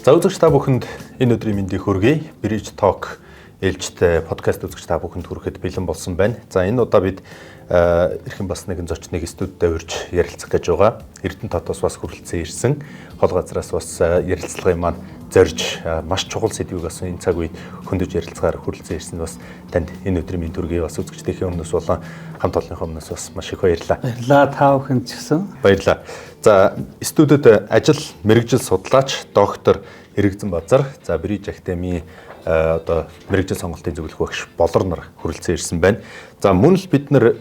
За үзэгч та бүхэнд энэ өдрийн мэндийг хүргэе. Bridge Talk ээлжтэй подкаст үзэгч та бүхэнд хүрэхэд бэлэн болсон байна. За энэ удаа бид эрхэм бас нэгэн зочныг студидд урьж ярилцах гэж байгаа. Эрдэнэ хотоос бас хүрэлцэн ирсэн. Хол газраас бас ярилцлагын маань зорж маш чухал сэдвийг бас энэ цаг үед хөндөж ярилцахаар хүрэлцэн ирсэн бас танд энэ өдрийн мэнд хүргэе. Бас үзэгчдийнхээ өмнөөс болон хамт олонныхоо өмнөөс бас маш их баярлалаа. Баярлалаа та бүхэнд ч гэсэн. Баярлалаа. За студид ажил мэргэжил судлаач доктор Эрэгзэн Базар, за Bridge Academy одоо мэргэжил сонголтын зөвлөх багш Болор нар хүрэлцэн ирсэн байна. За мөн л бид нар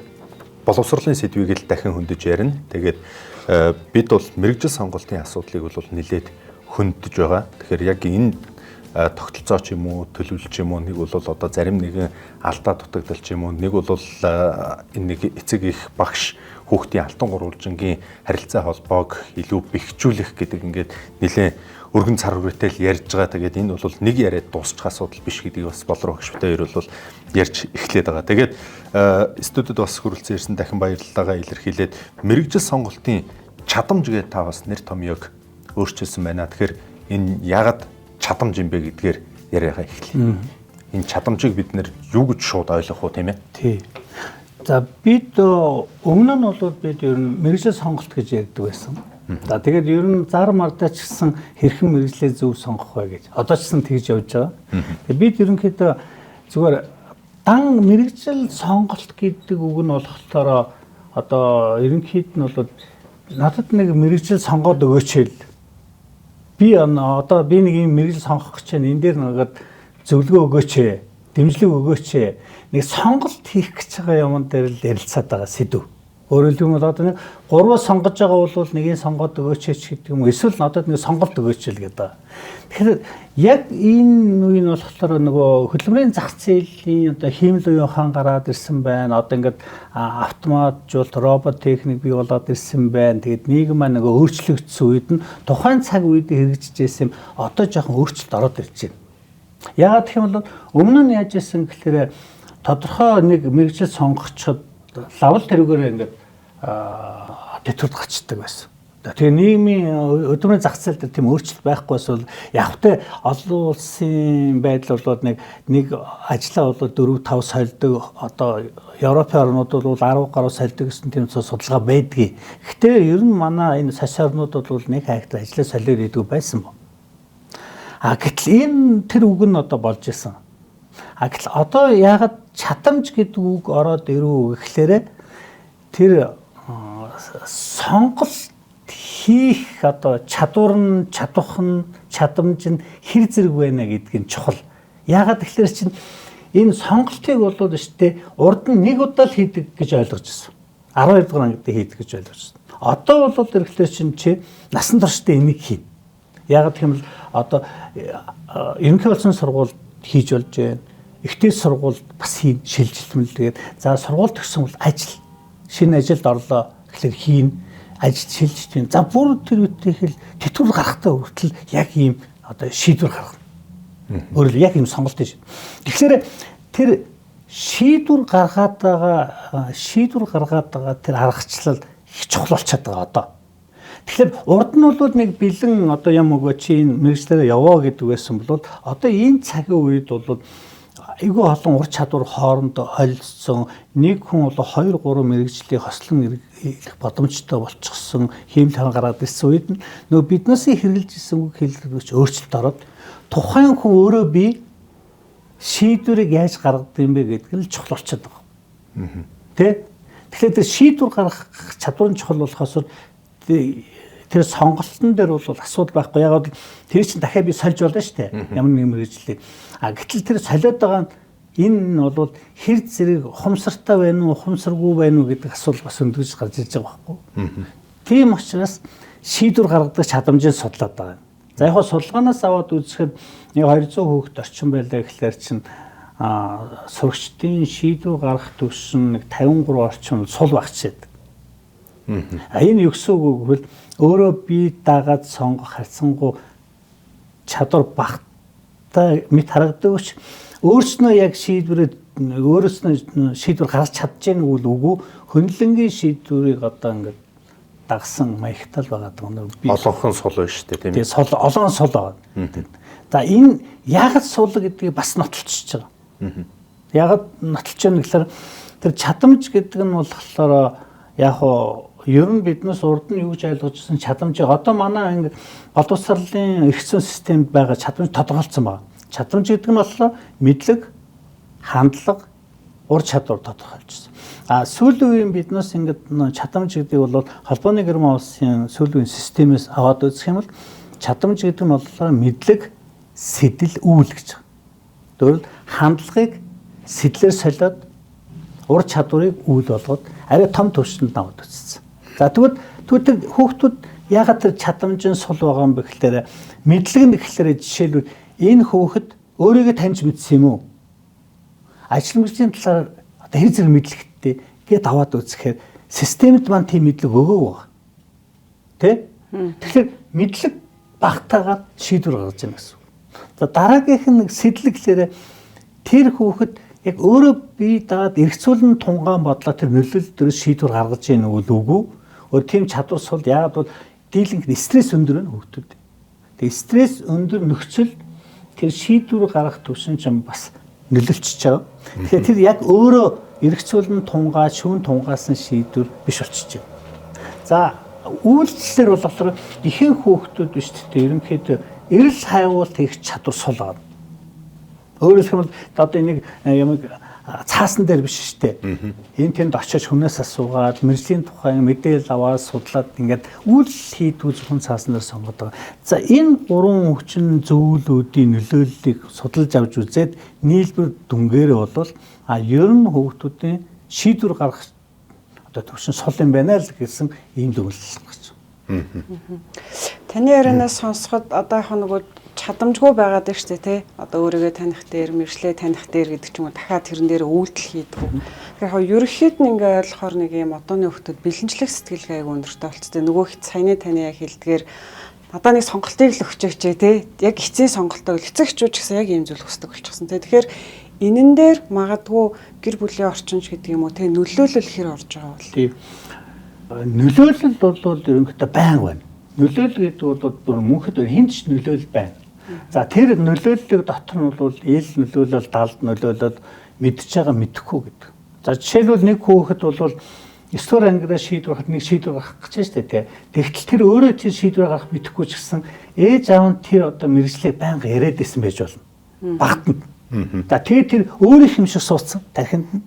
боловсролын сэдвийг л дахин хөндөж ярина. Тэгээд бид бол мэргэжил сонголтын асуудлыг бол нэлээд хөндөж байгаа. Тэгэхээр яг энэ тогтолцоо ч юм уу, төлөвлөлт ч юм уу, нэг бол одоо зарим нэгэн алдаа дутагдал ч юм уу, нэг бол энэ нэг эцэг их багш хүүхдийн алтан гурвалжингийн харилцаа холбоог илүү бэхжүүлэх гэдэг ингээд нэлээд өргөн цар хүрээтэй л ярьж байгаа. Тэгээд энэ бол нэг яриад дуусчих асуудал биш гэдгийг бас Болор багш битэй хоёр бол ярьж эхлээд байгаа. Тэгээд студид бас хүрэлцэн ирсэн дахин баярлалаагаа илэрхийлээд мэргэжил сонголтын чадамж гэдэг та бас нэр томьёог өөрчилсөн байна. Тэгэхээр энэ яагаад чадамж юм бэ гэдгээр яриагаа эхлэе. Энэ чадамжийг бид нэр юу гэж шууд ойлгох уу, тийм ээ? Тий. За бид өмнө нь бол бид ер нь мэргэжил сонголт гэж ярьдаг байсан. За тэгээд ер нь зар мардаа ч гэсэн хэрхэн мэргэжлээ зөв сонгох вэ гэж. Одоо ч гэсэн тэгж явж байгаа. Тэгээд бид ерөнхийдөө зүгээр дан мэргэжил сонголт гэдэг үг нь болохоор одоо ерөнхийд нь бол надад нэг мэргэжил сонгоод өгөөч хэл. Би одоо би нэг юм мэргэжил сонгох гэж байна. Энэ дээр нэгэд зөвлөгөө өгөөч, дэмжлэг өгөөч. Нэг сонголт хийх гэж байгаа юм дээр л ярилцаад байгаа сэдв. Өөрөөр хэлбэл одоо нэг гурваа сонгож байгаа бол нэгийг сонгоод өгөөч гэдэг юм. Эсвэл надад нэг сонголт өгөөч л гэдэг. Тэгэхээр яг энэ үе нь болохоор нөгөө хөдөлмөрийн зах зээлийн одоо хиймэл уяахан гараад ирсэн байна. Одоо ингээд автоматжуулалт, робот техник бий болоод ирсэн байна. Тэгээд нийгэм маань нөгөө өөрчлөгдсөн үед нь тухайн цаг үед хэрэгжижсэн юм одоо жоохон өөрчлөлт ороод ирж байна. Яагаад гэх юм бол өмнө нь яаж исэн гэхээр тодорхой нэг мэргэжил сонгогчдод лавл тэрүүгээр ингээд тэтгэврт гацдаг байсан. Тэгээ нийгмийн өдрийн зах зээл дээр тийм өөрчлөлт байхгүй бол явхтай олон улсын байдал бол нэг ажлаа бол 4-5 сольдог, одоо Европын орнууд бол 10 гаруй сольдог гэсэн тийм судалгаа байдгийг. Гэхдээ ер нь манай энэ сас орнууд бол нэг хайхад ажлаа солиор идэв байсан бо. Гэтэл энэ тэр үг нь одоо болж исэн. Гэтэл одоо яагаад чадамж гэдэг үг ороод ирв гэхлээрэ тэр сонголт хийх одоо чадвар нь, чадвах нь, чадамж нь хэр зэрэг байна гэдгийг чухал. Яагаад тэгэхээр чинь энэ сонголтыг болоод штэ урд нь нэг удаа л хийдэг гэж ойлгож байсан. 12 дугаар ангид хийдэг гэж ойлгож байсан. Одоо бол тэгэхээр чинь чи насан туршдаа энийг хийнэ. Яагаад гэх юм бол одоо ерөнхий болсон сургууль хийж болж байна. Ихтэй сургууль бас хийн шилжилтмэлгээд за сургууль төгссөн бол ажил шинэ ажилд орлоо гэхэлэр хийн ажил шилжиж байна. За бүр тэр үеийнх л тэтгэвэр гарахтаа хүртэл яг ийм одоо шийдвэр гаргана. Өөрөөр яг ийм сонголт хийж. Тэгэхээр тэр шийдвэр гаргаад байгаа тэр аргачлал их чухал болчиход байгаа одоо. Тэгэхээр урд нь бол нэг бэлэн одоо юм өгөө чи энэ мэргэжлэрээ яваа гэдэг байсан бол одоо энэ цагийн үед бол айгүй олон ур чадвар хоорондоо холилдсон нэг хүн бол 2-3 мэргэжлийг хослон ирэх боломжтой болчихсон хиймэл гараад ирсэн үед нөгөө биднээс хэрэгжилж исэн үг хэллэгч өөрчлөлт ороод тухайн хүн өөрөө би шийдвэрийг яаж гаргадаг юм бэ гэдэг нь чухал болчиход байгаа. Тэ? Тэгэхээр тэр шийдвэр гаргах чадвар нь чухал болохоос тэр сонголтын дээр бол асуудал байхгүй. Яг тэр чинь дахиад би сольж болно шүү дээ. Ямар нэг мэргэжлийг. Гэтэл тэр солиод байгаа энэ бол хэр зэрэг ухамсартай байна уу, ухамсаргүй байна уу гэдэг асуудал бас өндөрж гарч ирж байгаа байхгүй. Тийм учраас шийдвэр гаргадаг чадамжийг судлаад байгаа. За яг судалгаанаас аваад үзэхэд нэг 200 хүүхэд орчин байлаа гэхлээр чинь сурагчдын шийдвэр гаргах төвс нь нэг 53 орчим сул багчаад. Энэ юу гэсэн үг вэ? Өөрөө бие дагаад сонгох харьцангуй чадвар багтаа мэд харагдаг ч өөрснөө яг өөрөөснөө шийдвэр гаргаж чадж гэнэ үгүй хөндлөнгийн шийдвэрийг одоо ингээд дагсан маягтал байгаа даа. Олонхон сул байна шүү дээ, тийм ээ. Тэгээ олон сул байгаа. За энэ яагаад сул гэдгийг бас нотолчихж байгаа. Яагаад нотолж байгаа гэхээр тэр чадамж гэдэг нь болохоор яг ер нь биднээс урд нь юу гэж ойлгожсэн чадамжийг одоо манай ингэ боловсролын эрх зүйн системд байгаа чадамж тодорхойлцсон байна. Чадамж гэдэг нь болохоор мэдлэг, хандлага, ур чадвар тодорхойлжсэн. Сүүлийн үеийн биднээс ингээд чадамж гэдэг бол холбооны гэрман улсын сүүлийн системээс аваад үзэх юм бол чадамж гэдэг нь болохоор мэдлэг, сэтэл, үйл гэж байна. Тэгвэл хандлагыг сэтлэр солиод ур чадварыг үйл болгоод арай том түвшинд наваад үзсэн. За тэгвэл тэр хүүхдүүд ягаад тэр чадамжийн сул байгаа юм бэ гэхээр мэдлэг нь гэхээр жишээлбэл энэ хүүхэд өөрийгөө таньж мэдсэн юм уу? Ажил мэргэжлийн талаар одоо хэр зэрэг мэдлэгтэй гээд аваад үзэхээр системд маань тийм мэдлэг өгөөг байгаа. Тэ? Тэгэхээр мэдлэг багтаагаад шийдвэр гаргаж байна гэсэн. За дараагийнх нь сэтлэг гэхээр тэр хүүхэд яг өөрөө бие даад эргцүүлэн тунгаан бодлоо тэр нөлөөлөл дээрээс шийдвэр гаргаж ийн үгүй. Өөр тийм чадвар сул яагаад бол дийлэнх стресс өндөр нь хүүхдүүд. Тэгээ стресс өндөр нөхцөл тэр шийдвэр гаргах төвшин ч бас нөлөөлчихөж байгаа. Тэгэхээр тэр яг өөрөө эргцүүлэн тунгаа, шүүн тунгаасан шийдвэр биш болчихж байна. За үйлчлэлээр бол болохоор ихэнх хүүхдүүд биш гэхдээ ерөнхийдөө эрэл хайвуулт хийх чадвар сул байгаа. Өөрөөр хэлбэл одоо энийг юм цаасан дээр биш шүү дээ. Энэ тэнд очиж хүнээс асуугаад мэржлийн тухай мэдээлэл аваад судлаад ингээд үйлчлэл хийдгүү зөвхөн цаасан дээр сонгоод байгаа. За энэ гурван хүчин зөвлөлүүдийн нөлөөллийг судалж авч үзээд нийлбэр дүнгээрээ бол ер нь хүүхдүүдийн шийдвэр гаргах одоо төвшин сул юм байна л гэсэн ийм дүгнэлт гарч байна. Таны ярианаас сонсоход одоо яг нэг чадамжгүй байгаад байна шүү дээ, тий. Одоо өөрийгөө таних дээр, мэржлээ таних дээр гэдэг ч юм уу дахиад тэрэн дээр үйлдэл хийдэг. Тэгэхээр яг ерөөхдөө нь ингээ ойлгохоор нэг юм одооны хүмүүс бэлэнчлэх сэтгэлгээ аяг өндөртэй болцтой. Нөгөө хэд саяны таны яг хэлдгээр надаа нэг сонголтыг л өгчөөч тий. Яг эцсийн сонголтоо эцэг эхчүүд ч гэсэн яг ийм зүйл хүсдэг болчихсон тий. Тэгэхээр энэн дээр магадгүй гэр бүлийн орчинч гэдэг юм уу тий нөлөөлөл хэр орж байгаа бол. Тий. Нөлөөлөл бол ерөнхийдөө байнга байна. Нөлөөлөл гэдэг бол бүр мөнхөд хинч нөлөөлөл байна. За тэр нөлөөллийг дотор нь бол ил нөлөөлөл далд нөлөөлөд мэдж байгаа мэдэхгүй гэдэг. За жишээлбэл нэг хүүхэд бол 9 дугаар ангиас шийдвэр гаргах нэг шийдвэр гаргах гэж байна шүү дээ. Тэгтэл тэр өөрөө тэр шийдвэр гаргах мэдэхгүй ч гэсэн ээж аав нь тэр одоо мэржлээ байнга яриад исэн байж болно. Багтана. За тэгээ тэр өөрийнх юм шиг суудсан тархинд нь.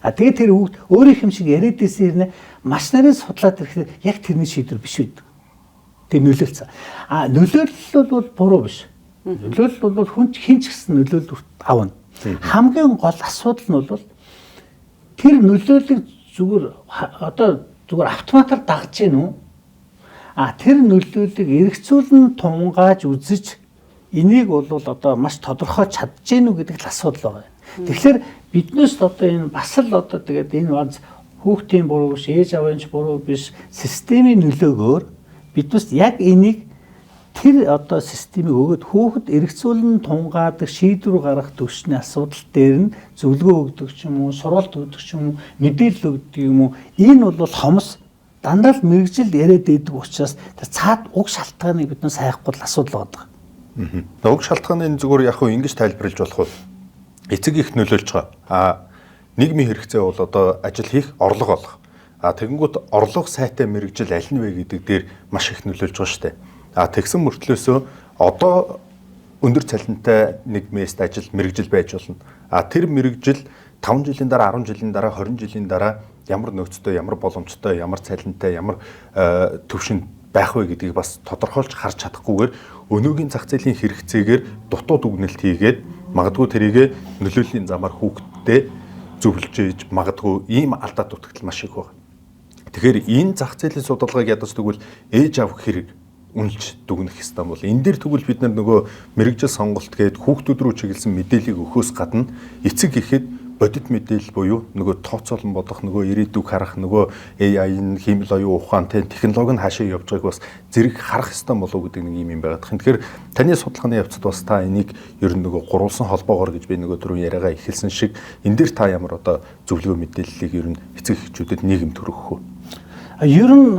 Тэгээ тэр хүүхд өөрийнх юм шиг яриад исэн хэрнээ маш нарийн судлаад ирэхээр яг тэрний шийдвэр биш байдаг. Тэр нөлөөлсөн. Нөлөөлөл бол буруу биш. Нөлөөлөл бол хүн хинч гэсэн нөлөөлөл авна. Хамгийн гол асуудал нь бол тэр нөлөөллийг зүгээр автоматар дагж гин үү? Тэр нөлөөллийг эргцүүлэн тунгааж үзэж энийг бол одоо маш тодорхой чадж гин үү гэдэг л асуудал байна. Тэгэхээр биднээс одоо энэ бас л одоо тэгээд энэ банз хүүхдийн буруу биш, ээж авааны буруу биш, системийн нөлөөгөөр биднээс яг энийг тэр одоо системийг өгөөд хүүхэд эргцүүлэн тунгаадаг шийдвэр гаргах төвшний асуудал дээр нь зөвлөгөө өгдөг ч юм уу, сургалт өгдөг ч юм уу, мэдээлэл өгдөг юм уу. Энэ бол хомс дандаа л мэрэгжил яриад байдаг учраас тэр цаад уг шалтгааныг биднээс хайхгүй асуудал байгаа. Уг шалтгааны энэ зүгээр яг хөө ингэж тайлбарлаж болох уу? Эцэг их нөлөөлж байгаа. Нийгмийн хэрэгцээ бол одоо ажил хийх, орлого олох. Тэгэнгүүт орлого сайтай мэрэгжил аль нь вэ гэдэг дээр маш их нөлөөлж байгаа шүү дээ. Тэгсэн мөртлөөсөө одоо өндөр цалинтай нэг мест ажил мэрэгжил байж болно. Тэр мэрэгжил 5 жилийн дараа, 10 жилийн дараа, 20 жилийн дараа ямар нөөцтэй, ямар боломжтой, ямар цалинтай, ямар төвшөнд байх вэ гэдгийг бас тодорхойлж харж чадахгүйгээр өнөөгийн зах зээлийн хэрэгцээгээр дутууд үгнэлт хийгээд магадгүй тэрийг нөлөөллийн замаар хүүхдэд зөвлөж ийж магадгүй ийм алдаа дутагдал маш их байна. Тэгэхээр энэ зах зээлийн судалгааг ядаж тэгвэл ээж авах хэрэг үнэлж дүгнэх ёстой бол энэ дээр тэгвэл бид нөгөө мэрэгжил сонголт гээд хүүхдүүд рүү чиглэсэн мэдээллийг өгөхөөс гадна эцэг ихэд бодит мэдээлэл буюу нөгөө тооцоолон бодох, нөгөө ирээдүг харах, нөгөө AI-ийн хиймэл оюун ухаантай технологи нь хаашаа явж байгааг бас зэрэг харах ёстой болов гэдэг нэг юм байгаад. Тэгэхээр таны судалгааны явцад бас та энийг ер нь нөгөө гурвалсан холбоогоор гэж би нөгөө түрүүн яриагаа эхэлсэн шиг энэ дээр та ямар одоо зөвлөгөө мэдээллийг ер нь эцэг эхчүүдэд нийгэм төрөхөө. Ер нь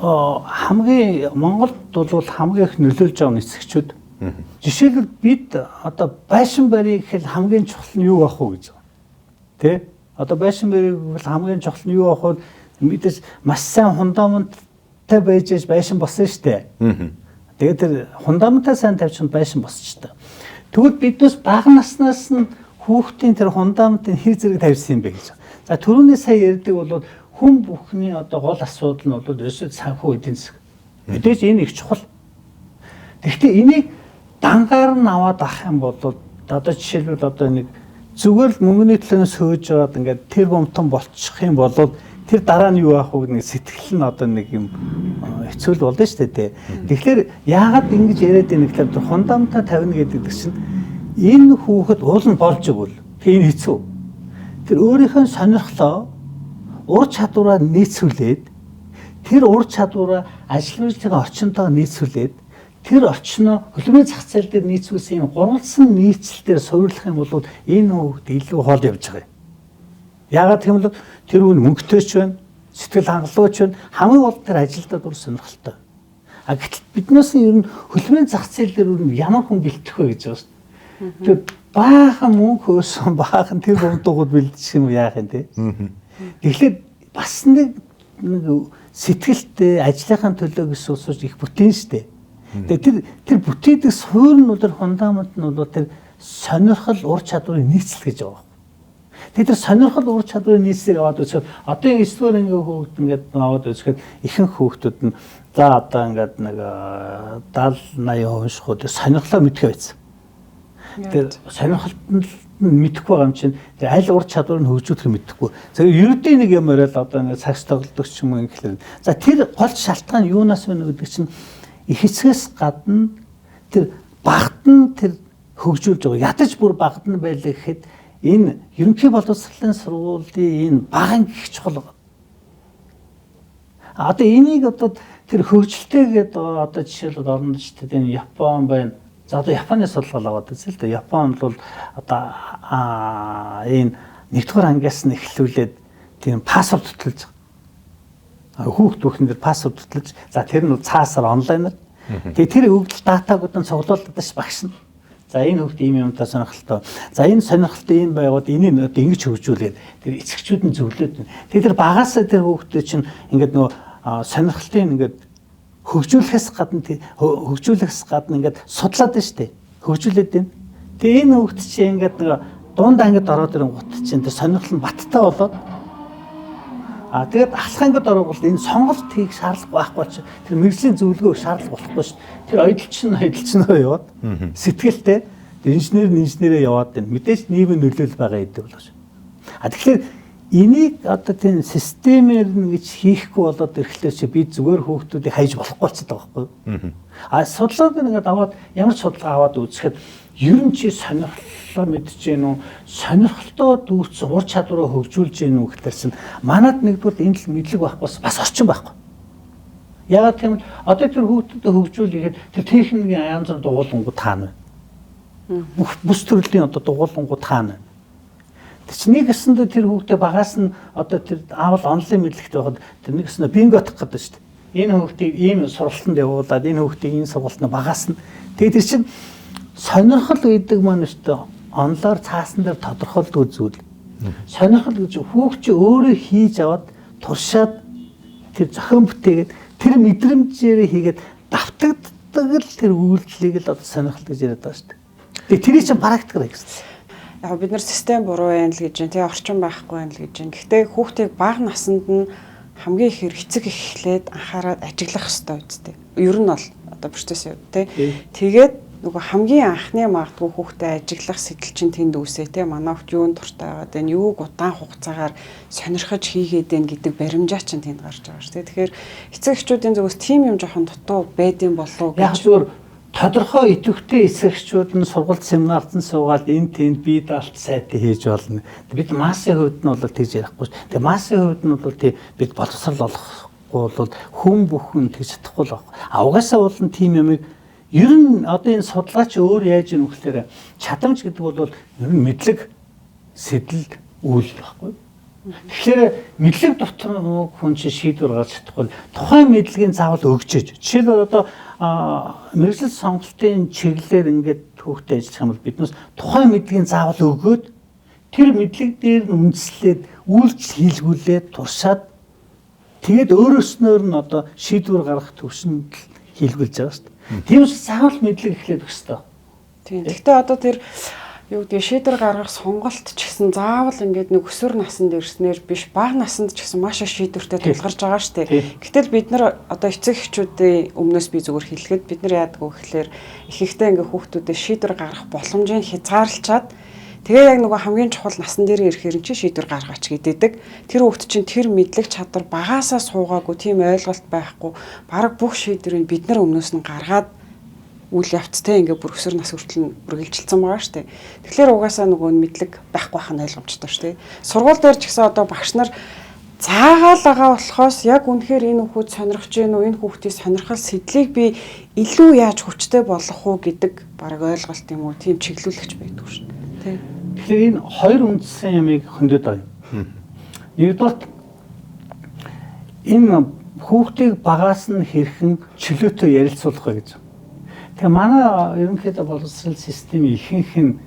хамгийн Монголд бол хамгийн их нөлөөлж байгаа нисгчүүд. Жишээлбэл бид одоо байшин барийг хэл хамгийн чухал нь юу ах вэ гэж байна. Тэ? Одоо байшин барийг бол хамгийн чухал нь юу ах вэ? Мэдээж маш сайн фундаменттай байж байшин болсон шүү дээ. Тэгээд тэр фундаментаа сайн тавьчихсан байшин босч та. Тэгвэл биднээс бага наснаас нь хүүхдийн тэр фундаментын хэр зэрэг тавьсан юм бэ гэж. За түрүүний сая ярьдаг бол хүн бүхний одоо гол асуудал нь бол ерөөсөө санхүү эдийн засаг. Мэдээж энэ их чухал. Гэхдээ энийг дангаар нь аваад авах юм бол одоо жишээлбэл одоо нэг зүгээр л мөнгөний төлөөс хөөж яваад ингээд тэр бомтон болчих юм бол тэр дараа нь юу аах вэ нэг сэтгэл нь одоо нэг юм хэцүү л болно шүү дээ. Тэгэхээр яагаад ингэж яриад байна гэхээр фундаментаа тавина гэдэг чинь энэ хүүхэд уул нь болж игэл тийм хэцүү. Тэр өөрийнхөө сонирхлоо ур чадвараа нийцүүлээд тэр ур чадвараа ажил үйлчлэгийн орчинтойгоо нийцүүлээд тэр орчноо хөлбөрийн зах зээл дээр нийцүүлсэн юм гурвалсан нийцэл дээр суйрлах юм бол энэ хүүхэд илүү хол явж байгаа юм. Яагаад гэвэл тэр хүн мөнгөтэйч байна, сэтгэл хангалуйч байна, хамгийн гол тэр ажилдаа дур сонирхолтой. А гэтэл биднээс ер нь хөлбөрийн зах зээл дээр ямар хүн бэлтгэх вэ гэж байгаа шүү дээ. Тэр баахан мөнгө хөөсөн баахан тэр бомдгууд бэлдчих юм яах юм те. Тэгэхээр бас нэг сэтгэлтэй ажлынхаа төлөө гэсэн усууч их бүтээн шүү дээ. Тэгээ тэр бүтээдэг суурь нь бол фундамент нь бол тэр сонирхол ур чадварыг нийцэл гэж байгаа. Тэгээ тэр сонирхол ур чадварыг нийцлийг аваад үзэхэд одоо энэ 9-р ангийн хүүхэд ингээд аваад үзэхэд ихэнх хүүхдүүд нь за одоо ингээд нэг 70-80% шиг тэр сонирхлоо мэдэх байсан. Тэр сонирхолтод мэдэхгүй байгаа юм чинь тэр аль ур чадварыг хөгжүүлэх мэдэхгүй. За ерөөдөө нэг юм яриад одоо ингээд цагс тоглодог ч юм уу гэхлээр за тэр гол шалтгаан юунаас вэ гэдэг чинь их эцгээс гадна тэр багт нь тэр хөгжүүлж байгаа. Ядаж бүр багт нь байлаа гэхэд энэ ерөнхий боловсролын сургуулийн энэ багын гих чухал байна. Одоо энийг одоо тэр хөгжилтэйгээд одоо жишээлбэл орно шүү дээ. Энэ Япон байна. За одоо Японы судалгаа аваад үзье л дээ. Японд бол одоо энэ нэгдүгээр ангиас нь эхлүүлээд тийм пассворд хөтлөж байгаа. Хүүхд бүхэнд пассворд хөтлөж за тэр нь цаасаар онлайнаар. Тэгээ тэр өгдөл датагууд нь цуглуулдаг ш багш нь. За энэ хүүхд ийм юмтай сонирхолтой. За энэ сонирхолтой юм байгаад энийг одоо ингэж хөгжүүлээд тэр эцэгчүүд нь зөвлөд. Тэгээ тэр багаасаа тэр хүүхдэд чинь ингээд нөгөө сонирхолтын ингээд хөгжүүлэхээс гадна ингээд судлаад байна шүү дээ. Хөгжүүлээд байна. Тэгээ энэ хүүхд чинь ингээд нөгөө дунд ангид ороод ирэн гут чинь тэр сонирхол нь баттай болоод тэгээд ахлахангад ороод энэ сонголт хийх шаардлага байхгүй ч тэр мэрэгжлийн зөвлөгөө шаардлага болохгүй шүү. Тэр ойдлчин яваад сэтгэлтэй инженерээ яваад байна. Мэдээж нийгмийн нөлөөлөл байгаа гэдэг болоош. Тэгэхээр энийг одоо тийм системээр нэгж хийхгүй болоод ирэхлээр чи би зүгээр хүүхдүүдийг хайж болохгүй болчиход байгаа байхгүй юу? Судалгааг ингээд аваад ямар ч судалгаа аваад үзэхэд ер нь чи сонирхлоо мэдэж гэнэ үү? Сонирхолтой дүүцэн ур чадвараа хөгжүүлж гэнэ үү гэхэлэр чинь манад нэгдүгээр энэ л мэдлэг байхгүй бас орчин байхгүй. Яагаад гэвэл одоо тэр хүүхдэд хөгжүүлэхэд тэр техникийн янз бүр дугуулангууд таана байна. Бүс төрлийн одоо дугуулангууд таана байна. Тэр чинь нэг гэсэндээ тэр хүүхдээ багаас нь одоо тэр аавал онлайн мэдлэгтэй байхад тэр нэг гэсэндээ бинготох гэдэг шүү дээ. Энэ хүүхдийг ийм сургалтанд явуулаад энэ хүүхдийг энэ сургалтанд багаас нь тэгээд тэр чинь сонирхол гэдэг маань шүү дээ. Онлоор цаасан дээр тодорхойлдог зүйл. Сонирхол гэж хүүхд чи өөрөө хийж аваад туршаад тэр зохион бүтээгээд тэр мэдрэмжээр хийгээд давтагддаг л тэр үйлдэлийг л одоо сонирхол гэж яриад байгаа шүү дээ. Тэгээ тэрий чинь практикаар хийсэн. Яг бид нар систем буруу байна л гэж байна. Тэгээ орчин байхгүй байна л гэж байна. Гэхдээ хүүхдийг бага наснд нь хамгийн их эцэг эхлээд анхаарал ажиглах хэрэгтэй үстэй. Ер нь бол одоо процесс юу тий. Тэгээд нөгөө хамгийн анхны магадгүй хүүхдэд ажиглах сэтэл чинь тэнд үсэ тий. Манай хүүхд юунд дуртай байгаад байна, юуг удаан хугацаагаар сонирхож хийгээд байна гэдэг баримжаа чинь тэнд гарч байгаа шүү. Тэгэхээр эцэг эхчүүдийн зүгээс тийм юм жоохон дутуу байдсан болов уу гэж зүгээр тодорхой идэвхтэй эсрэгчүүд нь сургалт семинарт нь суугаад энэ тэнд бие даалт сайтыг хийж болно. Бид массын хувьд нь бол тэгж ярихгүй. Тэгээ массын хувьд нь бол тий бид боловсрал олохгүй бол хүн бүхэн тэгж чадахгүй л байна. Угаасаа бол тийм юмыг ер нь одоо энэ судлаач өөр яаж юм гэхээр чадамж гэдэг бол ер нь мэдлэг сэтэл үйл байхгүй. Тэгэхээр мэдлэг дотор хүн чинь шийдвэр гаргаж чадахгүй тухайн мэдлэгийн заавал өгчөөж. Жишээлбэл одоо мэргэжил сонголтын чиглэлээр ингээд хүүхдэд ажиллах юм бол биднээс тухайн мэдлэгийн заавал өгөөд тэр мэдлэг дээр нь үндэслээд үйлчлэл хийлгүүлээд туршаад тэгээд өөрөөснөөр нь одоо шийдвэр гаргах төвшөнд хийлгүүлж байгаа шүү дээ. Тийм учраас заавал мэдлэг эхлээд өгөх хэрэгтэй. Тийм. Гэхдээ одоо тэр юу гэдэг шийдвэр гаргах сонголт ч гэсэн заавал ингээд нэг өсвөр наснд ирснээр биш бага наснд ч гэсэн маш их шийдвэртэй тулгарч байгаа шүү дээ. Гэтэл бид нар одоо эцэг эхчүүдийн өмнөөс би зүгээр хэлэхэд бид нар яадаг вэ гэхээр их ихтэй ингээд хүүхдүүдэд шийдвэр гаргах боломжийг хязгаарлалчаад тэгээ яг нөгөө хамгийн чухал насан дээр ирэхээр чи шийдвэр гаргаач гэдэг. Тэр хүүхд чинь тэр мэдлэг чадвар багаасаа суугаагүй тийм ойлголт байхгүй бараг бүх шийдвэрийг бид нар өмнөөс нь гаргаад үйл явцтай ингээ бүр өсвөр нас хүртэл үргэлжилсэн байгаа шүү дээ. Тэгэхээр угаасаа нөгөө мэдлэг байхгүй байх нь ойлгомжтой шүү дээ. Сургууль дээр ч гэсэн одоо багш нар цаагаал байгаа болохоос яг үнэхээр энэ хүүхд сонирхож гин үү, энэ хүүхдийн сонирхол сэтлийг би илүү яаж хүчтэй болгох уу гэдэг бараг ойлголт юм уу, тийм чиглүүлэгч байдаг шүү дээ. Тэгэхээр энэ хоёр үндсэн ямыг хөндөд байна. Нэгдүгээр энэ хүүхдийг багаас нь хэрхэн чөлөөтэй ярилцуулах вэ гэж. Тэгээ манай ерөнхийдөө боловсрол системийн ихэнх нь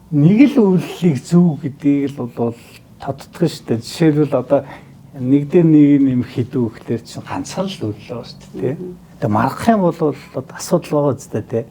нэг л үйлчлэлийг зөв гэдгийг л бол тодтгоо шүү дээ. Жишээлбэл одоо нэг дээр нэг нэмэх хэдүү гэхлээр чинь ганцхан л үйллээ шүү дээ. Тэгээ маргах юм бол асуудал байгаа үстэй тий.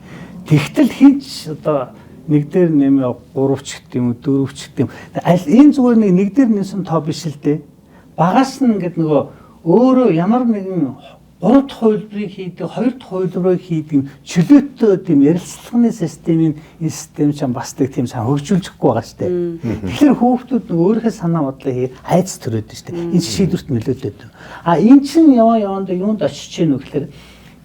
Тэгтэл хинч одоо нэг дээр нэмээ 3 ч гэдэг юм уу 4 ч гэдэг юм. Аль энэ зүгээр нэг дээр нэмсэн тоо биш л дээ. Багаас нь ингээд нөгөө өөрөө ямар нэгэн 3 дахь хувилбарыг хийдэг, 2 дахь хувилбарыг хийдэг чөлөөтэй тийм ярилцлагын системийн энэ систем ч бас тийм сайн хөгжүүлчихгүй байгаа шүү дээ. Тэгэхээр хүүхдүүд нөгөө өөрийнхөө санаа бодлоо айц төрөөд шүү дээ. Энэ шийдвэрт нөлөөлөд. Энэ чинь яванда юунд очиж гин үү гэхээр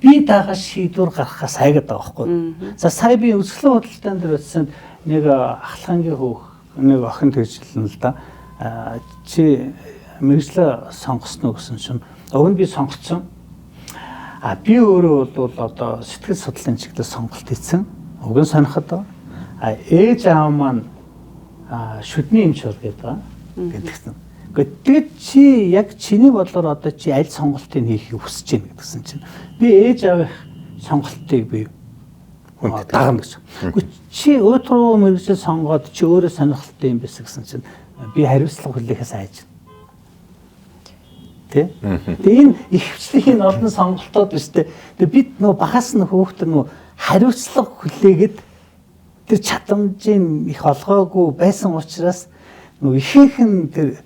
би дагаа шийдвэр гаргахаас хайгаад байгаа байхгүй. За сая би өсгөл худалдаан дээр утсанд нэг ахлагангийн нэг охин тэгжлэн л да. Чи мэргэжлээ сонгосноо гэсэн чинь уг нь би сонгоцсон. Би өөрөө бол одоо сэтгэл судлалын чиглэлээр сонголт хийсэн. Уг нь сонирхоод байгаа. Ээж аав маань шүдний эмч бол гэдэг гэдгсэн. Тэгээд чи яг чиний бодлоор одоо чи аль сонголтыг хийхийг хүсэж байна гэдгсэн чинь би ээж аавын сонголтыг би дагна гэж. Чи өөдрөө мэргэжил сонгоод чи өөрөө сонирхолтой юм биш гэсэн чинь би хариуцлага хүлээхээс айж. Тэгээ энэ ихвчлэхийн олон сонголтууд биш үү. Тэгээ бид нөө багаас нь хөөхтөр нөө хариуцлага хүлээгээд тэр чадамжийн их олгоогүй байсан учраас нөө ихэнх нь тэр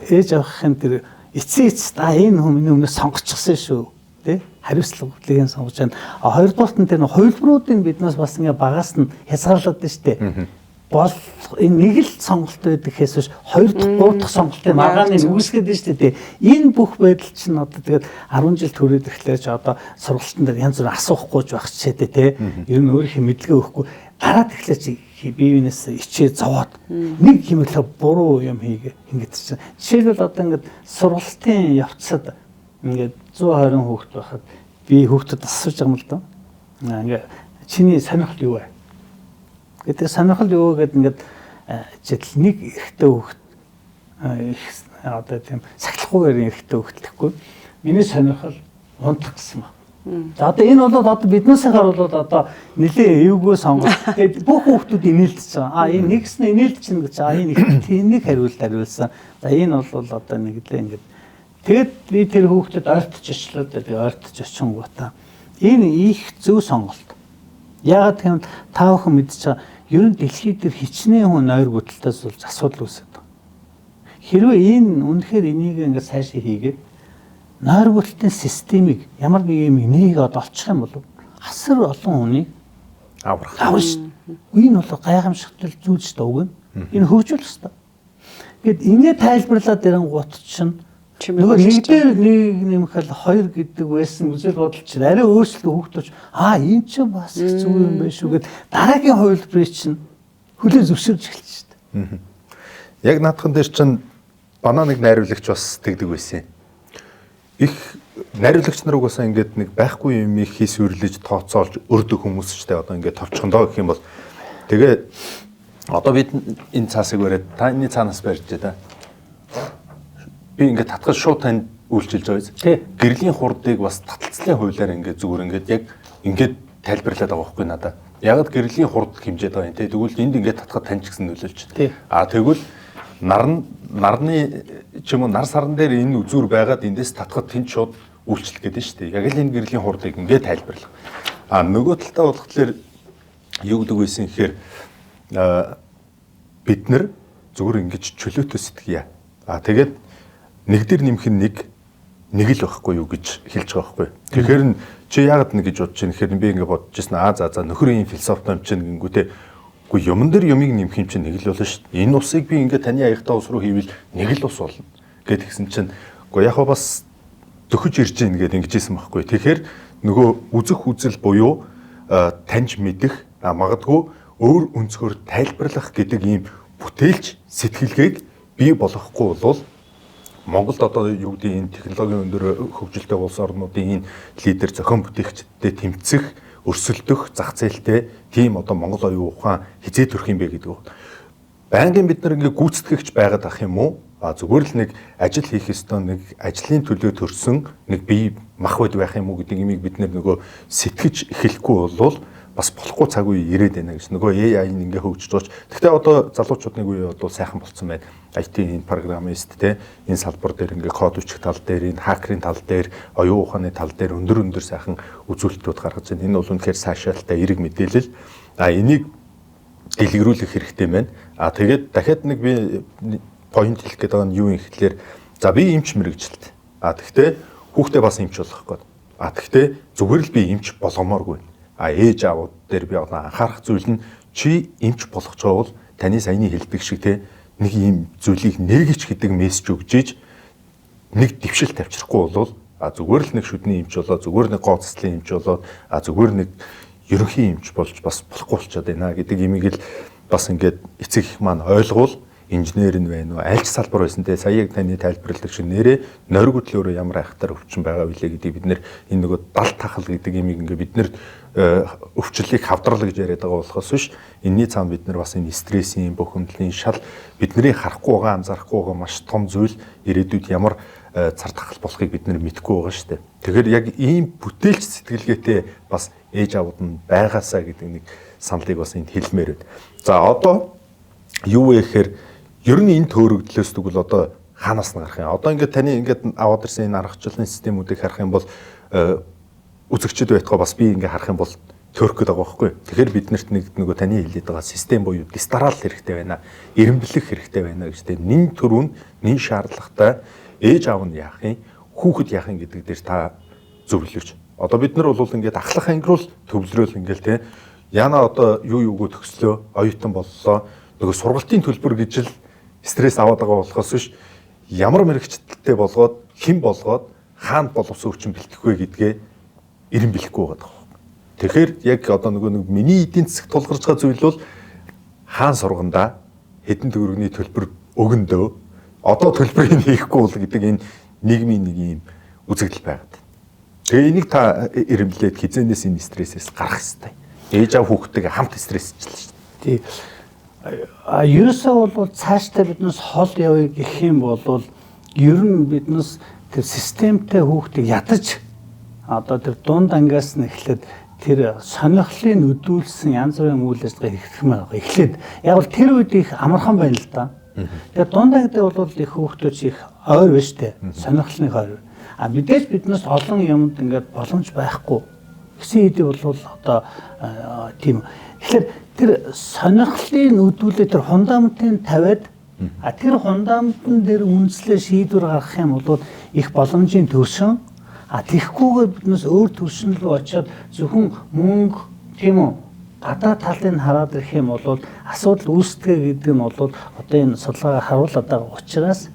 ээж авахын тэр эцээц энэ хүмүүний өмнө сонгочихсон шүү. Тэ хариуцлага хүлээген сонгож байна. Хоёрдугаарт нь тэр хувилбаруудыг биднээс бас ингээ багаас нь хязгаарлаад байна шүү дээ. Бол энэ нэг л сонголт байдаг гэхээс биш 2 дахь 3 дахь сонголтын маргааны үүсгээд байна шүү дээ. Энэ бүх байдал чинь одоо тэгээд 10 жил түрээд ирэхлээр ч одоо сургалтын дээр янз бүр асуухгүй ч байх ч гэдэг тий. Ер нь өөрийнхөө мэдлэгээ өгөхгүй гараад ирэхлээр чи биеинээс ичээ зовоод нэг хэмэглээ буруу юм хийгээ ингэж чинь. Жишээлбэл одоо ингээд сургалтын явцад ингээд 120 хүүхэд байхад би хүүхдэд асууж байгаа юм л доо. Ингээд чиний сонирхол юу вэ? Гэдэг сонирхол юу гэдэг ингээд жишээл нэг ихтэй хүүхэд одоо тийм сахилахгүйгээр ихтэй хүүхдэлэхгүй. Миний сонирхол унтах гэсэн ба. За одоо энэ бол одоо биднээсээр бол одоо нэлээ эвгүй сонголт. Тэгээд бүх хүүхдүүд инээлдэж байгаа. Энэ нэгснээ инээлдэж чинь гэж. Энэ тэнийг хариулсан. За энэ бол одоо нэглээ ингээд. Тэгэд би тэр хүүхдэд ойртож очлоо. Тэгээд ойртож очингуудаа энэ их зөв сонголт. Яагаад гэвэл та бүхэн мэдж байгаа ер нь дэлхийд дээр хичнээн хүн ойр гүтэлтээс болж асуудал үүсэж байна. Хэрвээ энэ үнэхээр энийг ингээд сайшаа хийгээд нойр гүтэлтийн системийг ямар нэг юм нээгээд олчих юм бол асар олон хүнийг аврах шүү. Энэ бол гайхамшигтай зүйл шүү дээ үг нь. Энэ хөгжүүлэх шүү. Гэт ингээд тайлбарлаад ирэнгуут чинь нөгөө нэг дээр нэг нэмэхэл 2 гэдэг байсан үзэл бодол чинь арай өөрчлөлт хөөгдөж энэ ч бас зөв юм байна шүү гэд дараагийн хувилбарыг чинь хүлээн зөвшөөрж эхэлж шүү дээ. Яг наадхан дээр чинь бананыг найруулагч бас тэгдэг байсан. Их найруулагч нар угаасаа ингээд нэг байхгүй юм их хийс үрлэж тооцоолж өрдөг хүмүүс ч дээ одоо ингээд товчхондоо гэх юм бол тэгээ одоо бид энэ цаасыг бариад та энэ цаанаас барьж та. би ингээд татгал шууд танд үйлчилж байгаа биз? Тий. Гэрлийн хурдыг бас таталцлын хуулиар ингээд зүгээр ингээд яг ингээд тайлбарлаад байгаа байхгүй надад. Яг гэрлийн хурд хэмжээд байгаа юм те. Тэгвэл энд ингээд татхад тань ч гэсэн нөлөөлж Тий. байна. Тэгвэл нарны ч юм уу нар саран дээр энэ үзүүр байгаад эндээс татхад тэнд шууд үйлчлэх гэдэг нь шүү дээ. Яг л энэ гэрлийн хурдыг ингээд тайлбарлах. Нөгөө талдаа болохоор юу гэдэг вэ гэхээр бид нар зүгээр ингэж чөлөөтэй сэтгэе. Тэгээд нэг дээр нэмэх нь нэг л байхгүй юу гэж хэлж байгаа байхгүй. Тэгэхээр чи яагаад нэг гэж бодож байна гэхээр би ингэ бодож ирсэн. За нөхрийн философи юм чинь гингүүтэй. Үгүй юмн дээр юмыг нэмэх юм чинь нэг л болно шүү дээ. Энэ усыг би ингэ таны аягтай ус руу хийвэл нэг л ус болно гэд гисэн чинь үгүй яг бас дөхөж ирж гин гэд ингэжсэн байхгүй. Тэгэхээр нөгөө үзэх үзэл буюу таньж мэдэх магадгүй өөр өнцгөр тайлбарлах гэдэг ийм бүтээлч сэтгэлгээг бий болгохгүй бол Монголд одоо юу гэдэг энэ технологийн өндөр хөгжилтэй улс орнуудын энэ лидер зохион бүтээгчдтэй тэмцэх, өрсөлдөх, зах зээлтэй тийм одоо Монгол оюун ухаан хизээ төрөх юм бэ гэдэг нь. Байнгын бид нар ингээ гүйцэтгэгч байгаад ах юм уу? Зүгээр л нэг ажил хийх ёстой, нэг ажлын төлөө төрсөн нэг бие мах бод байх юм уу гэдэг имийг бид нөгөө сэтгэж эхлэхгүй болвол бас болохгүй цаг үе ирээд байна гэж. Нөгөө AI ингээ хөгжиж байгаа ч. Гэхдээ одоо залуучуудын үе бол сайхан болцсон байна. IT-ийн программист те энэ салбар дээр ингээ код бичих тал дээр, энэ хакерийн тал дээр, оюун ухааны тал дээр өндөр сайхан үзүүлэлтүүд гаргаж байна. Энэ бол үнэхээр сайшаалтай эерэг мэдээлэл. Энийг дэлгэрүүлэх хэрэгтэй байна. Тэгээд дахиад нэг би point хэлэх гээд байгаа нь юу юм гэхэлэр за би эмч мэрэгжилт. Тэгтээ хүүхдээ бас эмч болох гээд. Тэгтээ зүгээр л би эмч болгомооргүй. Ээж аавууд дээр би одоо анхаарах зүйл нь чи эмч болгож байгаа бол таны саяны хэлдэг шиг те нэг ийм зүйлийг нээгч гэдэг мессеж өгж ийж нэг дэвшил тавьчихгүй бол зүгээр л нэг шүдний эмч болоо зүгээр нэг гооцлын эмч болоо зүгээр нэг ерөнхий эмч болж бас болохгүй болчиход байна гэдэг имийг л бас ингээд эцэг их маань ойлгуул инженер нь байна уу аль ч салбар байсан те сая яг таны тайлбарладаг шиг нэрээ нойрог хөдлөөрөө ямар айхтар өвчин байгаа вүлээ гэдэг бид нэр энэ нөгөө далд тахал гэдэг имийг ингээд бид нэр өвчлөлийг хавдрал гэж яриад байгаа болохоос биш энэний цаана бид нар бас энэ стрессийн бухимдлын шал бидний харахгүй байгаа анзаарахгүй байгаа маш том зүйл ирээдүйд ямар цар тахал болохыг бид нар мэдэхгүй байгаа шүү дээ. Тэгэхээр яг ийм бүтээлч сэтгэлгээтэй бас ээж аауд нь байгаасаа гэдэг нэг саналыг бас энд хэлмээр байна. За одоо юу вэ гэхээр ер нь энэ төөрөгдлөөс тэгвэл одоо хаанаас нь гарах юм? Одоо ингээд таны ингээд аваад ирсэн энэ аргачлалын системүүдийг харах юм бол үзэгчд байтугай бас би ингээд харах юм бол төрөх гэдэг байгаа байхгүй. Тэгэхээр биднэрт нөгөө таны хэлээд байгаа систем буюу дистарал хэрэгтэй байна. Эренблэх хэрэгтэй байна гэж тийм нэн төрүн нэн шаардлагатай ээж аав нь яах юм? Хүүхэд яах юм гэдэг дээр та зөвлөж. Одоо бид нар бол ингээд ахлах ангируул төвлөрөөл ингээд тийм яна одоо юуг төгслөө, оюутан боллоо. Нөгөө сургалтын төлбөр гэж л стресс аваад байгаа болохоос биш ямар мэрэгчлэлтэй болгоод хэн болгоод хаана боловсон өвчин бэлтгэх вэ гэдгээ эрен бэлэхгүй байгаа. Тэгэхээр яг одоо нөгөө миний эдийн засаг тулгарч байгаа зүйл бол хаан сургандаа хэдэн төгрөгийн төлбөр өгөндөө одоо төлбөрийг хийхгүй бол гэдэг энэ нийгмийн нэг юм үзэгдэл байгаад. Тэгээ энийг та эренблээд хизэнээс энэ стрессээс гарах хэрэгтэй. Ээж аав хүүхдтэйгээ хамт стрессчлээ шүү дээ. Тий. Ерөөсөө бол цаашдаа биднээс хол явъя гэх юм бол ер нь биднээс тэр системтэй хүүхдийг ядаж одоо тэр дунд ангиас нь эхлээд тэр сонирхлыг өдүүлсэн янз бүрийн үйл ажиллагаа хийх юм байгаа. Эхлээд яг бол тэр үед их амархан байна л да. Тэгээ дунд ангидаа бол их хүүхдүүд их ойр байна шүү дээ. Сонирхлын ойр. Мэдээж биднээс олон юмд ингээд боломж байхгүй. Гэсэн хэдий бол одоо тийм. Тэгэхээр тэр сонирхлыг өдүүлээ тэр фундаментыг тавиад тэр фундаментын дээр үндэслээ шийдвэр гаргах юм бол их боломжийн төрсөн тэгхгүйгээр биднээс өөр төрсөн рүү очиод зөвхөн мөнгө тийм үү гадаа талыг хараад ирэх юм бол асуудал үүсдэг гэдэг нь бол одоо энэ судалгаагаар харуулдаг байгаа учраас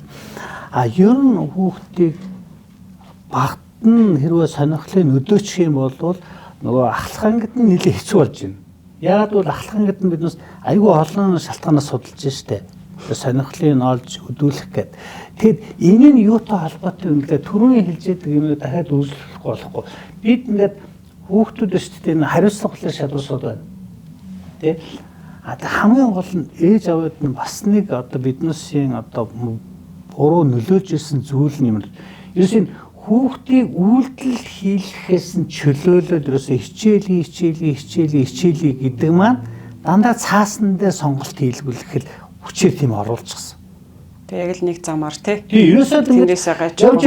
ер нь хүүхдийг багт нь хэрвээ сонирхлыг өдөөчих юм бол нөгөө ахлах ангид нь нэлээд хэцүү болж байна. Яг бол ахлах ангид нь биднээс айгүй олон шалтгаанаас судалж штэ. Сонирхлыг олж өдүүлэх гээд. Тэгэд энэ нь юутай холбоотой юм гэхээр түрүүний хэлжээдэг юм дахиад үйлчлэх болохгүй. Бид ингээд хүүхдүүдээс тийм хариуцлагатай шалгуусууд байна. Тэ? Хамгийн гол нь ээж аваад нь бас нэг одоо биднээсийн одоо уруу нөлөөлж ирсэн зүйл юм. Ерөөс энэ хүүхдийг үйлдэл хийхээс нь чөлөөлөд ерөөсөө хичээлээ гэдэг маань дандаа цаасан дээр сонголт хийлгүүлэх л хүчээр тийм оруулчихсан. Тэг яг л нэг замаар тий. Ерөөсөө тэндээсээ гаж явж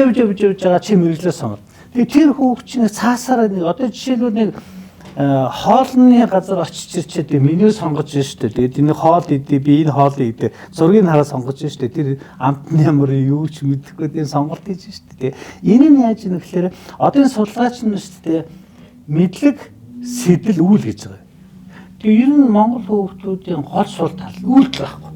байгаа чи мэрэгжлээ сонгол. Тэгээ тэр хүүхд чинь цаасаараа нэг одоо жишээлбэл нэг хоолны газар очиж ирчээд меню сонгож штэ. Тэгээд энэ хоол идэ би энэ хоол идэ. Зургийг хараа сонгож штэ. Тэр амтны ямар юу ч мэдэхгүй тийм сонголт хийж штэ. Энэ нь яаж юм гэхээр одоо энэ судалгаач нь штэ мэдлэг сэтэл үйл гэж байгаа. Тэгээ ер нь Монгол хүүхдүүдийн гол сул тал үйлдэл байхгүй.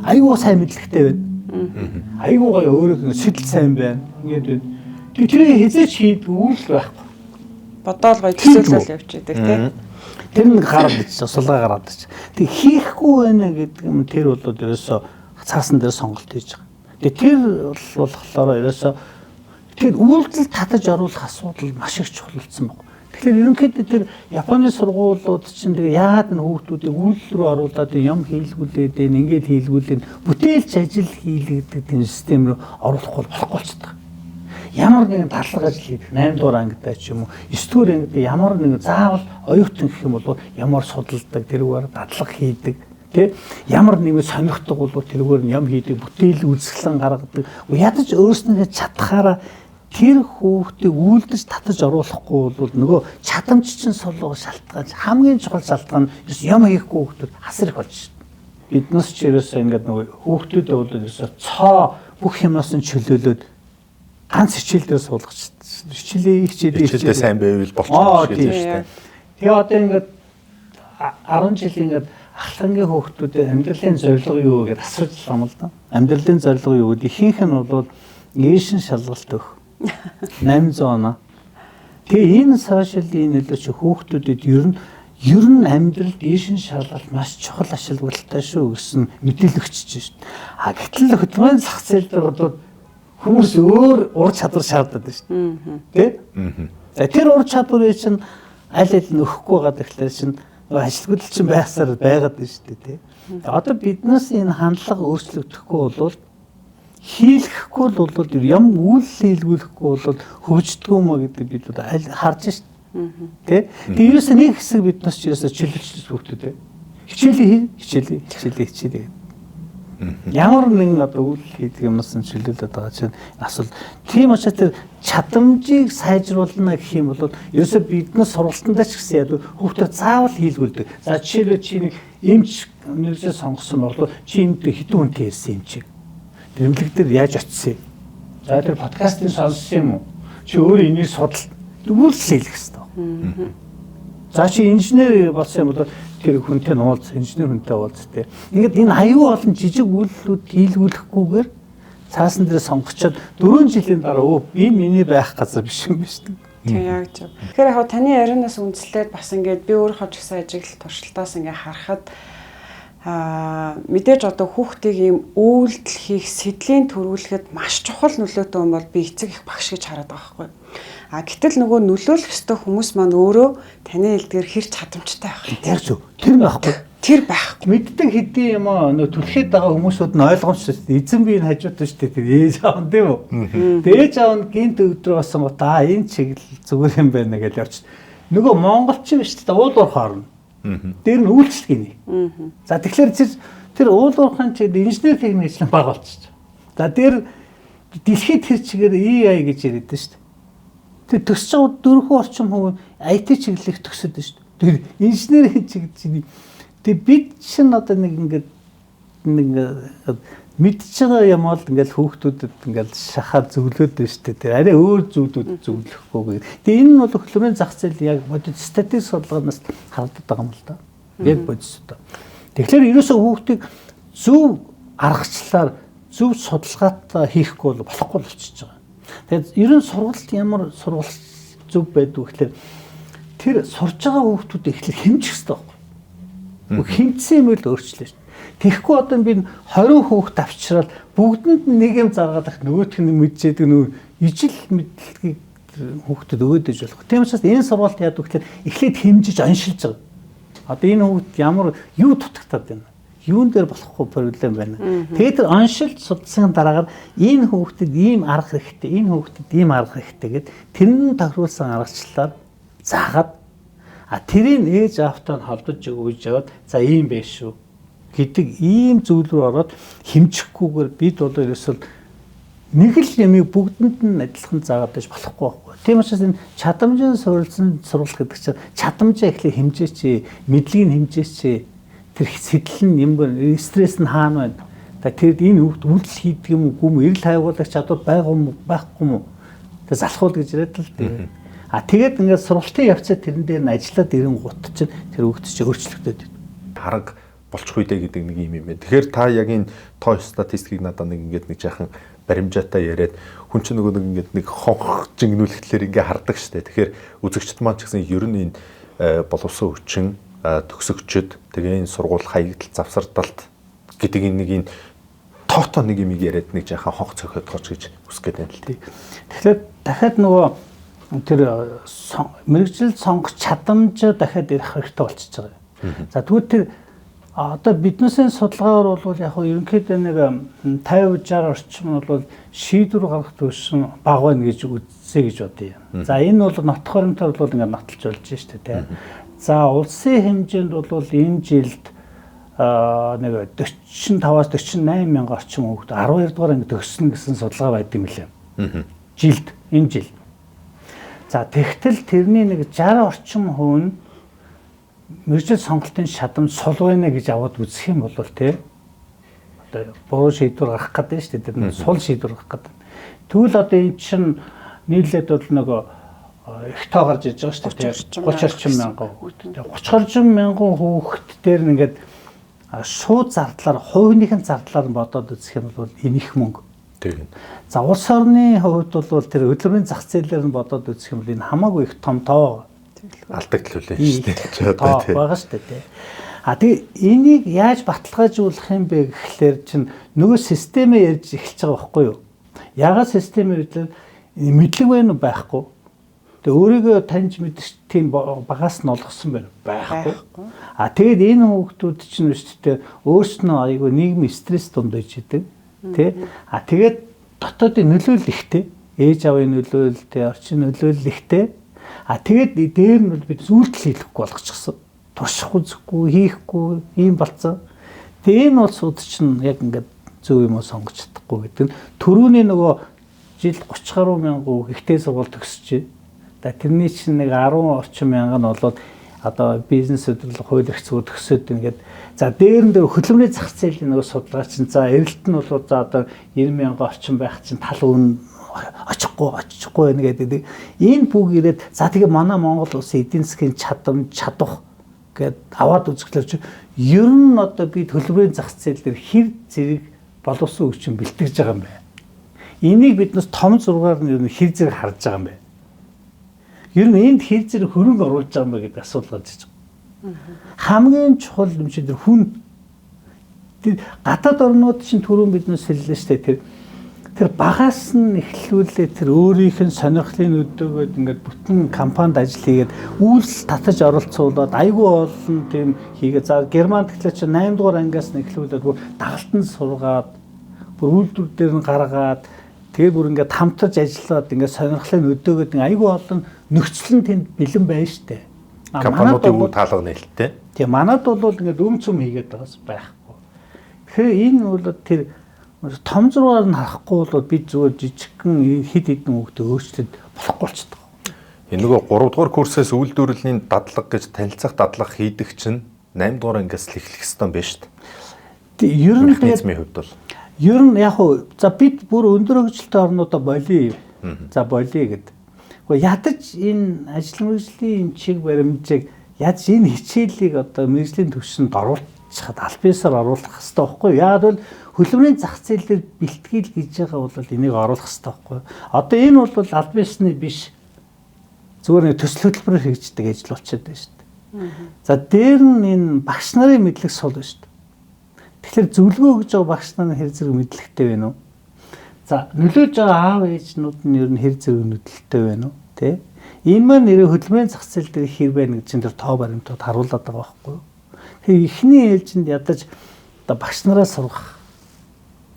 Айгуу сайн мэдлэгтэй байна. Айгуу гоё өөрөө сэтэл сайн байна. Ингээд байна. Тэгээ тэрийг хязгаарч хийдэг үйлдэл байхгүй. Бодоол гоё төсөөлөл явж идэг тий. Тэр нэг гараад ич, сулгаа гараад ич. Тэг хийхгүй байна гэдэг юм тэр бол ерөөсөө цаасан дээр сонголт хийж байгаа. Тэг тэр бол болохоор ерөөсөө тэр үйлдэл татаж оруулах асуудал маш их чухалцсан байна. Тэгэхээр ерөнхийдөө тэр Японы сургуулиуд чинь тэгээ яагаад энэ хүүхдүүдийг үйлдэл рүү оруулаад юм хийлгүүлээд ингээд хийлгүүлээд бүтээлч ажил хийлгдэг тийм систем рүү оруулахгүй болохгүй болчихдог. Ямар нэгэн дадлага ажил хийх 8 дугаар ангидаа ч юм уу 9 дугаар ангидаа ямар нэгэн заавал оюутан гэх юм бол ямар судалдаг тэрүүгээр дадлага хийдэг тий ямар нэгэн сонирхдаг бол тэрүүгээр юм хийдэг бүтээл үзэсгэлэн гаргадаг ядаж өөрснөө чадхаараа тэр хүүхдийг үйлдэж татаж оруулахгүй бол нөгөө чадамж чинь сулгуу шалтгаан хамгийн чухал шалтгаан юм хийхгүй хүүхдүүд хасар их болж байна. Биднес ч ерөөсөө ингээд нөгөө хүүхдүүдээ бол ерөөсөө цоо бүх юмнаас нь чөлөөлөд ганц хичээл дээр суулгач. Хичээлээ сайн байвал болчихсон гэж байна шүү дээ. Тэгээ одоо ингээд 10 жил ингээд ахлангийн хүүхдүүдэд амьдралын зорилго юу гэдээ асууж байгаа юм л да. Амьдралын зорилго юу гэдэг ихэнх нь бол нээшин шалгалт өгөх. 800 оноо. Тэгээ энэ сошиалын нөлөөч хүүхдүүдэд ер нь амьдралд нээшин шалгалт маш чухал ашиглалттай шүү гэсэн мэдээлэл өгчөж шүү. А гэтэл хөдөлмөрийн зах зээл дээр бол хүмүүс өөр ур чадвар шаарддаг шүү дээ. Тэ? За тэр ур чадварыг чинь аль аль нь өгөхгүй байгаа тэгэхээр чинь ажилгүйдэл чинь байсаар байгаад байна шүү дээ. Тэ? Одоо биднээс энэ хандлага өөрчлөгдөхгүй бол хийлгэхгүй бол юм үйл хийлгүүлэхгүй бол хөгждөг юм а гэдэг бид харж шүү дээ. Тэ? Тэрээс нэг хэсэг биднээс ч ерөөсө чөлөөчлөж бүгдээ. Хичээлээ. Ямар нэгэн одоо үйл хийдэг юмнаас нь чөлөөлөд байгаа чинь асуул. Тийм учраас тэр чадамжийг сайжруулна гэх юм бол ерөөсө биднээс сургалтандаа ч гэсэн яа хүүхдээ заавал хийлгүүлдэг. За жишээлбэл чи нэг эмч нэрсээ сонгосон бол чи энд хэдэн хүнтэй ирсэн юм чи. Тэмдэглэг дээр яаж очив? За тэр подкастыг сонссон юм уу? Чи өөрөө энийг судал. Тэгвэл хийлгэх хэрэгтэй. За чи инженер болсон юм бол тэр хүнтэй уулз, инженер хүнтэй уулз тээ. Ингээд энэ аюу олон жижиг үйлдэлүүд хийлгүүлэхгүйгээр цаасан дээр сонгочоод 4 жилийн дараа би миний байх газар биш юм биш үү? Тийм яг зөв. Тэгэхээр яг таны ярианаас үндэслээд бас ингээд би өөрийнхөө ч гэсэн ажиглал туршилтаас ингээд харахад мэдээж одоо хүүхдийг ийм үйлдэл хийх сэдлийн төрүүлэхэд маш чухал нөлөөтэй юм бол би эцэг их багш гэж хараад байгаа байхгүй. Гэтэл нөгөө нөлөөлөх ёстой хүмүүс маань өөрөө таны хэлдгээр хэр чадамжтай байх вэ? Яг зөв. Тэр байхгүй. Тэр байхгүй. Мэддэг хэдий юм аа нөгөө түлхээд байгаа хүмүүсүүд нь ойлгомжтой шүү дээ. Эзэн биеийн хажуутай шүү дээ. Тэр ээж аав тийм үү? Ээж аав нь гинт өдрөө басан гоо энэ чиглэл зүгээр юм байна гэж явж. Нөгөө монголчин шүү дээ. Уулуур хоорно. Дээр нь үйлчлэгийн. За тэгэхээр тэр уулуурхан чи инженер техникчлэн баг болчих. За дээр дэлхийд тэр чигээр AI гэж яриад шүү дээ. Тэр төсч байгаа дөрвөн орчим хувь IT чиглэлийг төгсөд шүү дээ. Тэр инженерийн чиглэл. Тэг бид чинь одоо нэг ингээд мэдж байгаа юм бол ингээд хүүхдүүдэд ингээд шахаад зөвлөд байна шүү дээ. Тэр арай өөр зүйлүүд зөвлөхгүй. Тэг энэ нь бол хөдөлмөрийн зах зээл яг бодит статистик судалгаанаас харагдаад байгаа юм л да. Яг бодистой. Тэгэхээр ерөөсөө хүүхдийг зөв аргачлалаар зөв судалгаатай хийхгүй бол болохгүй болчихж байгаа. Тэгээд ерөн сургалт ямар сургалт зөв байдгүй гэхээр тэр сурж байгаа хүүхдүүд эхлээд хэмжих хэрэгтэй байхгүй. Хэмжсэн юм л өөрчлөө шүү. Тэгэхгүй одоо би 20 хүүхд авчраад бүгдэнд нэг юм заргаад ах нөгөөх нь мэдчихэд нөгөө ижил мэдлэгийг хүүхдэд өгөөдөж болох. Тийм учраас энэ сургалт яадаг гэхээр эхлээд хэмжиж оншилж байгаа. Одоо энэ хүүхд ямар юу дутагтаад байна? юун дээр болохгүй проблем байна. Тэгээд тэр оншилт судалсан дараагаар энэ хүүхдэд ийм арга хэрэгтэй, энэ хүүхдэд ийм арга хэрэгтэй гэд тэрний тохируулсан аргачлалаар заагаад тэрийг ээж аавтай холбож өгөөж яваад за ийм байж шүү гэдэг ийм зүйл рүү ороод хэмжихгүйгээр бид бол ерөөсөө нэг л ямиг бүгдэнд нь адилхан заагаад байж болохгүй байхгүй. Тийм учраас энэ чадамжийн суурилсан сурвалж гэдэг чинь чадамжаа эхлээ хэмжээч, мэдлэгийг хэмжээч, тэр сэтэл нь юм бэ, стресс нь хаана байна. Тэр энэ үйлдэл хийдэг юм уу, эрэл хайгуулах чадвар байгаа юм уу, байхгүй юм уу? Тэр залхуул гэж яриад л дээ. Тэгээд ингээд сургалтын явцаа тэрэн дээр нь ажиллаад ирэн гут чинь тэр хөвгт чинь өөрчлөгдөд байна. Хараг болчихгүй дээ гэдэг нэг юм байна. Тэгэхээр та яг энэ тоо статистикийг надад нэг ингээд нэг жаахан баримжаатай яриад хүн чинь нөгөө нэг ингээд нэг хонх жигнүүлэхлээр ингээ хардаг штэ. Тэгэхээр үзэгчд маань ч гэсэн ер нь энэ боловсон хүчин төгсөгчд тэгээ энэ сургууль хаягдал завсардалт гэдэг нэг энэ тоотоо нэг юм яриад нэг жаахан хонх цохиод тооч гэж үсгээд байна л тий. Тэгэхээр дахиад нөгөө тэр мэрэгжил сонгох чадамж дахиад ирэх хэрэгтэй болчихж байгаа юм. За тэгвэл тэр одоо биднээсээ судалгаагаар бол яг хөө ерөнхийдөө нэг 50-60 орчим бол шийдвэр гаргах төвшин бага байна гэж үзье гэж бодъё. За энэ бол нот хоримтор бол ингээд нотолж болж штэ тий. За улсын хэмжээнд бол энэ жилд нэг 45-аас 48 мянган орчим хүүхэд 12 дугаар анги төгссөн гэсэн судалгаа байд юм лээ. Жилд энэ жил. За тэгтэл тэрний нэг 60 орчим хувь нь мэргэжил сонголтын шатамж сул байна гэж аваад үзэх юм бол тий одоо буруу шийдвэр гаргах гэдэг шүү дээ. Тэр сул шийдвэр гаргах гэдэг. Тэгвэл одоо эн чинь нийлээд бол нөгөө их тоо гарч иж байгаа шүү дээ. 30 орчим мянган хүүхэд. 30 орчим мянган хүүхэд дээр ингээд шууд зардлаар хувийнхын зардлаар нь бодоод үзэх юм бол энэ их мөнгө. Тийм. За улс орны хувьд бол тэр хөдөлмөрийн зах зээлээр нь бодоод үзэх юм бол энэ хамаагүй их том тоо алдагдал үлээ шүү дээ. Байгаа шүү дээ. Тэгээ энийг яаж баталгаажуулах юм бэ гэхлээр чинь нөгөө системээ ярьж эхэлж байгаа байхгүй юу? Ягаад системээ гэвэл мэдлэг байна уу байхгүй? Тэгээ өөрийгөө таньж мэдэх тийм багаас нь олгосон байна байхгүй? Тэгээд энэ хүүхдүүд чинь шүү дээ өөрснөө айгүй нийгмийн стресс дунд байж идэг. Тэ? Тэгээд дотоодын нөлөөлөл ихтэй, ээж аавын нөлөөлөл, орчин нөлөөлөл ихтэй. Тэгээд дээр нь бол бид үйлдэл хийхгүй болгочихсон. Туршихгүй, зүхгүй, хийхгүй ийм болцсон. Тэгээ энэ бол суд чинь яг ингээд зөв юм уу сонгож чадахгүй гэдэг нь түрүүний нөгөө жил 30 гаруй мянган ихтэй сургууль төгсөж. Тэрний чинь нэг 10 орчим мянган нь болоод одоо бизнес хөдөлгөөн хууль эрх зүйн төгсөөд ингээд за дээр нь хөдөлмөрийн зах зээлийн нөгөө судалгаа чинь за эрэлт нь бол за одоо 90 мянган орчим байх чинь тал үн очихгүй байна гэдэг. Энэ бүх ирээд за тэгээ манай Монгол улсын эдийн засгийн чадах гэд аваад үзэхлээр чи ер нь одоо бид хөдөлмөрийн зах зээл дээр хэр зэрэг боловсон өвчин бэлтгэж байгаа юм бэ? Энийг биднээс том зургаар нь ер нь хэр зэрэг харж байгаа юм бэ? Ер нь энд хэр зэрэг хөрөнгө оруулж байгаа юм бэ гэдэг асуулт гарч иж байгаа. Хамгийн чухал юм шиг хүн гадаад орнууд чинь түрүүн биднээс хэллээ шүү дээ тэр багаас нь эхлүүлээ тэр өөрийнх нь сонирхлын өдөөгөөд ингээд бүтэн компанид ажил хийгээд үйлс татаж оролцуулаад айгүй олон тийм хийгээ. За Германд гэхлээр чи 8 дугаар ангиас нь эхлүүлээд бүр дагалтанд сургаад бүр үйлдвэр дээр нь гаргаад тэгээ бүр ингээд хамтарч ажиллаад ингээд сонирхлын өдөөгөөд айгүй олон нөхцөл нь тэнд бэлэн байна штэ. Компаниудын үе таалга нээлттэй. Тийм манад бол ингээд өмцөм хийгээд байгаас байхгүй. Тэгэхээр энэ бол тэр том зургаар нь харахгүй бол бид зүгээр жижигхэн хэд хэдэн хүүхдээ өөрчлөлт болохгүй болчихдог. Энэ нөгөө 3 дугаар курсээс үйлдвэрлэлийн дадлага гэж танилцах дадлага хийдэг чинь 8 дугаар ангиас л эхлэх ёстой юм байна шүү дээ. Ер нь механизмын хувьд бол ер нь яг хуу за бид бүр өндөр хөгжилтэй орнуудаа болиё. За болиё гэд. Гэхдээ ядаж энэ ажил мэргэжлийн чиг баримжааг ядаж энэ хичээлийг одоо мэргэжлийн төвшөнд оруулчихад аль биесээр оруулах хэрэгтэй байхгүй юу? Яг бол хөдөлмөрийн зах зээл дээр бэлтгэл гэж байгаа бол энийг оруулах хэрэгтэй байхгүй юу? Одоо энэ бол аль биесны биш зүгээр нэг төсөл хөтөлбөрөөр хийгддэг ажил болчиход байна шүү дээ. За дээр нь энэ багш нарын мэдлэг сул байна шүү дээ. Тэгэхээр зөвлөгөө өгж байгаа багш нарын хэр зэрэг мэдлэгтэй байна уу? За нөлөөж байгаа аав ээжнүүд нь ер нь хэр зэрэг мэдлэгтэй байна уу? Тэ? Энэ маань нэрээ хөдөлмөрийн зах зээл дээр хэр байна гэж чинь тэр тоо баримтууд харуулдаг байгаа байхгүй юу? Тэгэхээр эхний ээлжинд ядаж одоо багш нараа сургах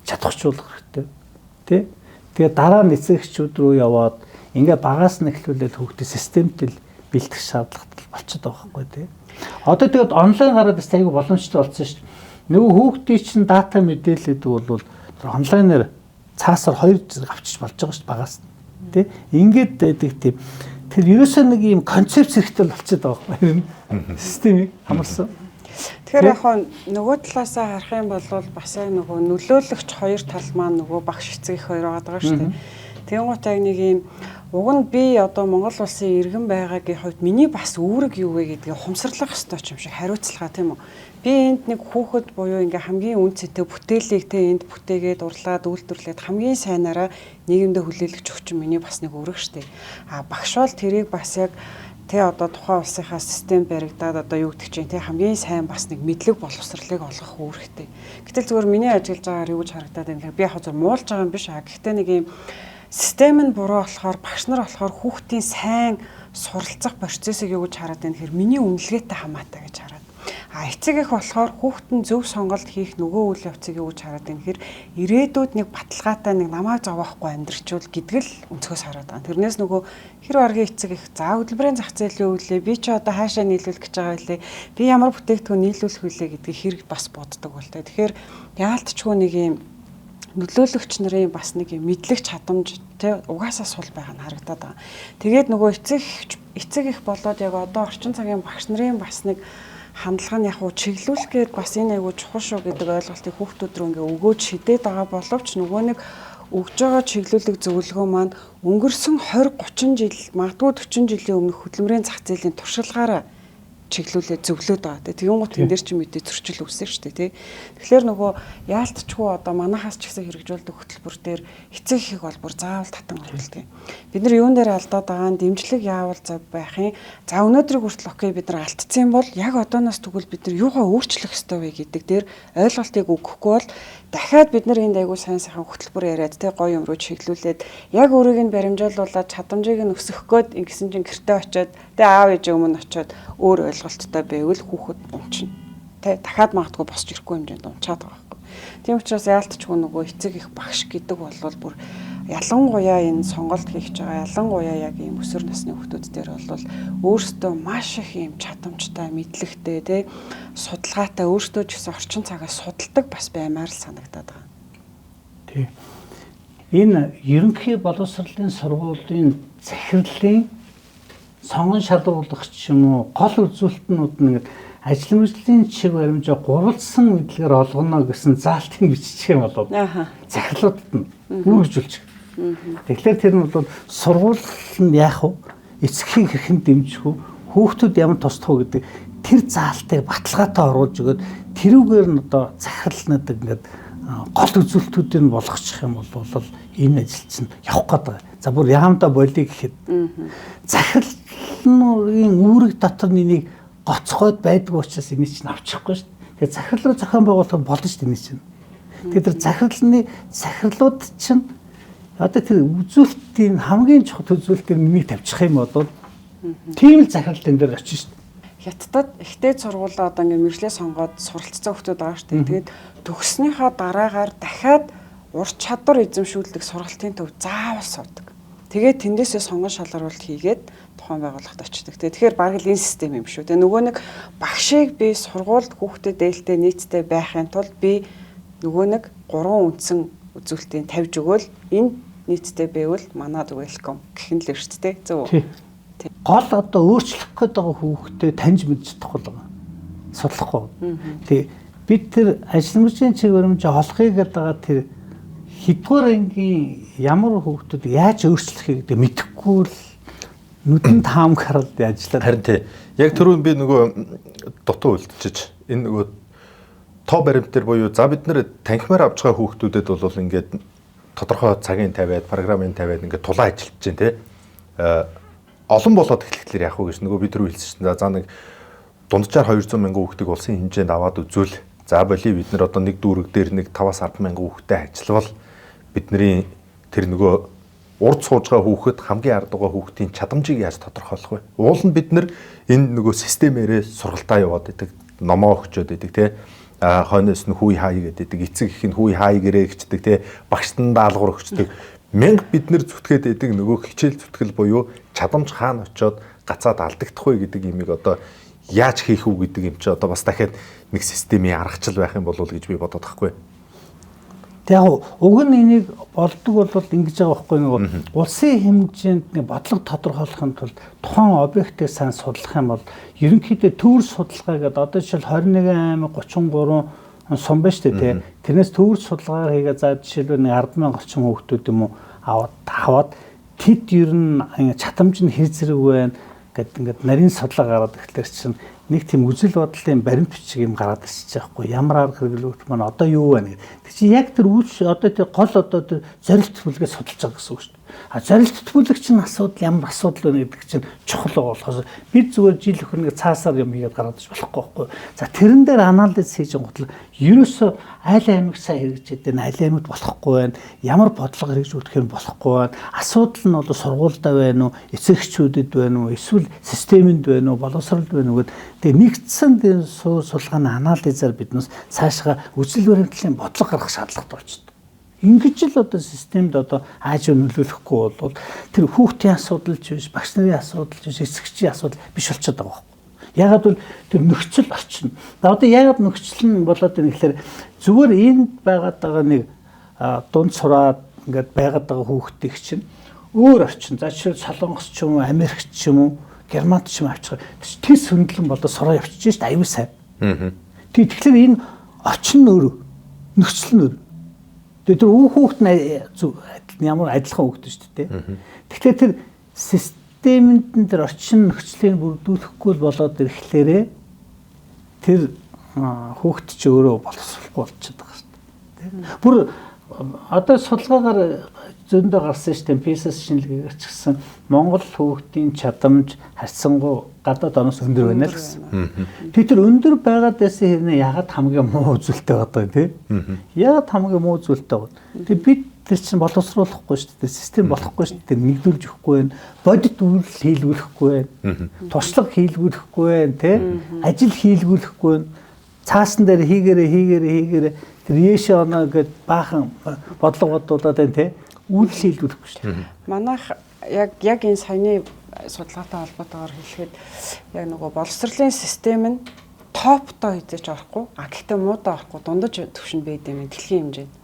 чадахжуулах хэрэгтэй. Тэ? Тэгээ дараа нь эцэгчүүд рүү яваад ингээ багаас нь эхлүүлээд хүүхдээ системтэй бэлтгэх шаардлагатай болчиход байгаа байхгүй тий. Одоо тэгээд онлайн гараад бас аягүй боломжтой болсон шүү дээ. Нөгөө хүүхдийн чинь дата мэдээлэлд бол онлайнаар цаасаар 2 зэрэг авчиж болж байгаа шүү дээ багаас нь. Тэ? Ингээд байдаг тийм. Тэр ерөөсөө нэг юм концепц хэрэгтэй болчиход байгаа байхгүй. Системийг хамарсан. Тэгэхээр яг нөгөө талаасаа харах юм бол бас нөгөө нөлөөлөгч хоёр тал маань нөгөө багш эцэг их хоёр байгаа шүү дээ. Тэнгуут яг нэг юм уг нь би одоо Монгол улсын иргэн байгаагийн хувьд миний бас үүрэг юу вэ гэдгийг ухамсарлах ёстой ч юм шиг хариуцлага тийм үү. Би энд нэг хүүхэд буюу ингээ хамгийн үнцэнтэй бүтээлийг те энд бүтээгээд урлаад үйлдвэрлээд хамгийн сайнаараа нийгэмдээ хүлээлгэж өгч миний бас нэг үүрэг шүү дээ. А багш бол тэрийг бас яг тэ одоо тухайн улсынхаа систем баригдаад одоо юу гэдэг чинь тэ хамгийн сайн бас нэг мэдлэг боловсролыг олгох үүрэгтэй. Гэтэл зүгээр миний ажиллаж байгаагаар юу гэж харагдаад байна гэхээр би яг зөв муулж байгаа юм биш аа. Гэхдээ нэг юм систем нь буруу болохоор багш нар болохоор хүүхдийн сайн суралцах процессыг юу гэж хараад байна гэхээр миний үнэлгээтэй хамаатай гэж хараад. А эцэг их болохоор хүүхдэн зөв сонголт хийх нөгөө үйл явцыг юу гэж хараад байна гэхээр ирээдүйд нэг баталгаатай нэг намайг зовоохгүй амьдрчул гэдэг л өнцгөөс хараад байгаа. Тэрнээс нөгөө хэр баргийн эцэг их за хөдөлмөрийн зах зээл юу вэ? Би ч одоо хаашаа нийлүүлэх гэж байгаа вэ? Би ямар бүтээгдэхүүн нийлүүлэх вүлээ гэдгийг хэрэг бас боддог бол тэ. Тэгэхээр яалтчгүй нэг юм нөлөөлөгч нарын бас нэг юм мэдлэг чадамж тэ угаасаа сул байгаа нь харагдаад байгаа. Тэгээд нөгөө эцэг их болоод яг одоо орчин цагийн багш нарын бас нэг хандлага нь яг уу чиглүүлэхээр бас энэ айгуу чухал шүү гэдэг ойлголтыг хүүхдүүд рүү ингээ өгөөж шидээд байгаа боловч нөгөө нэг өгж байгаа чиглүүлэг зөвлөгөө маань өнгөрсөн 20 30 жил магадгүй 40 жилийн өмнөх хөдөлмөрийн зах зээлийн туршилгаараа чиглүүлээд зөвлөөд байгаа. Тэгэн гут энэ дээр чи мэдээ зөрчил үүснэ шүү дээ тий. Тэгэхээр нөгөө яалтчгүй одоо манахаас ч гэсэн хэрэгжүүлдэг хөтөлбөр дээр эцэг ихийг бол бүр заавал татан оруулдаг. Бид нар юун дээр алдаад байгаа нь дэмжлэг яавал зав байх юм. За өнөөдрийг хүртэл окей бид нар алдсан бол яг одооноос тэгвэл бид нар юугаа өөрчлөх ёстой вэ гэдэг дээр ойлголтыг өгөхгүй бол дахиад бид нар энд айгуу сайн сайхан хөтөлбөр яриад тий гоё юм руу чиглүүлээд яг өөрийг нь баримжуулуулаад чадамжийг нь өсгөх гээд ингэсэн чинь гэртээ очиод тий аав ээж өмнө очиод өөр ойлголттой байвал хүүхэд унчна. Тэ дахиад магадгүй босч ирэхгүй хэмжээнд унчаад байгаа байхгүй. Тийм учраас яалтчгүй нөгөө эцэг их багш гэдэг бол бүр ялангуяа энэ сонголт хийж байгаа ялангуяа яг ийм өсвөр насны хүүхдүүд дээр бол өөрсдөө маш их ийм чадамжтай, мэдлэгтэй тэ судалгаатай өөрсдөө ч гэсэн орчин цагаас судалдаг бас баймаар л санагдаад байгаа. Тий. Энэ ерөнхий боловсролын сургуулийн захирлын сонгон шалгуулагч юм уу гол үзүүлэлтнүүд нь ажил мэргэжлийн чиг баримжаа гурвалсан мэдлэгээр олгоно гэсэн заалтын биччих юм болов. Захирлуудад нь үргэлжүүлж. Тэгэхээр тэр нь бол сургууль нь яах вэ? Эцгийн хэрхэн дэмжих вэ? Хүүхдүүд ямар тусдах вэ гэдэг тэр заалтыг баталгаатай оруулж өгөөд тэрүүгээр нь одоо захирлнууд ингээд гол үзүүлэлтүүдийг нь болгочих юм бол энэ ажил чинь явах гэдэг. За бүр яамдаа болиг гэхэд захирлын үүрэг дотор нэнийг гоцгойд байдаг учраас энэ чинь авчихгүй шүү дээ. Тэгээ захирал руу зохион байгуулах болно шүү дээ энэ чинь. Тэгэхээр захирлууд чинь одоо тэр үзүүлэлтийн хамгийн чухал үзүүлэлтээр нэгийг тавьчих юм бол тийм л захирал тэн дээр очиж шүү дээ. Хятадд ихтэй сургуулаа одоо ингээ мэржлээ сонгоод суралцсан хүмүүс байгаа шүү дээ. Тэгээд төгснөхийн дараагаар дахиад ур чадвар эзэмшүүлдэг сургалтын төв заавал суудаг. Тэгээд тэндээсээ сонгон шалгаруулалт хийгээд тухайн байгууллагт очдог. Тэгэхээр баг л энэ систем юм шүү. Тэгээ нөгөө нэг багшийг би сургуульд хүүхдэд дээлтэй нийцтэй байхын тулд би нөгөө нэг 3 үндсэн үзүүлэлтийг тавьж өгөөл энэ нийцтэй байвал манад welcome гэх нь л шүү дээ. Зөв үү? Гол одоо өөрчлөх гээд байгаа хүүхдэд таньж мэдж чадахгүй байгаа. Судлахгүй. Тэгээ бид тэр ажил мэргэжлийн чиг баримжаа олохыг гэдэг тэр хэдгээр ангийн ямар хүүхдүүд яаж өөрчлөхийг гэдэг мэдэхгүй л нүдэнд хаамг хараад ажиллаад. Харин тий. Яг түрүүн би нөгөө дутуу үлдчихэж энэ нөгөө тоо баримт төр буюу за бид нэр танхимаар авч байгаа хүүхдүүдэд бол ингээд тодорхой цагийн тавиад програмын тавиад ингээд тулаан ажиллаж чинь тий. Олон болоод эхлэхлээр яах вэ гэж нөгөө би түрүү хэлсэн чинь за нэг дунджаар 200 мянган хүүхдийг улсын хэмжээнд аваад үзвэл за боли бид нар одоо нэг дүүрэг дээр нэг 5-10 мянган хүүхдэд ажиллавал бидний тэр нөгөө урд сууж байгаа хүүхэд хамгийн ард байгаа хүүхдийн чадамжийг яаж тодорхойлох вэ? Уул нь бид нар энэ нөгөө системээрээ сургалтаа яваад идэг, номоо өгчөөд идэг тий. хойноос нь хүй хай гэдэг, эцэг их нь хүй хай гэрээ гिचдэг, тий багшд нь даалгавар өгчдөг. Мянга бид нэр зүтгээд байдаг нөгөө хичээл зүтгэл буюу чадамж хаана очиод гацаад алдагдах вэ гэдэг имийг одоо яаж хийх үү гэдэг юм чи одоо бас дахиад нэг системийн аргачлал байх юм болов уу гэж би бодоод байхгүй. Тэг яг уг нь энийг болдог бол ингэж байгаа байхгүй нөгөө улсын хэмжээнд нэг бодлого тодорхойлохын тулд тухайн объектыг сайн судлах юм бол ерөнхийдөө төвөр судалгаа гэдэг одоо жишээл 21,833 сум байна шүү дээ тий. Тэрнээс төвөр судалгаар хийгээ за жишээлбэл 10,000 орчим хүүхдүүд юм уу аваад тэд ер нь чадамж нь хэр зэрэг байна гэдэг ингээд нарийн судалгаа гараад ихлээр чинь нэг тийм үзэл бодлын баримт бичиг юм гараад ирчих байхгүй ямар арга хэрэглүүлэх маань одоо юу байна гэдэг. Тэг чи яг тэр үүш одоо тэр гол одоо тэр зорилт төлөвлөгөө судалж байгаа гэсэн үг шүү дээ. А зорилт төлөвлөгч нь асуудал ямар асуудал байна гэдэг чинь чухал болохоос бид зүгээр жил өхөрнө цаасаар юм хийгээд гараад иж болохгүй байхгүй. За тэрэн дээр анализ хийж гутал ерөөсөө аль аймаг сайн хэрэгжээд байна, аль аймагт болохгүй байна, ямар бодлого хэрэгжүүлэх юм болохгүй байна. Асуудал нь одоо сургуультай байна уу, эцэгчүүдэд байна уу, эсвэл системэнд байна уу, боловсролд байна уу гэдэг. Тэгээ нэгдсэн судалгааны анализаар биднээс цаашгаа үжил баримтлалын бодлого гаргах шаардлагатай болчихдог. Ингэж л одоо системд одоо ааж нөлөөлөхгүй бол тэр хүүхдийн асуудал ч биш, багш нарын асуудал ч биш, эцэгчийн асуудал биш болчиход байгаа байхгүй. Ягаад бол тэр нөхцөл орчин. Одоо ягаад нөхцөл нь болоод байна гэхээр зүгээр энд байгаад байгаа нэг дунд сураад ингээд байгаад байгаа хүүхдийг чинь өөр орчин. За жишээ Солонгос ч юм уу, Америк ч юм уу, Германд ч юм авчих. Тэр сөндлөн болоо сураа явчихж шít аюу сайн. Тэгэхээр энэ орчин нь өөр, нөхцөл нь өөр. Тэр хүүхэд нь ямар адилхан хүүхэд шүү дээ. Тэгэхээр тэр системэнд тэр орчин нөхцөлийг бүрдүүлэхгүй болоод ирэхлээрээ тэр хүүхэд ч өөрөө боловсруулахгүй болчиход байгаа шүү дээ. Бүр одоо судалгаагаар зөндөө гарсан шүү дээ. PISA шинжилгээгээр ч гэсэн Монгол хүүхдийн чадамж харьцангуй гадаад оноос өндөр байна л гэсэн. Тэр өндөр байгаад байсан хэрнээ ягаад хамгийн муу үзүүлэлттэй байгаа тий? Ягаад хамгийн муу үзүүлэлттэй байгаа. Тэг бид тэр чинь боловсруулахгүй шүү дээ. Систем болохгүй шүү дээ. Нэгдүүлж өгөхгүй байна. Бодит үйл хийлгүүлэхгүй байна. Туршлага хийлгүүлэхгүй байна тий? Ажил хийлгүүлэхгүй байна. Цаасан дээр хийгээрээ тэр яшээ оноо гэд баахан бодлого бодуулаад байна тий? Үйл хийлгүүлэхгүй шүү дээ. Манайх яг энэ саяны судалгаатай холбоотойгоор хэлэхэд яг нөгөө боловсролын систем нь топтой хийж орохгүй. Гэхдээ муудаа орохгүй дундаж төвшөнд байд юм дэлхийн хэмжээнд.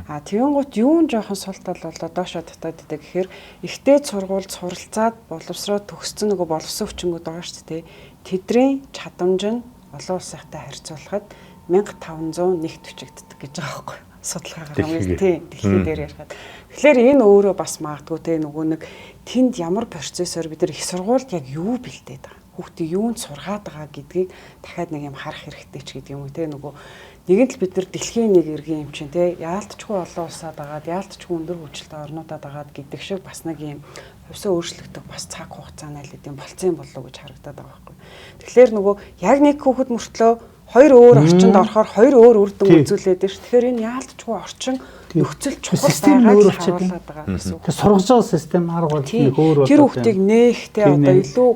Тэгэнгუთ юун жоохон сул тал болоо доошо татаад идэг гэхээр ихтэй сургуульд суралцаад боловсроо төгссөн нөгөө боловсон өвчнгүүд байгаа шүү дээ. Тэдний чадамж нь олон улсынхтай харьцуулахад 1500 нэгт хүчигддэг гэж байгаа байхгүй. Судалгаагаар хамгийн тийм дэлхий дээр ярихад. Тэгэхээр энэ өөрөө бас магадгүй те нөгөө нэг тэнд ямар процессор бид нар их сургуульд яг юу бэлдээд байгаа. Хүүхдээ юунд сургаад байгаа гэдгийг дахиад нэг юм харах хэрэгтэй ч гэдэг юм уу те нөгөө нэгэн л бид нар дэлхийн нэг иргэн юм чинь те яалтчгүй олон улсаад агаад яалтчгүй өндөр хүчтэй орнуудад агаад гэдэг шиг бас нэг юм хувьсаа өөрчлөгдөх бас цаг хугацааны аль хэдийн болцсон болов уу гэж харагдаад байгаа байхгүй. Тэгэхээр нөгөө яг нэг хүүхэд мөртлөө хоёр өөр орчинд орохоор хоёр өөр үр дүн үзүүлээд байна ш. Тэгэхээр энэ яалтчгүй орчин нөхцөл чухал байгаа гэсэн үг. Тэр сургаж байгаа систем арга барил нэг өөр байна. Тэр хүүхдийг нээхтэй одоо илүү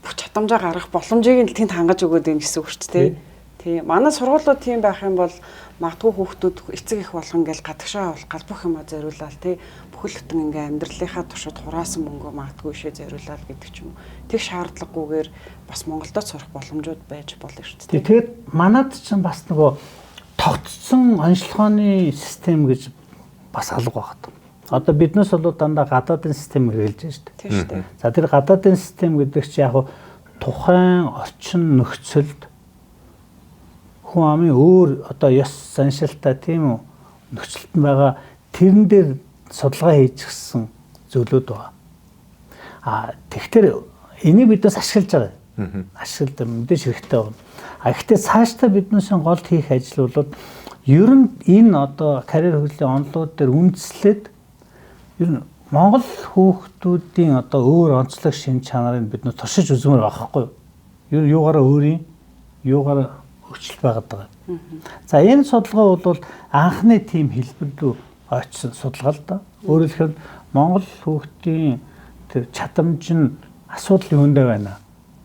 чадамжаа гаргах боломжийг нь тэнд хангаж өгөөд юм гэсэн үг шүү дээ. Тийм. Манай сургуулиуд тийм байх юм бол магадгүй хүүхдүүд эцэг их болгон ингээл гадагшаа авах гал бүх юмаа зориулаад тий бүхэл бүтэн ингээ амьдралынхаа туршид хураасан мөнгөө магадгүй ишээ зориулаад гэдэг ч юм уу. Тэг шаардлагагүйгээр бас Монголдо сурах боломжууд байж болно шүү дээ. Тэгээд манад ч бас нөгөө тогтцсон онцлогооны систем гэж бас алга багт. Одоо биднээс бол дандаа гадаадын систем хэрэгжилж байна шүү дээ. Тийм шүү дээ. За тэр гадаадын систем гэдэг чинь яг тухайн орчин нөхцөлд хүн амын өөр одоо ёс заншилтай тийм үү нөхцөлд байгаа тэрэн дээр судалгаа хийчихсэн зүйлүүд байгаа. Тэгэхээр энийг биднээс ашиглаж байгаа. Ашиглаж мэдээж хэрэгтэй байна. Гэхдээ цаашдаа биднээс гол хийх ажил бол ер нь энэ одоо карьер хөгжлийн онолууд дээр үндэслээд ер нь Монгол хүүхдүүдийн одоо өөр онцлог шин чанарыг бид нөө туршиж үзмээр байгаа хгүй юу? Юугаараа өөрийн юугаараа өчлөл байгаад байгаа. За энэ судалгаа бол анхны тим хэлбэр рүү очсон судалгаа л да. Өөрөөр хэлбэл Монгол хүүхдийн тэр чадамж нь асуудал юундаа байна.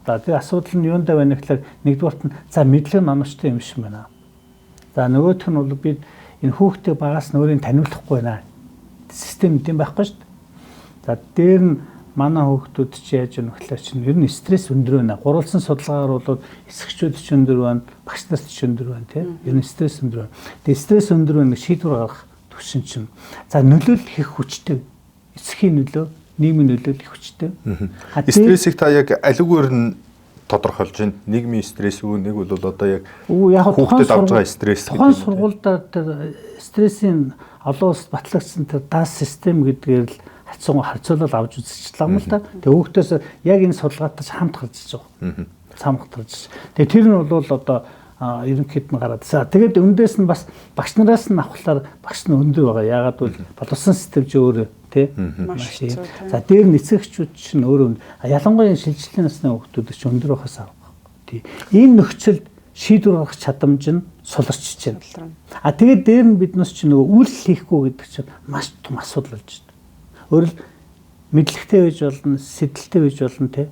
За тэр асуудал нь юундаа байна гэхээр нэгдүгээрт нь за мэдлэг номчтой юм шиг байна. За нөгөөх нь бол бид энэ хүүхдээ багаас өөрийг таниулахгүй байна. Систем гэдэм байхгүй шүү дээ. За дээр нь манай хүүхдүүд чи яаж юм гэхлээр чинь ер нь стресс өндөр байна. Гурвалсан судалгаагаар бол эсэгчүүд ч өндөр байна, багш нар ч өндөр байна тийм. Ер нь стресс өндөр байна. Тэгээ стресс өндөр байна шийдвэр гаргах төвшин чинь. За нөлөөлөл их хүчтэй. Эцгийн нөлөө, нийгмийн нөлөөлөл их хүчтэй. Стрессийг та яг аливаар нь тодорхойлж байна. Нийгмийн стресс үү, нэг бол одоо яг хүүхдэд авж байгаа стресс гэдэг. Тухайн сургуульдаа тэр стрессийн олон улсад батлагдсан тэр DAS систем гэдгээр л харьцуулал авч үзчихлээ юм л да. Тэгээ хүүхдээс яг энэ судалгаатай хамт гарч иж байгаа. Цамхт гарч. Тэгээ тэр нь бол одоо ерөнхийд нь гараад. За тэгээд өндөөс нь бас багш нараас нь авахлаар багш нь өндөр байгаа. Яагаад бол боловсон систем ч өөр тий. Маш их. За дээр нь эцэгчүүд чинь өөрөө ялангуяа шилжилтийн насны хүүхдүүд чинь өндөр байхаас авах. Тий. Энэ нөхцөлд шийдвэр гаргах чадамж нь суларчж байна. Тэгээд дээр нь биднээс чинь нөгөө үйл хийхгүй гэдэг чинь маш том асуудал болж байна. Өөрөлд мэдлэгтэй байж болно, сэдэлтэй байж болно те.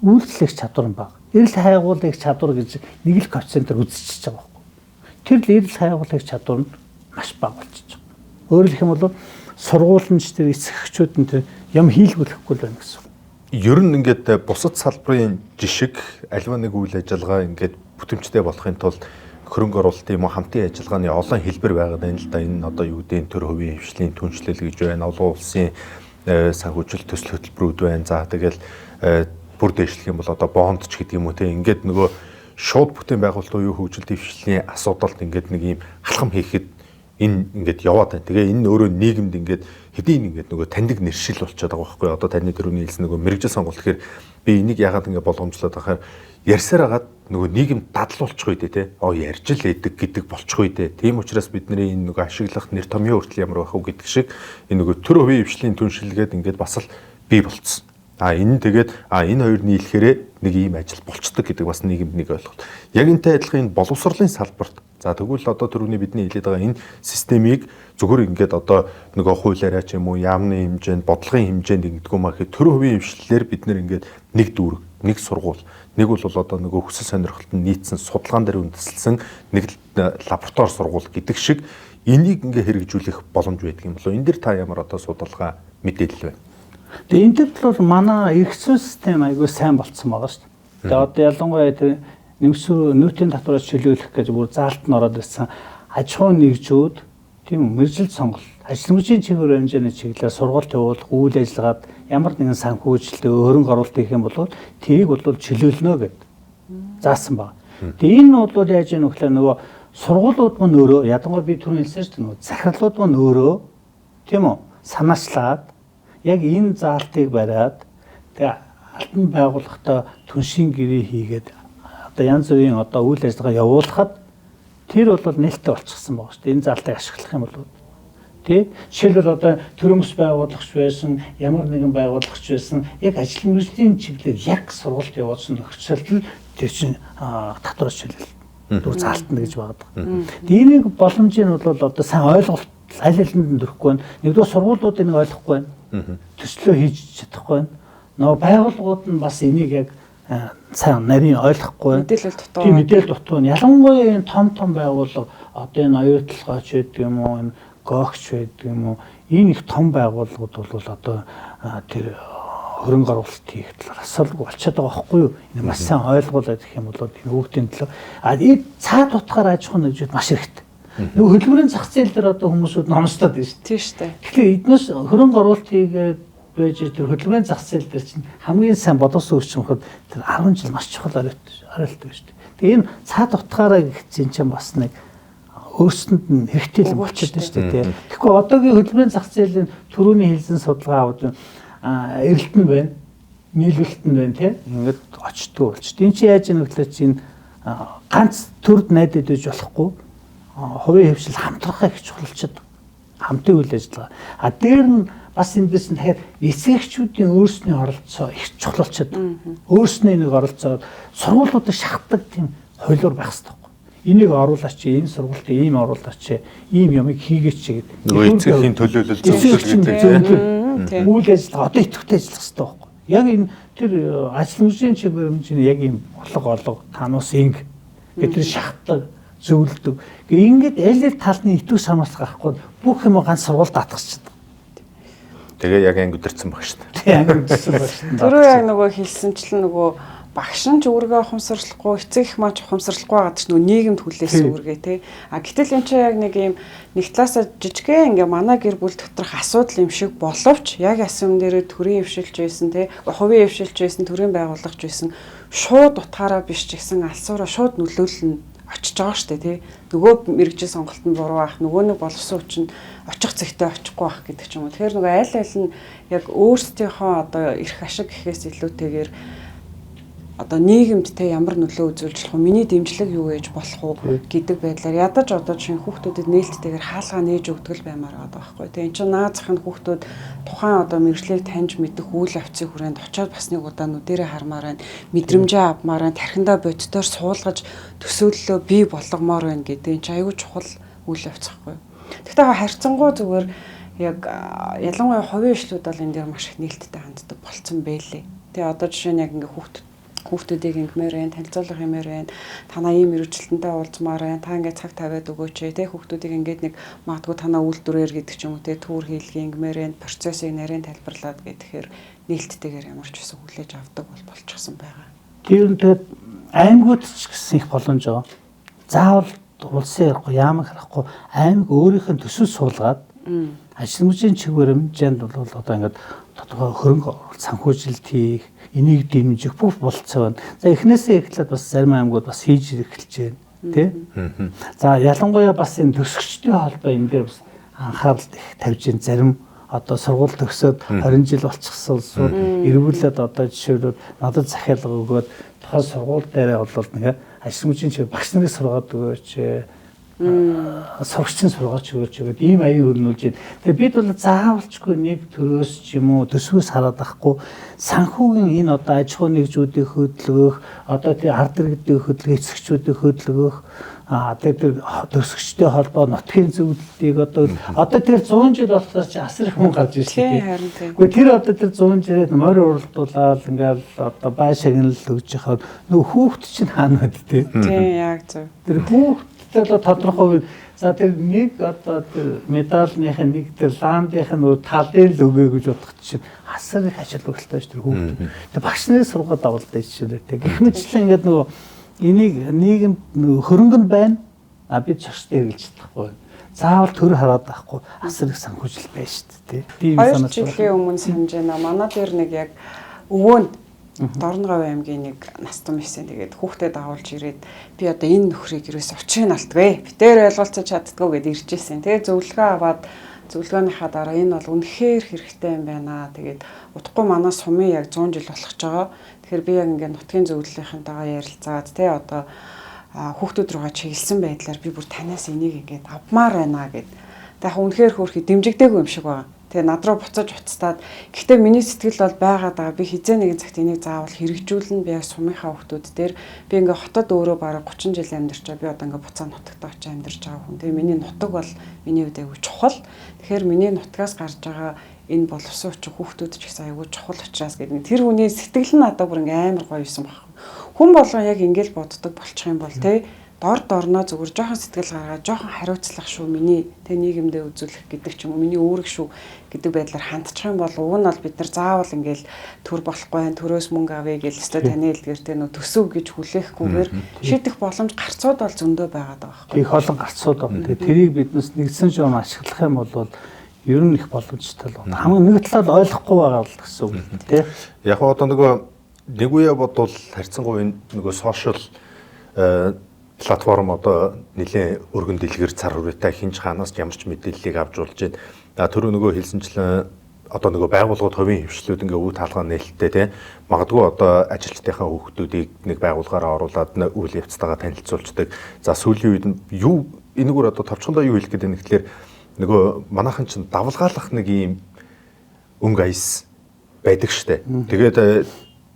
Үйлчлэх чадвар нь бага. Эрэл хайгуулах чадвар гэж нэг л коэффициентээр үзчихэж байгаа байхгүй. Тэр л эрэл хайгуулах чадвар нь маш бага болчихж байгаа. Өөрөөр хэлэх юм бол сургуулийн ч тэр эцэгчүүд нь тэр юм хийлгүүлэхгүй л байна гэсэн. Ер нь ингээд бусад салбарын жишг альва нэг үйл ажиллагаа ингээд бүтэмжтэй болохын тулд хөрөнгө оруулалт юм уу хамтын ажиллагааны олон хэлбэр байгаа юм л да. Энэ одоо юу гэдэг төр хувийн хвшлийн түншлэл гэж байна. Олон улсын санхүүжилт төсөл хөтөлбөрүүд байна. За тэгэл бүр дэвшлэх юм бол одоо бонд ч гэдэг юм уу те. Ингээд нөгөө шууд бүтээн байгуулалт уу хөгжилт хвшлийн асуудалд ингээд нэг юм халхам хийхэд энэ ингээд яваад байна. Тэгээ энэ өөрөө нийгэмд ингээд хэдийн ингээд нөгөө таньдаг нэршил болчиход байгаа байхгүй. Одоо таны төрөний хэлсэн нөгөө мэрэгжил сонголт гэхээр би энийг яагаад ингээд болгоомжлоод байхаар ярьсаар хагаад нөгөө нийгэм дадлуулчих үедээ те ярьж л эдэг гэдэг болчих үедээ тийм учраас бидний энэ нөгөө ашиглах нэр томьёо хүртэл ямар байх уу гэдэг шиг энэ нөгөө төр хувийн хвшлийн түншлэгээд ингээд бас л бий болцсон. Энэ тэгээд энэ хоёр нийлэхээрээ нэг ийм ажил болцдог гэдэг бас нийгэмд нэг ойлголт. Яг энтэй адилхан энэ боловсролын салбарт за тэгвэл одоо түрүүний бидний хэлээд байгаа энэ системийг зөвхөн ингээд одоо нөгөө хуулиараа ч юм уу яамны хэмжээнд бодлогын хэмжээнд ингэдэггүй маа гэхэд төр хувийн хвшлэлээр бид нэр ингээд нэг дүүрэг, нэг сургууль, нэг бол одоо нөгөө хүсэл сонирхолт нь нийцсэн судалгаан дээр үндэслэн нэг лаборатори сургууль гэдэг шиг энийг ингээ хэрэгжүүлэх боломж байдаг юм болов. Энэ дэр та ямар одоо судалгаа мэдээлэл байна? Тэгээ энэ дэвт бол манай эрх зүйн систем айгүй сайн болцсон байгаа шүү дээ. Тэгээ одоо ялангуяа тэр нүүтийн татвараас чөлөөлөх гэж бүр заалт нь ороод ирсэн аж ахуй нэгжүүд тийм мэргэжил сонголт ажил мөржийн чиглэл хэмжээний чиглэлээр сургалт явуулах үйл ажиллагаад ямар нэгэн санхүүжилт хөрөнгө оруулалт хийх юм бол тэрийг бол чөлөөлнө гэд заасан байна. Тэгээ энэ бол яаж ийм нөхлөө нөгөө сургуулиуд мань өөрөө ядангуяа би түрүү хэлсэн шүү дээ нөгөө захирлууд мань өөрөө тийм үү санаачлаад яг энэ заалтыг бариад тэгээ алтан байгууллагатай түншийн гэрээ хийгээд одоо янз бүрийн одоо үйл ажиллагаа явуулахад тэр бол нээлттэй болчихсон байгаа шүү дээ. Энэ заалтыг ашиглах юм бол тий жишээлбэл одоо төрөмс байгуулагч байсан ямар нэгэн байгуулагч байсан яг ажил мэргэжлийн чиглэлээр яг сургалт явуулсан нөхцөлд тэр чинь татвар шилэл дүр заалтна гэж байгаа. Энийг боломжийн бол одоо сайн ойлголт аль алинд төрөхгүй байна. Нэгдүгээр сургуулиуд энийг ойлгохгүй байна. Төслөө хийж чадахгүй байна. Нөгөө байгууллагууд нь бас энийг яг сайн нарийн ойлгохгүй байна. Мэдээлэл дутуу. Ялангуяа энэ том байгууллага одоо энэ оюутлогооч гэдэг юм уу, энэ гоогч байдаг юм уу, энэ их том байгууллагууд бол одоо тэр хөрөнгө оруулалт хийх талаар асуулга болчиход байгаа байхгүй юу? Энэ маш сайн ойлгуулад гэх юм бол энэ хүүхдийн төлөө энэ цаад утгаар аж ахуй нэгжүүд маш хэрэгтэй. Нөгөө хөдөлмөрийн зах зээл дээр одоо хүмүүсүүд номсдод байна шүү дээ. Тийм шүү дээ. Тэгэхээр эднээс хөрөнгө оруулалт хийгээд байж тэр хөдөлмөрийн зах зээл дээр чинь хамгийн сайн боловсон өрчим хөхөд тэр 10 жил маш чухал оролттой шүү дээ. Тэгээ энэ цаад утгаараа гихцэн чинь бас нэг өөрсөнд нь хэрэгтэй л болчиход байна шүү дээ. Тэгэхгүй одоогийн хөдөлмөрийн зах зээлийн түрүүний хэлсэн судалгаа аваад эрэлт нь байна. Нийлүүлэлт нь байна тийм. Ингээд очтгүй болчих. Энд чи яаж ийм хөдлөж чинь ганц төрд найдад байж болохгүй. Хувийн хвшил хамтрахаа их чухалчод хамтын үйл ажиллагаа. Дээр нь бас эндээс нь дахиад эцэгчүүдийн өөрсний оролцоо их чухалчод өөрснөө нэг оролцоод сургуулиудад шахдаг тийм хуулиур байх хэрэгтэй. Энийг оруулаач, энэ сургуульд ийм оруулаач, ийм юмыг хийгээч гэдэг. Нөгөө эцгийн төлөөлөл зөвшөөрөл гэдэг. Үйл ажиллагаа одоо идэвхтэй ажиллах хэрэгтэй байхгүй. Яг энэ тэр ажил мөржийн чиглэл хэмжээний яг ийм олго тануус инг гэдэг шахдаг зөвлөдөг. Ингээд аль талны итүү санаас гахгүй бүх юм ганц сургуульд татчихдаг. Тэгээ яг анги өдөрцөн баг шүү дээ. Тийм үгүйсэн байна шүү дээ. Түрүү яг нөгөө хэлсэнчлэн нөгөө багш нь ч үүргээ ухамсарлахгүй, эцэг их маань ч ухамсарлахгүй байгаа ч нөгөө нийгэмд хүлээсэн үүргээ тий. А гэтэл энэ чинь яг нэг юм нэг талаасаа жижигхэн ингээ манай гэр бүл доторх асуудал юм шиг боловч яг асуум дээрээ төрийн хвшилж байсан тий, хувийн хвшилж байсан, төрийн байгууллагч байсан шууд утгаараа биш ч гэсэн алсуураа шууд нөлөөлнө очиж байгаа шүү дээ тий. Нөгөө мэрэгжил сонголтод буруу ах, нөгөө нэг боловсон хүчин очих зэгтээ очихгүй байх гэдэг ч юм уу. Тэгэхээр нөгөө аль нь яг өөрсдийнхөө одоо эрх ашиг гэхээс илүүтэйгээр одоо нийгэмд те ямар нөлөө үзүүлж болох вэ? Миний дэмжлэг юу ээж болох вэ гэдэг байдлаар ядаж одоо чинь хүүхдүүдэд нээлттэйгээр хаалгаа нээж өгдөг баймаар байгаа байхгүй. Тэгээ эн чинь наад зах нь хүүхдүүд тухайн одоо мэрэгжлийг таньж мэдэх үйл явцын хүрээнд очиод бас нэг удаа нүдэрээ хармаар байна, мэдрэмжээ авмаар байна, тархиндаа боддоор суулгаж төсөөллөө бий болгомоор байна гэдэг эн чинь аюул чухал үйл явц байхгүй. Гэхдээ харьцангуй зүгээр яг ялангуяа хувийн ишлүүд бол энэ дээр маш их нээлттэй ханддаг болцсон байлээ. Тэгээ одоо жишээ нь яг ингээ хүүхдүүдийг ингэмээр байна, танилцуулах юмэр байна. Танаа ийм мэрэгчлэнтэй уулзмаар байна. Та ингээд цаг тавиад өгөөч те хүүхдүүдийг ингээд нэг магадгүй танаа үйлдвэрээр гэдэг ч юм уу те түүр хийлгээ ингэмээр байна. Процессыг нарийн тайлбарлаад гэхээр нээлттэйгээр ямар ч байсан хүлээж авдаг болчихсон байгаа. Тэр нь тэгээд аймагуд ч гэсэн их боломж байгаа. Заавал улсын ярихгүй яамаг харахгүй аймаг өөрийнх нь төсөв суулгаад ажил мужийн чигээр хэмжээнд бол одоо ингээд тодорхой хөрөнгө санхүүжилт хийх, энийг дэмжих бүх болцоо байна. За эхнээсээ эхлээд бас зарим аймагуд бас хийж эхэлж байна, тий? За ялангуяа бас энэ төсөгчдийн холбоо энэ дээр бас анхаарал их тавьж байна. Зарим одоо сургууль төгсөөд 20 жил болчихсон улсууд эргүүлээд одоо жишээлбэл надад захиалга өгөөд тухайн сургууль дээрээ бол нэг ажил мужийн чигээр багш нарыг сургаад өгөөч, сурагчийн сургаач өгөөч гэдэг ийм аян өрнүүлж байна. Тэгээ бид бол заавалчгүй нэг төрөөс ч юм уу төсвөөс хараад ахгүй санхүүгийн энэ одоо аж ахуй нэгжүүдийг хөдөлгөх, одоо тэр ард иргэдийн хөдөлгөх, эцэгчүүдийн хөдөлгөх, тэр төсөгчтэй холбоо нутгийн зөвлөлтийг одоо тэр 100 жил болохоор чи асар их хүн гарч ирж байна. Гэхдээ тэр одоо тэр 100 жилээр морь уралдуулаад ингээл одоо бай шагнал өгж яхад нөгөө хүүхд чинь хаана байд тий. Тийм яг зөв. Тэр хүүхдтэй тодорхой за тэр нэг одоо тэр медальных нэг тэр ландынх нь тал дээр л өгөө гэж бодох чинь асар их ажил багталтай ш тэр хүүхд. Тэр багш нарын сургууль давалдаа жишээ тэг. Гэх мэтлэн ингээд нөгөө энийг нийгэмд хөрөнгө нь байна. Бид чагштай хэрэгжилж чадахгүй. Заавал төр хараад байхгүй асар их санхүүжил байна шүү дээ. Тийм санаж байна. 2 жилийн өмнө санаж байна. Манай дээр нэг яг өвөөнд Дорноговь аймгийн нэг настан байсан. Тэгээд хүүхдэд дагуулж ирээд би одоо энэ нөхрийг ерөөс очих нь алтгүй. Битээр ойлголцож чаддгүй гэд ирж ирсэн. Тэгээд зөвлөгөө аваад зөвлөгөөнийхаа дараа энэ бол үнэхээр хэрэгтэй юм байна. Тэгээд удахгүй манай сумын яг 100 жил болгож байгаа. Тэгэхээр би яг ингээд нутгийн зөвлөлийнхэнтэйгээ ярилцаад тий одоо хүүхдүүд рүүгээ чиглэсэн байдлаар би бүр танаас энийг ингээд авмаар байна гэд. Тэгээд үнэхээр хөөрхий дэмжигдээгүй юм шиг байна. Тэгээ над руу буцаж уцтаад гэхдээ миний сэтгэл бол байгаад байгаа. Би хизээ нэгэн цагт энийг заавал хэрэгжүүлнэ. Би яг сумынхаа хүүхдүүд дээр би ингээ хотод өөрөө бараг 30 жил амьдарч байгаа. Би одоо ингээ буцаа нутагт очиж амьдарч байгаа хүн. Тэгээ миний нутаг бол миний хувьд аягүй чухал. Тэгэхээр миний нутгаас гарч байгаа энэ боловсон хүчин хүүхдүүд ч гэсэн аягүй чухал учраас гэдэг. Тэр хүний сэтгэл нь надад бүр ингээ амар гоё юусан баг. Хүн болгоо яг ингээл боддог болчих юм бол тий дорноо зүгээр жоохон сэтгэл гаргаад жоохон хариуцлах шүү миний тэ нийгэмдээ үзүүлэх гэдэг ч юм уу миний үүрэг шүү гэдэг байдлаар хандчих юм бол уг нь бол бид нар заавал ингээл төр болохгүй байх төрөөс мөнгө авъя гэж өстө таны хэлдгэр тэ нөө төсөв гэж хүлээхгүйгээр шийдэх боломж гарцууд бол зөндөө байгаад байгаа байхгүй. Их олон гарцууд байна. Тэгээ тэрийг биднес нэгдсэн журам ашиглах юм бол ер нь их боломжтой л байна. Хамгийн нэг талаар ойлгохгүй байгаа л гэсэн үг тий. Яг одоо нөгөө нэг үе бодвол харьцангуй нөгөө сошиал платформ одоо нэлээд өргөн дэлгэр цар хүрээтэй хинж хаанаас ямар ч мэдээллийг авч болж байна. Түрүү нөгөө хэлсэнчлэн одоо нөгөө байгууллагууд хувийн хвшлүүд ингээ үе таалгаа нээлттэй тий. Магадгүй одоо ажилчдынхаа хүүхдүүдийг нэг байгууллагаараа оруулаад үйл явцтайгаа танилцуулдаг. За сүүлийн үед юу энэгээр одоо товчхондоо юу хэлэх гэдэг нь тэгэхээр нөгөө манайхан чинь давлгаалах нэг ийм өнгө аяс байдаг штэ. Тэгээд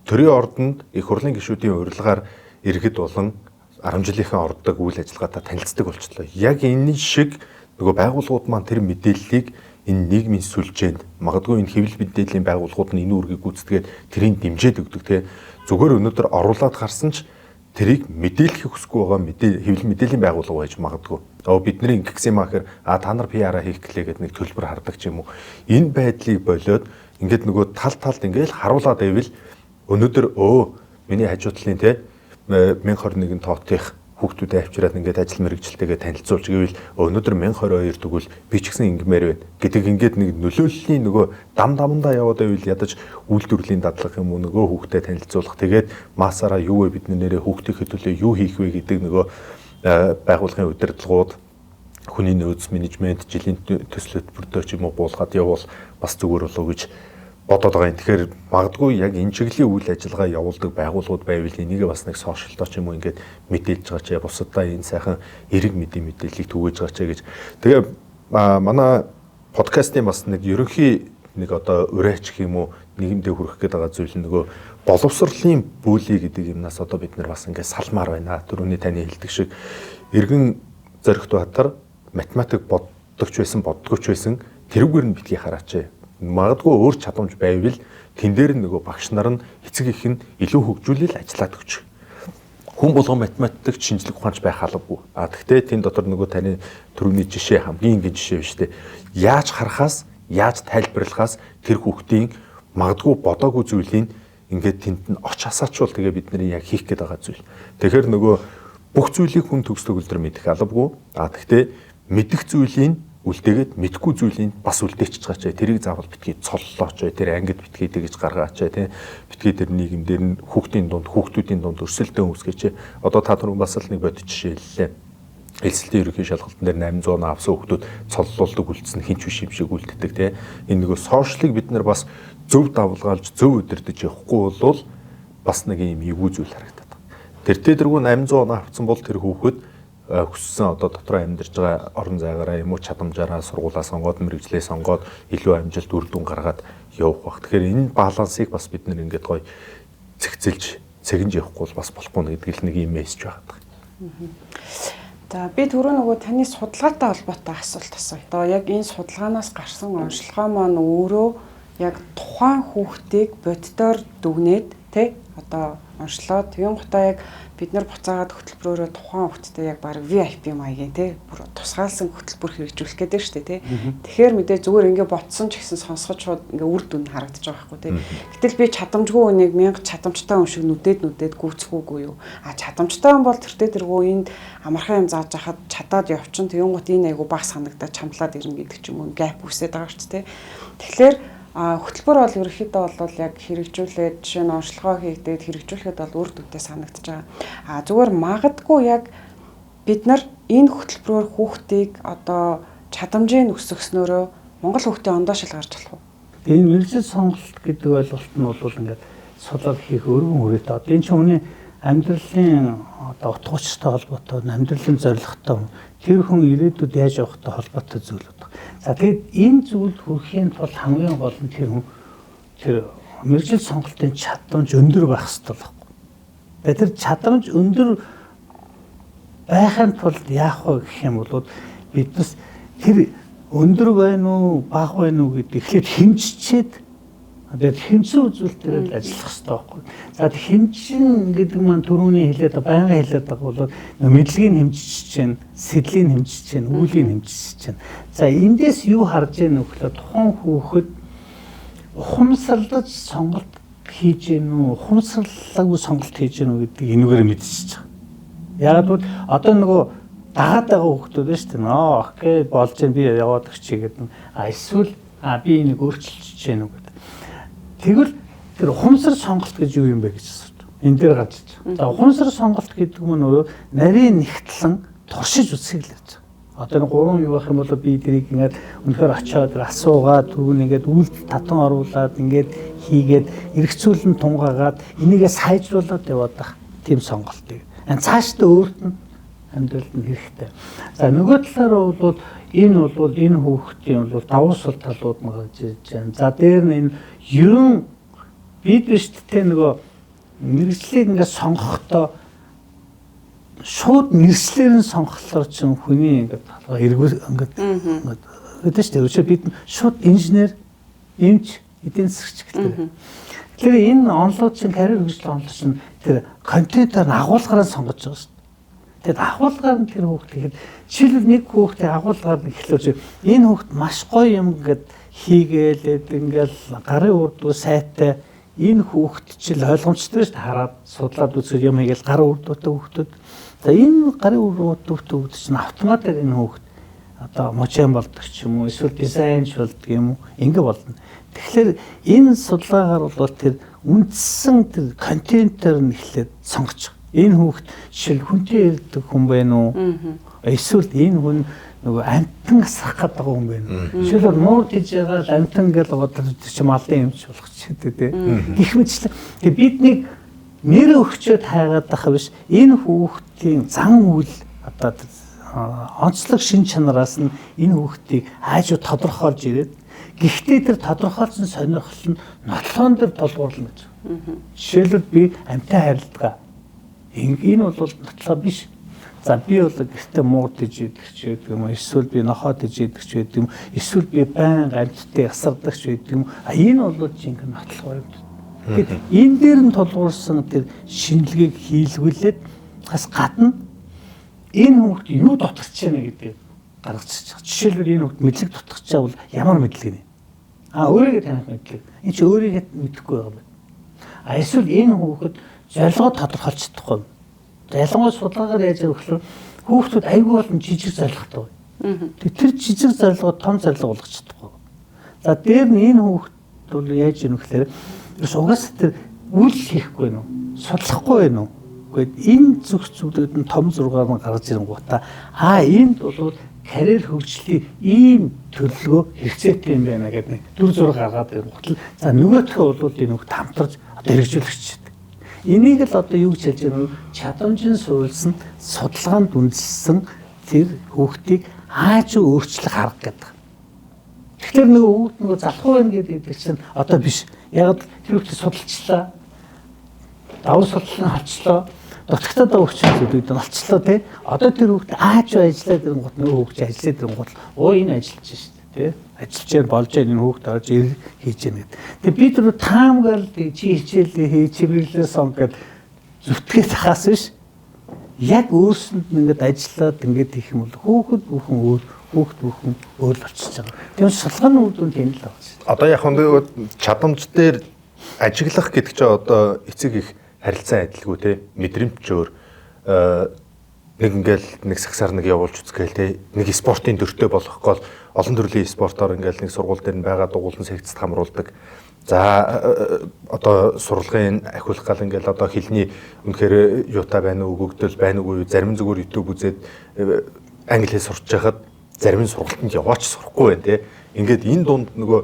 төрийн ордонд их хурлын гишүүдийн урилгаар иргэд болон 10 жилийнхаа ордог үйл ажиллагаатай танилцдаг болчихлоо. Яг энэ шиг нөгөө байгууллагууд маань тэр мэдээллийг энэ нийгмийн сүлжээнд магадгүй энэ хэвлэл мэдээллийн байгууллагууд нь энэ үүргийг гүйцэтгээд тэрийг дэмжиж өгдөг те. Зүгээр өнөөдөр оруулаад харсан ч тэрийг мэдээлэх хүсэхгүй байгаа хэвлэл мэдээллийн байгууллага байж магадгүй. Бидний ингэсэн юм ахээр та нар PR-а хийх гэлээ гэдэг нэг төлбөр хардаг ч юм уу. Энэ байдлыг болоод ингээд нөгөө талд ингээд харуулад байвал өнөөдөр миний хажуу талын 1021 тоотынх хүүхдүүдэд авчираад ингээд ажил мэргэжилтэйгээ танилцуулж гэвэл өнөөдөр 1022 тэгвэл би ч гэсэн ингэмээр байна гэдэг ингээд нэг нөлөөллийн нөгөө дамдаа яваад байвал ядаж үйлдвэрлэлийн дадлага юм уу нөгөө хүүхдэд танилцуулах тэгээд масаараа юу вэ бидний нэрээ хүүхдийн хөтөлөө юу хийх вэ гэдэг нөгөө байгууллагын удирдлагууд хүний нөөц менежмент жилийн төсөл хөтөлбөртөө ч юм уу буулгаад явбал бас зүгээр болов гэж бодоод байгаа юм. Тэгэхээр магадгүй яг энэ чиглэлийн үйл ажиллагаа явуулдаг байгууллагууд байвал энийг бас нэг сошиалдоо ч юм уу ингээд мэдээлж байгаа ч бусадаа энэ сайхан эрэг мэдээллийг түгээж байгаа ч гэж. Тэгээ манай подкастын бас нэг ерөнхий нэг одоо урайч гэх юм уу нийгэмдээ хүрэх гээд байгаа зүйл нөгөө боловсролын бүлий гэдэг юмнаас одоо бид нар бас ингээд салмаар байна. Түрүүний таны хэлдэг шиг эргэн зоригт батар математик боддогч байсан боддогч байсан тэрүүгээр нь битгий хараач. Магадгүй өөр чадамж байвал тэн дээр нөгөө багш нар нь эцэг их нь илүү хөгжүүлэл ажиллаад өгч. Хүн болгон математик шинжлэх ухаанч байх албагүй. Тэгтээ тэн дотор нөгөө таны түрүүний жишээ хамгийн энгийн жишээ биш үү? Яаж харахаас, яаж тайлбарлахаас тэр хүүхдийн магадгүй бодоогүй зүйлийг ингээд тэнд нь оч хасаачвал тэгээ бидний яг хийх гээд байгаа зүйл. Тэгэхээр нөгөө бүх зүйлийг хүн төгс төгөлдөр мэдэх албагүй. Тэгтээ мэдэх зүйлийг үлдээгээд мэдхгүй зүйлийг бас үлдээчихэж байгаа ч тэрийг заавал битгий цоллооч тэр ангид битгий тэгж гаргаач тий битгий тэр нийгэмдэр нь хүүхдийн хүүхдүүдийн дунд өрсөлдөөн үүсгэж одоо та түрүү бас л нэг бодит жишээ хэллээ. Элсэлтийн ерөнхий шалгалтын дээр 800 авсан хүүхдүүд цоллуулдаг үлдсэн хинч биш юм шиг үлддэг тий энэ нөгөө сошиалыг бид нар бас зөв давлгаалж зөв өдөрдөж явахгүй бол бас нэг юм эвгүй зүйл харагдаад байна. Тэр дээргүй 800 авсан бол тэр хүүхэд хүссэн одоо дотроо амьдарч байгаа орон зайгаараа юм уу чадамжаараа сургуулаа сонгоод мэрэгжлээ сонгоод илүү амжилт үр дүн гаргаад явах бах. Тэгэхээр энэ балансыг бас бид нэр ингээд гоё цэгцэлж цэгэнж явахгүй бол бас болохгүй гэдэг л нэг юм мессеж байгаа. За би түрүү нөгөө таны судалгаатай холбоотой асуулт асууя. Одоо яг энэ судалгаанаас гарсан онцлогоо маань өөрөө яг тухайн хүүхдийг боддоор дүгнээд тэ одоо онцлоод тийм гутаа яг бид нар буцаагаад хөтөлбөрөөрөө тухайн хүүхдэд яг баг VIP маягийн тий бүр тусгаалсан хөтөлбөр хэрэгжүүлэх гэдэг шүү дээ тий. Тэгэхээр мэдээ зүгээр ингээ ботсон ч гэсэн сонсгож шууд ингээ үр дүн харагдаж байгаа байхгүй тий. Гэтэл би чадамжгүй хүнийг 1000 чадамжтай хүн шиг нүдэд гүйцэхүүгүй юу. Чадамжтай хүн бол тэртээ энд амархан юм зааж хахад чадаад явчин тэгэн гут энэ айгу баг санагдаад чамлаад ирнэ гэдэг ч юм уу гэп үсээд байгаа шүү дээ тий. Тэгэхээр хөтөлбөр бол ерөнхийдөө бол яг хэрэгжүүлээд жишээ нь онцлогоо хийгдээд хэрэгжүүлэхэд бол үр дүнтэй санагдаж байгаа. Зүгээр магадгүй яг бид нар энэ хөтөлбөрөөр хүүхдийг одоо чадамжийг өсгөхснөөрөө Монгол хүүхдийн ондоошил гарч болох уу? Энэ мэргэжил сонголт гэдэг ойлголт нь бол ингээд судлал хийх өргөн үрээд одоо энэ ч хүний амьдралын одоо утгуучтай холбоотой амьдралын зорилготой тэр хүн ирээдүйд яаж явахтай холбоотой зүйл байна. За тэгээд энэ зүйлд хүрэхийн тулд хамгийн гол нь тэр мэргэжил сонголтын чадамж өндөр байх хэрэгтэй байхгүй. Тэгээд тэр чадамж өндөр байхын тулд яах вэ гэх юм бол биднес тэр өндөр байна уу, бага байна уу гэдэг ихэд хэмжчихэд тэгээд хэмжсэн үзүүлэлтээр ажиллах хэрэгтэй байхгүй. За хэмжин гэдэг маань түрүүний хэлээд байнга хэлээд байгаа бол мэдлэгийг хэмжиж чинь, сэдлийн хэмжиж чинь, үүлийн хэмжиж чинь. За эндээс юу харж яах вэ гэхээр тухайн хүүхэд ухамсарлаж сонголт хийж гэнэ үү, ухамсарлаагүй сонголт хийж гэнэ үү гэдэг энүүгээр мэдчихэж байгаа. Яг бол одоо нөгөө дагаад байгаа хүүхдүүд байна шүү дээ. Окей болж гэн би яваад өгчий гэдэг. Эсвэл би энийг өөрчилж гэнэ үү. Тэгвэл тэр ухамсар сонголт гэж юу юм бэ гэж асууж. Энэ дээр гарч иж байгаа. За ухамсар сонголт гэдэг нь өөрөө нарийн нэгтлэн туршиж үзхийг л ярьж байгаа. Одоо энэ гурван юу байх юм бол би тэрийг ингээд өнөхөр очиод асуугаад түрүүн ингээд үйлдэл татан оруулаад ингээд хийгээд эргцүүлэн тунгаагаад энийгээ сайжруулад яваад байх тийм сонголтыг. Цаашдаа өөрт нь амьдралд нь хэрэгтэй. За нөгөө талаараа бол энэ хүүхдийн бол давуу сул талууд нь гарч ирж байна. За дээр нь энэ ерөн бид биш тэ нөгөө мэргэжлийг ингээд сонгохдоо шууд мэргэжлээр нь сонгохлоор ч хүний ингээд эргүүл ингээд гэдэг шүү дээ. Бид шууд инженер, эмч, эдийн засагч гэдэг. Тэгэхээр энэ онлууд чинь карьер хөгжлийн онлууд чинь тэр контентоор агуулгаар сонгож байгаа шүү дээ. Тэгээд агуулгаар нь тэр хүүхд ихэд жишээлбэл нэг хүүхдээ агуулгаар нь эхлүүлж энэ хүүхд маш гоё юм гээд хийгээлээд ингээл гарын урдуу сайтай энэ хүүхд чил ойлгомжтой шүү дээ. Хараад судлаад үзэх юм хийгээл гарын урдуутай хүүхдүүд. За энэ гарын урдуутай хүүхд чинь автоматар энэ хүүхд одоо мужийн болдог ч юм уу эсвэл дизайнч болдог юм уу ингэ болно. Тэгэхээр энэ судалгаагаар бол тэр үндсэн тэр контентоор нь эхлээд сонгож байгаа. Энэ хүүхд жишээл хүнтэй ирдэг хүн байна уу? Эсвэл энэ хүн нөгөө амтан асрах гэдэг хүн байна уу? Жишээлбэл муур гэж байгаа амтан гэж бодож чи малын юмч болох ч гэдэг тийм. Гэх мэтчлэн тэг бид нэг нэр өгчөөд хайгаад байх биш. Энэ хүүхдийн зан үйл одоо онцлог шин чанараас нь энэ хүүхдийг аажуу тодорхойлж ирээд гэхдээ тэр тодорхойлсон сонирхол нь нотлоон дээр толгуурлана гэж. Жишээлбэл би амтай харилдаг. Энэ бол нотлоо биш. За би бол гэртээ мууд ижидэх ч гэдэг юм. Эсвэл би нохоод ижидэх ч гэдэг юм. Эсвэл би байнга амттай ясардаг ч гэдэг юм. Энэ бол жинхэнэ нотлоо юм. Гэт энэ дээр нь толгуурсан тэр шинэлгийг хийлгүүлээд бас гадна энэ хүүхд юу дутгаж байна гэдэг гаргачих. Жишээлбэл энэ хүүхд мэдлэг дутгаж байгаа бол ямар мэдлэг нэ? Өөрийгөө таних мэдлэг. Энэ чи өөрийгөө мэдэхгүй байгаа юм. Эсвэл энэ хүүхд зорилгоо тодорхойлж чадахгүй. Ялангуяа судалгаагаар яаж өгөхлөөр хүүхдүүд айгүй болон жижиг зорилготой байна. Тэр жижиг зорилгоо том зорилго болгож чадахгүй. За дээр нь энэ хүүхд бол яаж ийм гэхээр угаас тэр үйл хийхгүй нь судлахгүй байна уу? Гэхдээ энэ зүг зүйлүүд нь том зургаар нь гаргаж ирэнгуутаа энд бол карьер хөгжлийн ийм төлөвлөгөө хэрэгцээтэй юм байна гэдэг нэг дүр зураг гаргаад ирэнгуутал за нөгөөтгөө бол энэ хүүхд хамтарч одоо хэрэгжүүлэгч. Энийг л одоо юу гэж хэлж байгаа вэ? Чадамжийн суурилсан судалгаанд үндэслэн тэр хүүхдийг аажуу өөрчлөх арга гэдэг. Тэгэхээр нөгөө хүүхд нөгөө залхуу байна гэдэг чинь одоо биш. Яг тэр хүүхд судалчлаа. Давуу судлалын олчлоо. Дутагтаад өгч зүйлүүд нь олчлоо тий. Одоо тэр хүүхд аажуу ажиллаад ирэнгуут нөгөө хүүхд ажиллаад ирэнгуут энэ ажиллаж шүү дээ тий. Ажиллаж जैन болж энэ хүүхд орж хийж яана гэдэг. Тэгээ бид нар таамагаар чи хичээлээ хий чиглэлээ сонг гэд зүтгээ захаас биш. Яг өөрсөнд нь ингээд ажиллаад ингээд хийх юм бол хүүхд бүхэн өөр л болчихж байгаа. Тийм шалганы үр дүн тийм л байна. Одоо яг хөө чадамж дээр ажиглах гэдэг чинь одоо эцэг их харилцан адилгүй те мэдрэмтчөөр нэг ингээл нэг сагсаар нэг явуулж үзгээл те нэг спортын дөртөө болох гол олон төрлийн спортоор ингээл нэг сургууль дээр нь байгаа дугуулсан секцэд хамруулдаг. За одоо сурлагын ахиулах гал ингээл одоо хэлний үнэхээр юутай байна уу өгөгдөл байна уу зарим зүгээр YouTube үзээд англи хэл сурч байхад зарим нь сургалтанд яваач сурахгүй байна те. Ингээд энэ дунд нөгөө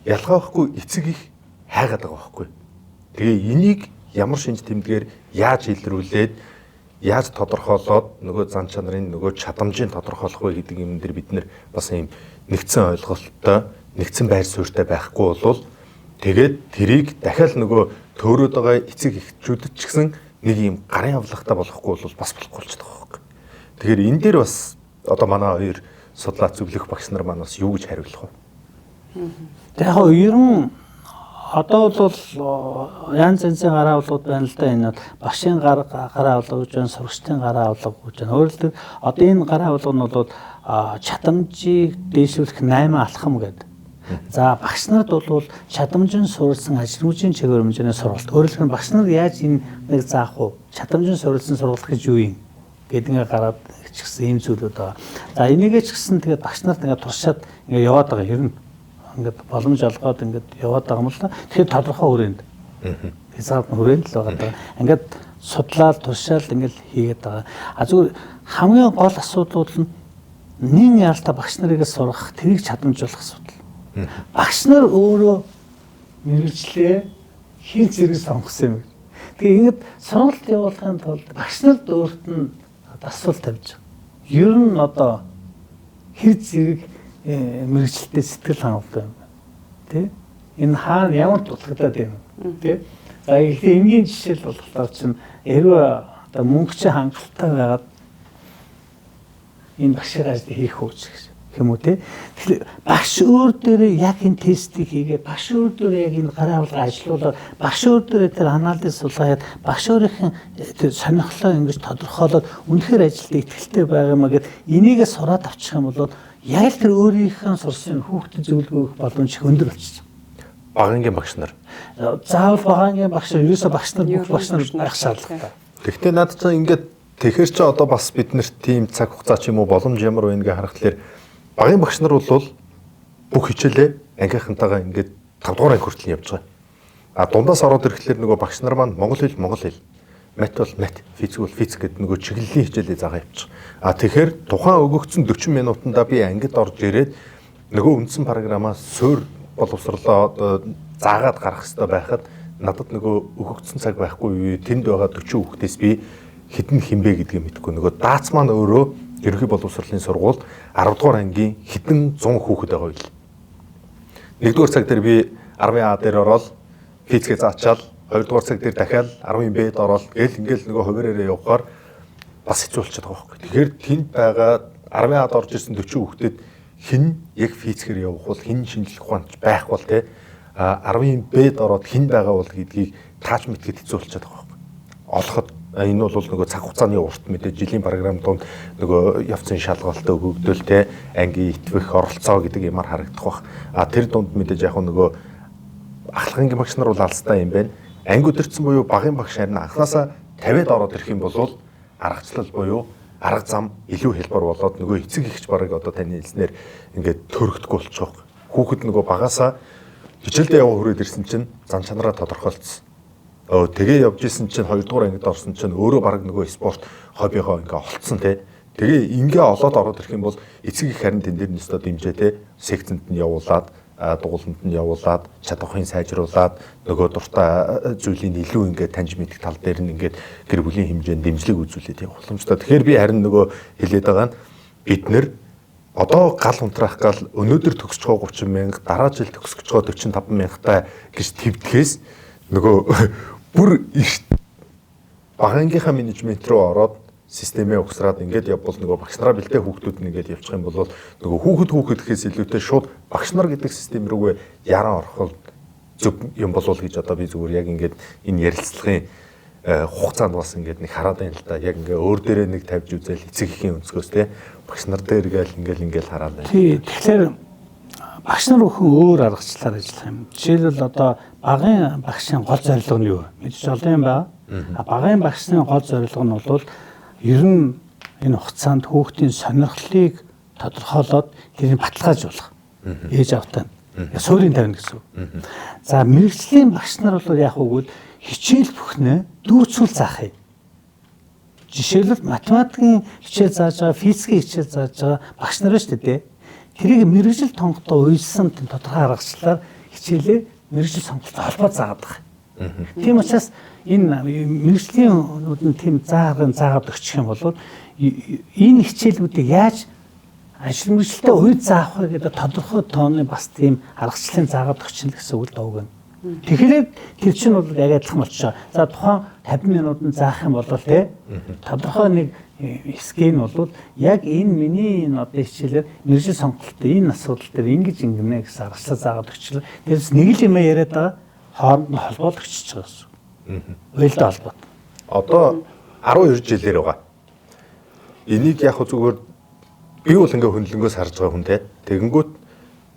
ялгаа байхгүй эцэг их хайгаад байгаа байхгүй. Тэгээ энийг ямар шинж тэмдгээр яаж илрүүлээд яаж тодорхойлоод нөгөө зан чанарын нөгөө чадамжийн тодорхойлох вэ гэдэг юм дээр бид нэр бас ийм нэгдсэн ойлголттой нэгдсэн байр суурьтай байхгүй болвол тэгээд тэрийг дахиад нөгөө төөрөөд байгаа эцэг эхчүүдэд ч гэсэн нэг ийм гарын авлагатай болохгүй бол бас болохгүй болчихдог байхгүй. Тэгэхээр энэ дээр бас одоо манай хоёр судлаач зөвлөх багш нар маань бас юу гэж хариулах вэ? Яг ер нь одоо бол янз янзын гараа авлагууд байна л да. Энэ багшийн гараа авлага гэж байна, сурагчдын гараа авлага гэж байна. Өөрөлдөө одоо энэ гараа авлага нь бол чадамжийг дэвшүүлэх 8 алхам гэдэг. За багш нарт бол чадамжийн суурилсан ажил мужийн чигээр хэмжээний сургалт. Өөрөлдөө багш нар яаж энэ нэг заах вэ? Чадамжийн суурилсан сургалт гэж юу юм? Гэдэг гараад ирчихсэн ийм зүйлүүд байгаа. За энийгээ ч гэсэн тэгээд багш нарт ингээд туршаад ингээд яваад байгаа юм. Ингээд боломж олгоод ингээд яваад байгаа юм л да. Тэгэхээр тодорхой хүрээнд. Хязгаар хүрээнд л байгаа. Ингээд судлаад туршаал ингээд хийгээд байгаа. Зүгээр хамгийн гол асуудал нь нэн яалтаа багш нарыг сургах, тэрийг чадамжуулах асуудал. Багш нар өөрөө мэрэгчлээ хин зэрэг сонгосон юм. Тэгээ ингээд сургалт явуулахын тулд багш нарт өөрт нь асуулт тавьж байгаа. Ер нь одоо хэр зэрэг мэрэгчлэлтэй сэтгэл хангалуун юм. Тэ? Энэ хаана ямар дутагдаад байна. Тэ? За ихтэй энгийн жишээл болохоор чинь хэрвээ одоо мөнгө чи хангалттай байгаад энэ багшийн ажлыг хийх үү гэж. гэх юм уу те. Тэгэхээр багш өөр дээрээ яг энэ тестийг хийгээд багш өөр дээрээ яг энэ гарын авалгаа ажилуулаад багш өөр дээрээ тэр анализ суулгаад багш өөрийнх нь тэр сонирхлоо ингэж тодорхойлоод үнэхээр ажилд ихтэй байгаа юм а гэд энийгээ сураад авчих юм бол яг л тэр өөрийнхөө сурсан хүүхдэд зөвлөгөө өгөх боломж их өндөр болчихсон. Багангийн багш нар. Заавал багангийн багш нар ерөөсө багш нар бүх багш нар байх шаардлагатай. Гэхдээ над чинь ингээд тэгэхэр чи одоо бас биднэрт тийм цаг хугацаа ч юм уу боломж ямар байна гэж харахад багийн багш нар бол бүх хичээлээ ангийнхантайгаа ингээд 5 дугаар анги хүртэл явж байгаа. А дундаас ороод ирэхлээр нөгөө багш нар маань монгол хэл, мат бол мат, физик бол физик гэдэг нөгөө чиглэлийн хичээлээ заагаа явчих. А тэгэхээр тухайн өгөгдсөн 40 минутанда би ангид орж ирээд нөгөө үндсэн программаа суур боловсрлоо заагаад гарах хэрэгтэй байхад надад нөгөө өгөгдсөн цаг байхгүй тэнд байгаа 40 хүүхдээс би хэдэн хинбэ гэдгийг мэдэхгүй нөгөө даац маань өөрөө ерөнхий боловсролын сургуульд 10 дугаар ангийн хэдэн 100 хүүхэд байгаа юм. Нэгдүгээр цаг дээр би 10А дээр ороод физикээ заачаал 2 дугаар цаг дээр дахиад 10Б-д ороод ингээл нөгөө хуваараараа явахаар бас хэцүү болчиход байгаа байхгүй. Тэгэхээр тэнд байгаа 10А-д орж ирсэн 40 хүүхдэд хэн яг физикээр явах бол хэн шинжлэх ухаанч байх бол те 10Б-д ороод хэн байгаа бол гэдгийг тааж мэдгээд хэцүү болчиход байгаа байхгүй. Олоход энэ бол нөгөө цаг хугацааны урт мэдээ жилийн програм донд нөгөө явцын шалгалтаа өгөгдөл те ангийн итвэх оролцоо гэдэг юмар харагдах бах. А тэр дунд мэдээж яг нөгөө ахлагын багш нар бол алстай юм байна. Анги өдөрцөн буюу багийн багш харин анханасаа 50-д ороод ирэх юм бол аргачлал буюу арга зам илүү хэлбэр болоод нөгөө эцэг ихч барыг одоо таны хэлснээр ингээд төрөгдөхгүй болчих. Хүүхэд нөгөө багаасаа хичээлдээ яваа хүрээд ирсэн чинь зан чанараа тодорхойлцсон. Тэгээ явж исэн чинь 2 дугаар ангид орсон чинь өөрөө баг нөгөө спорт хоббигоо ингээ олцсон те. Тэгээ ингээ олоод ороод ирэх юм бол эцэг их харин тэн дээр нэстэ дэмжээ те. Секцэнд нь явуулаад, дугууланд нь явуулаад, чадварыг сайжруулад нөгөө дуртай зүйлийг илүү ингээ таньж мэдэх тал дээр нь ингээ гэр бүлийн хэмжээнд дэмжлэг үзүүлээд явах боломжтой. Тэгэхээр би харин нөгөө хэлээд байгаа нь бид нэр одоо гал унтраах гал өнөөдөр төгсөж байгаа 30 мянга, дараа жил төгсөж байгаа 45 мянгатай гэж твдгээс нөгөө бүр багангийнхаа менежмент рүү ороод системээ угсраад ингээд явбал нөгөө багш нараа бэлдээ хүүхдүүд нь ингээд явчих юм бол нөгөө хүүхэд гэхээс илүүтэй шууд багш нар гэдэг систем рүүгээ яран орох зөв юм болов гэж одоо би зүгээр яг ингээд энэ ярилцлагын хугацаанд бас ингээд нэг хараад байна л да. Яг ингээд өөр дээрээ нэг тавьж үзэл эцэг эхийн өнцгөөс те багш нар дээр ингээл хараад байна. Тий, тэгэхээр багш нар өхөн өөр аргачлалаар ажиллах юм. Жишээлбэл одоо багийн багшийн гол зорилго нь юу вэ? Мэдээж олон юм байна. Багийн багшийн гол зорилго нь бол ер нь энэ хугацаанд хүүхдийн сонирхлыг тодорхойлоод тэрийг баталгаажуулах. Ээж автаа суурийн тавина гэсэн үг. За мэрэгжлийн багш нар бол яг үгүй хичээл бүхнээ дүүцүүл заах юм. Жишээлбэл математикийн хичээл зааж байгаа, физикийн хичээл зааж байгаа багш нар шүү дээ. Тэрийг мэрэгжил тонготой уйлсан тодорхой аргачлалаар хичээлээ мэрэгжил сонголттой холбоо заадаг. Тийм учраас энэ мэрэгжлийн нь тийм заагаад өгчих юм бол энэ хичээлүүдийг яаж ажил мэргэжилтэд үед заах вэ гэдэг тодорхой тооны бас тийм аргачлалын заагаад өгч л гэсэн үг дууг нь. Тэгэхээр тэр чинь бол яг адилхан болчихоо. За тухайн 50 минутанд заах юм бол те тодорхой нэг схем бол яг энэ миний энэ одоо хичээлээр мэргэжил сонголттой энэ асуудал дээр ингэж ингэнэ гэсэн аргачлал заагаад өгчлээ. Тэрс нэг л юм яриад байгаа хооронд нь холбоологчж байгаа гэсэн. Уялдаа холбоо. Одоо 12 жилээр байгаа. Энийг яг зүгээр би бол ингээ хөндлөнгөөс харж байгаа хүн те. Тэгэнгүүт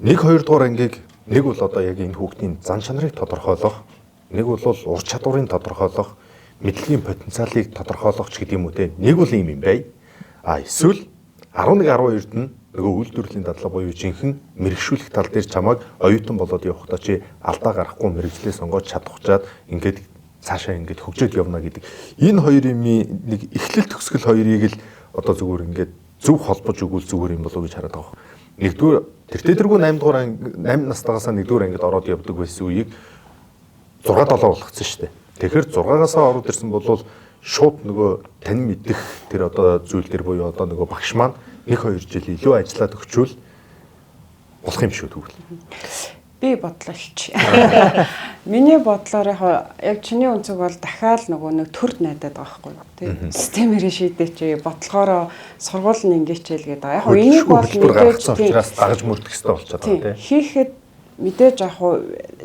1-2 дугаар ангийг нэг бол одоо яг энэ хүүхдийн зан чанарыг тодорхойлох, нэг бол ур чадварыг тодорхойлох, мэдлэгийн потенциалыг тодорхойлох ч гэдэг юм уу те. Нэг бол юм бай. А эсвэл 11-12-д нь нөгөө үйлдвэрлэлийн дадлага буюу жинхэнэ мэрэгшүүлэх тал дээр чамайг оюутан болоод явахдаа чи алдаа гарахгүй мэрэгжлээ сонгоод чадахчаад ингээд цаашаа ингээд хөгжөөд явна гэдэг. Энэ хоёр юм нэг эхлэл төгсгөл хоёрыг л одоо зүгээр ингээд зөв холбож өгвөл зүгээр юм болов уу гэж хараад байгаа. Нэгдүгээр тэр тэргүй 8 дугаар 8 настайгаас 1-р ангид ороод явдаг байсан үеийг 6-7 болгоцсон шүү дээ. Тэгэхээр 6-аас ороод ирсэн бол шууд нөгөө тань мэдих тэр одоо зүйл дээр буюу одоо нөгөө багш маань 1-2 жил илүү ажиллаад өгчүүл болох юм шүү тэгвэл. Би би бодлооч. Миний бодлоор яг чиний өнцөг бол дахиад нөгөө нэг төрд найдаад байгаа байхгүй юу тий. Системээр шийдээч бодлохоороо сургууль нь ингэчээл гэдэг. Яг энийг бол мэдээж учраас дагаж мөрдөх хэрэгтэй болчиход байгаа тий. Хийхэд мэдээж яг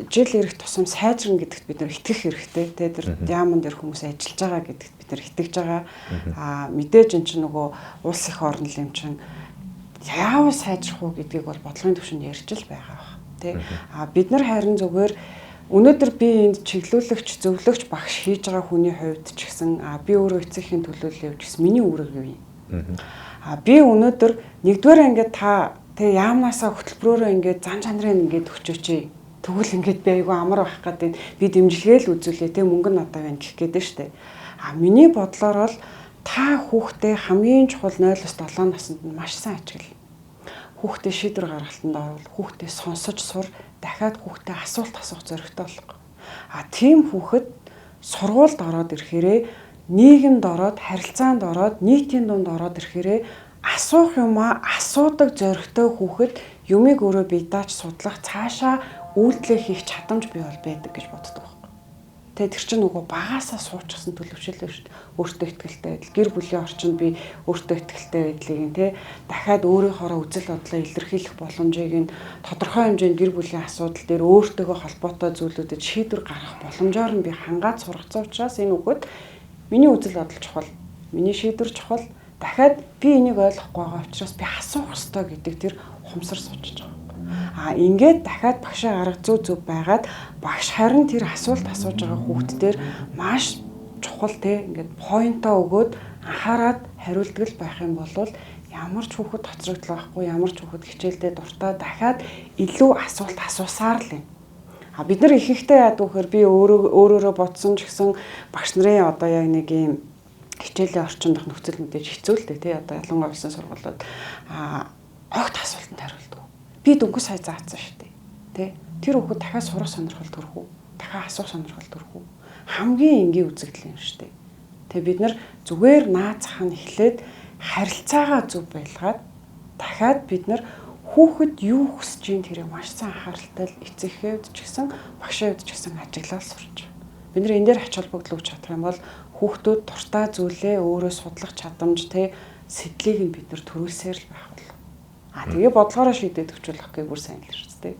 жил ирэх тусам сайжрна гэдэгт бид нар итгэх хэрэгтэй тий. Тэр яаман дээр хүмүүс ажиллаж байгаа гэдэгт бид нар итгэж байгаа. Мэдээж эн чинь нөгөө улс их орн лэмчин яавал сайжрах уу гэдгийг бол бодлогын түвшинд ярьж л байгаа тий. Бид нар харин зүгээр өнөөдөр би энд чиглүүлэгч, зөвлөгч багш хийж байгаа хүний хувьд ч гэсэн би өөрөө эцэгхийн төлөөлөл явж гэсэн миний үүрэг юу юм. Би өнөөдөр нэгдүгээр ангид та тэг яамнасаа хөтөлбөрөөрөө ингээд зан чанарыг ингээд өгчөөч. Тэгвэл ингээд би айгүй амар байх гэдэг би дэмжлэгээл үзүүлээ тэг мөнгө нь одоо байна гэх гээд штэ. Миний бодлоор бол та хүүхдээ хамгийн чухал 0-7 наснд нь маш сайн ажиглал. Хүүхдээ шийдвэр гаргалтанд орвол хүүхдээ сонсож сур дахиад хүүхдээ асуулт асуух зоригтой болох. Тийм хүүхэд сургуульд ороод ирэхээрээ нийгэмд ороод харилцаанд ороод нийтийн дунд ороод ирэхээрээ асуух юмаа асуудаг зоригтой хүүхэд юмыг өөрөө бие дааж судлах цаашаа үйлдэл хийх чадамж бий бол байдаг гэж боддог. Тэр чинь нөгөө багаасаа суучсан төлөвшөл шүү дээ. Өөртөө ихтэй байдал, гэр бүлийн орчинд би өөртөө ихтэй байдлыг нь те дахиад өөрийнхоороо үзэл бодлоо илэрхийлэх боломжийг нь тодорхой хэмжээнд гэр бүлийн асуудал дээр өөртөөгөө холбоотой зүйлүүдэд шийдвэр гаргах боломжоор нь би хангаад сургацсан учраас энэ үгэд миний үзэл бодол чухал, миний шийдвэр чухал. Дахиад би энийг ойлгохгүй байгаа учраас би асуух ёстой гэдэг тэр ухамсар суучж байгаа. Ингээд дахиад багшаа арга зөв байгаад багш харин тэр асуулт асууж байгаа хүүхдээр маш чухал те ингээд поинтоо өгөөд анхаарад хариулдаг байх юм бол ямар ч хүүхэд тоцрогдол байхгүй, ямар ч хүүхэд хичээлдээ дуртай дахиад илүү асуулт асуусаар л юм. Бид нар ихэнхдээ яадаг вэхээр би өөрөөрөө бодсон ч гэсэн багш нарын одоо яг нэг юм хичээлийн орчинд нөхцөл мэдээж хэцүү л дээ тий одоо ялангуяа улсын сургуулиуд огт асуултанд хариулдаг. Би дөнгөж сая заацсан шүү дээ. Тэ? Тэр хүүхэд дахиад сурах сонирхол төрөх үү? Дахиад асуух сонирхол төрөх үү? Хамгийн энгийн үзэгдэл юм шүү дээ. Тэгээ бид нар зүгээр наацхан эхлээд харилцаагаа зөв байлгаад дахиад бид нар хүүхэд юу хүсэж ийн тэрийг маш сайн анхааралтай эцэгхээ хувьд ч гэсэн багшийн хувьд ч гэсэн ажиглаад сурч. Бид нар энэ дээр ач холбогдол өгч чадах юм бол хүүхдүүд дуртай зүйлээ өөрөө судлах чадамж тэ сэтлийг нь бид нар төрүүлсээр л байх бол. Тэгээ бодлогоороо шийдээд өгчүүлэх гээ бүр сайн л шүү дээ.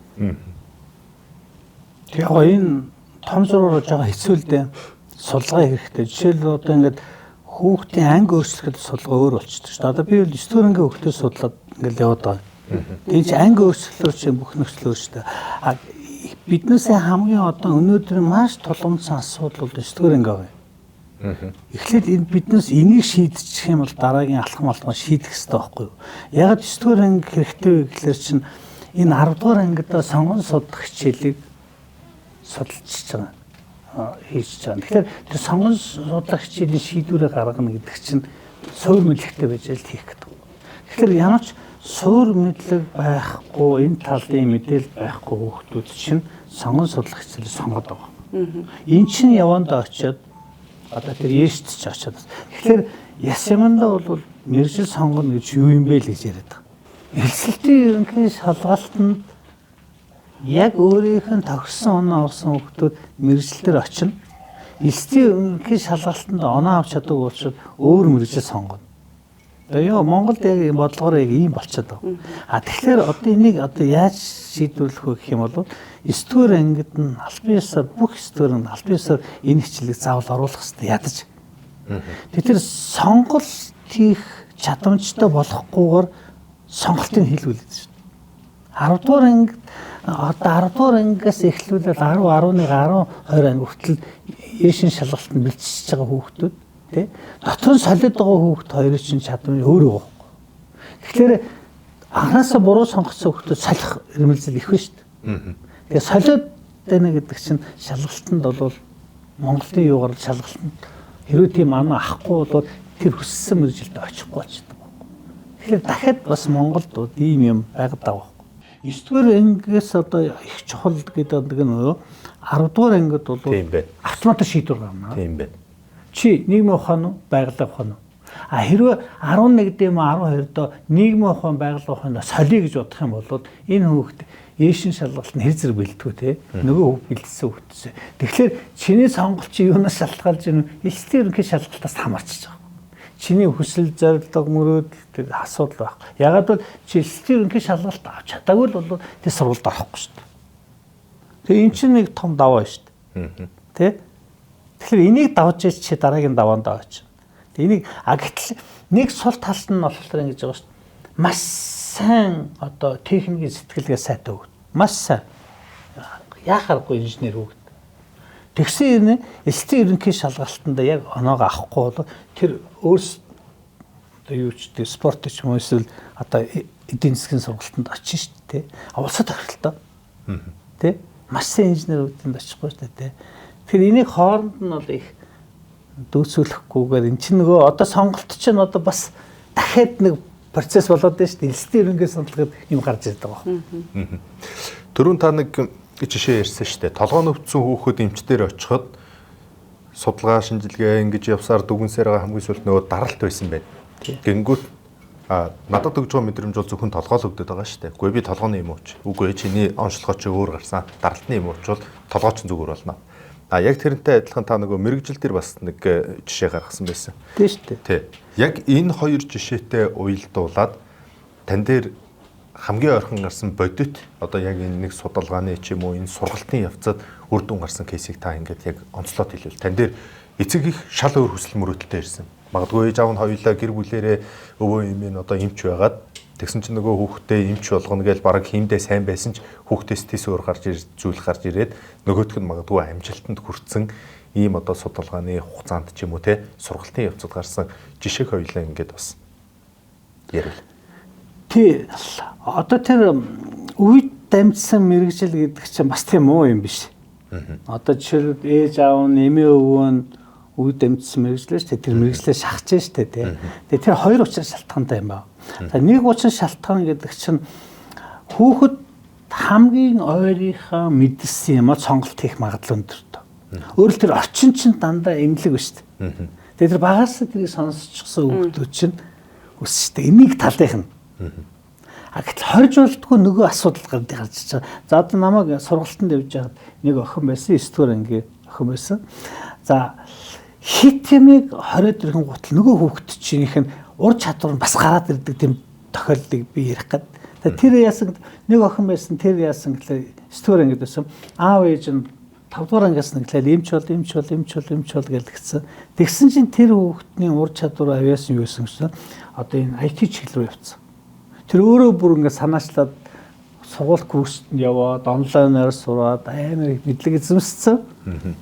Тэгээ энэ том зургаар жага хэцүү л дээ. Судалгаа хэрэгтэй. Жишээл одоо ингээд хүүхдийн анги өөрчлөхөд судалгаа өөр болчихдог шүү дээ. Одоо би бол 9 дугаар ангийн хүүхдээ судлаад ингээд яваад байгаа. Тэгээ чи анги өөрчлөлөөр чи бүх нөхцөл өөрчлөлтөө. Биднээсээ хамгийн одоо өнөөдөр маш тулгымдсан асуудал бол 9 дугаар анги байна. Эхлээд энэ биднээс энийг шийдчих юм бол дараагийн алхам алхам шийдэх хэрэгтэй байхгүй юу? Яг 9 дугаар анги хэрэгтэй вэ гэхэлэр чинь энэ 10 дугаар ангидаа сонгон судах хичээлийг судалж байгаа. Хийж байгаа. Тэгэхээр тэр сонгон судлах хичээлийн шийдвэрээ гаргана гэдэг чинь суур мэдлэгтэй байж л хийх гэдэг. Тэгэхээр ямар ч суур мэдлэг байхгүй, энэ талын мэдээлэл байхгүй хүүхдүүд чинь сонгон судлах хичээлийг сонгоод байгаа. Энэ чинь явандаа очиод одоо тэр ээжт ч очиод. Тэгэхээр яс юмдаа бол мэржил сонгоно гэж юу юм бэ л гэж яриад байгаа. Эрсдэлтийн ерөнхий шалгалтанд яг өөрийнх нь төгссөн оноо авсан хүүхдүүд мэржил дээр очино. Эрсдэлтийн ерөнхий шалгалтанд оноо авч чаддаг учраас өөр мэржил сонгоно. Яа Монголд яг бодлогоор яг ийм болчиход байгаа. Тэгэхээр одоо энийг одоо яаж шийдвэрлэх вэ гэх юм бол 9 дугаар ангид нь албан ёсоор бүх 9 дугаар нь албан ёсоор энэ хичээлийг заавал оруулах хэрэгтэй ядаж. Тэгэхээр сонголт хийх чадамжтай болохгүйгээр сонголтыг хэлүүлээд шүү дээ. 10 дугаар ангид одоо 10 дугаар ангиас эхлүүлээд 10, 11, 12 анги хүртэл ээшин шалгалтанд бэлтжиж байгаа хүүхдүүд тий дотор нь солиод байгаа хүүхд хоёрын чинь чадвар өөрөө байгаа. Тэгэхээр анхаасаа буруу сонгоцсон хүүхдүүд солих эрмэлзэл их байна шүү дээ. Тэгээ солиод байна гэдэг чинь шалгалтанд бол Монголын юугаар шалгалтанд хэрвээ тийм ана ахгүй бол тэр хүссэн мэржилд очихгүй болчихдог. Тэгэхээр дахиад бас Монголд ийм юм байгаад байгаа. 9 дугаар ангиас одоо их чухал гэдэг нь 10 дугаар ангид бол автомат шийдвэр гарна. Тийм байна. Чи нийгмийн ухаан уу, байгалийн ухаан уу? Хэрвээ 11 дэм 12 доо нийгмийн ухаан, байгалийн ухаан солиё гэж бодох юм бол энэ хүүхэд Эшин шалгалт нь хэр зэрэг бэлдгүү те. Нөгөө хүүхд бэлдсэн хүүхдсээ. Тэгэхээр чиний сонголт чи юунаас шалтгаалж байна вэ? Эцсийн ерөнхий шалгалтаас хамаарч байгаа. Чиний хүсэл зорилго мөрөөдөл асуудал байх. Ягаад бол чи эцсийн ерөнхий шалгалт авч чадаагүй л бол тэр сургуульд орохгүй шүү дээ. Тэгээ эн чинь нэг том даваа шүү дээ. Тэ? Тэгэхээр энийг давж ич чи дараагийн даваанд аваач. Тэгээ энийг гэтэл нэг сул тал нь болохоор ингэж байгаа шүү дээ. Маш сайн одоо техникийн сэтгэлгээ сайтай хөгд. Маш сайн. Яахааргүй инженер хөгд. Тэгсэн эцсийн ерөнхий шалгалтанд яг оноогоо авахгүй бол тэр өөрсдөө юу ч тийм спорт ч юм уу эсвэл одоо эдийн засгийн сургалтанд очиж шүү дээ. Улсад тохиролтой. Тэ? Маш сайн инженерууданд очихгүй шүү дээ. Тэгэхээр энийг хооронд нь бол их дүүцүүлэхгүйгээр эн чинь нөгөө одоо сонголт чинь одоо бас дахиад нэг процесс болоод байна шүү дээ. Эцсийн ерөнхий сонголтод юм гарч ирдэг байгаа. Түрүүн та нэг жишээ ярьсан шүү дээ. Толгойн өвдсөн хүүхэд эмчтэр очиход судалгаа шинжилгээ ингэж явсаар дүгнсээр хамгийн сүүлд нөгөө даралт байсан байна. Гингүүт надад өгж байгаа мэдрэмж бол зөвхөн толгой л өгдөд байгаа шүү дээ. Үгүй би толгойн юм ууч. Үгүй чиний онцлогоо чи өөр гарсан. Даралтны юм ууч бол толгой ч зүгээр болно. Яг тэрнтэй адилхан та нөгөө мэрэгжил дээр бас нэг жишээ гаргасан байсан. Тийм шүү дээ. Тий. Яг энэ хоёр жишээтэй уялдуулаад тань дээр хамгийн ойрхон гарсан бодит одоо яг энэ нэг судалгааны ч юм уу энэ сургалтын явцад үр дүн гарсан кейсийг та ингээд яг онцлоод хэлвэл тань дээр эцэг их шал өөр хүсэл мөрөөдөлтэй ирсэн. Магадгүй ээж аав нь хоёулаа гэр бүлээрээ өвөө эмээ нь одоо эмч байгаад тэгсэн чинь нөгөө хүүхдээ эмч болгоно гэж бараг хиймдээ сайн байсан ч хүүхдээс тийс өөр зүйл гарч ирээд нөгөөх нь магадгүй амжилтанд хүрсэн ийм одоо судалгааны хугацаанд ч юм уу те сургалтын явцад гарсан жишээг хоёулаа ингээд бас ярил. Тий. Одоо тэр үед дамжсан мэрэгжил гэдэг чинь бас тийм муу юм биш. Одоо жишээлбэл ээж аав нь эмээ өвөө нь үед дамжсан мэрэгжил шүү дээ. Тэр мэрэгжлээ шахаж шүү дээ тий. Тэгээ тэр хоёр учраас шалтгаантай юм байна. За нэг учраас шалтгаан гэдэг чинь хүүхэд хамгийн ойрынхаа мэдсэн юм сонголт хийх магадлал өндөртэй. Өөрөлд тэр орчин чинь дандаа эмнэлэг ба шүү дээ. Тэгээ тэр багаас тэрийг сонсчихсон хүүхдүүд чинь өссөн шүү дээ. Энийг талынх нь гэтэл хорж болтгүй нөгөө асуудал гарч байгаа. За одоо намайг сургалтанд явж байгаад нэг охин байсан, 9 дугаар ангийн охин байсан. За хит юмыг хориод ирэхэн гутал нөгөө хүүхэд чинийх нь ур чадвар нь бас гараад ирдэг тийм тохиолдлыг би ярих гээд. Тэр яасан нэг охин байсан, тэр яасан гэхлээр 9 дугаар ангид байсан. Аав ээж нь 5 дугаар ангиас нь гэхлээр эмч бол гэлгцсэн. Тэгсэн чинь тэр хүүхдний ур чадвар авьяасан юу байсан гэсэн одоо энэ IT чиглэл рүү явцсан. Тэр өөрөө бүр ингээд санаачлаад сургууль курсд яваад онлайнаар сураад амар их мэдлэг эзэмссэн.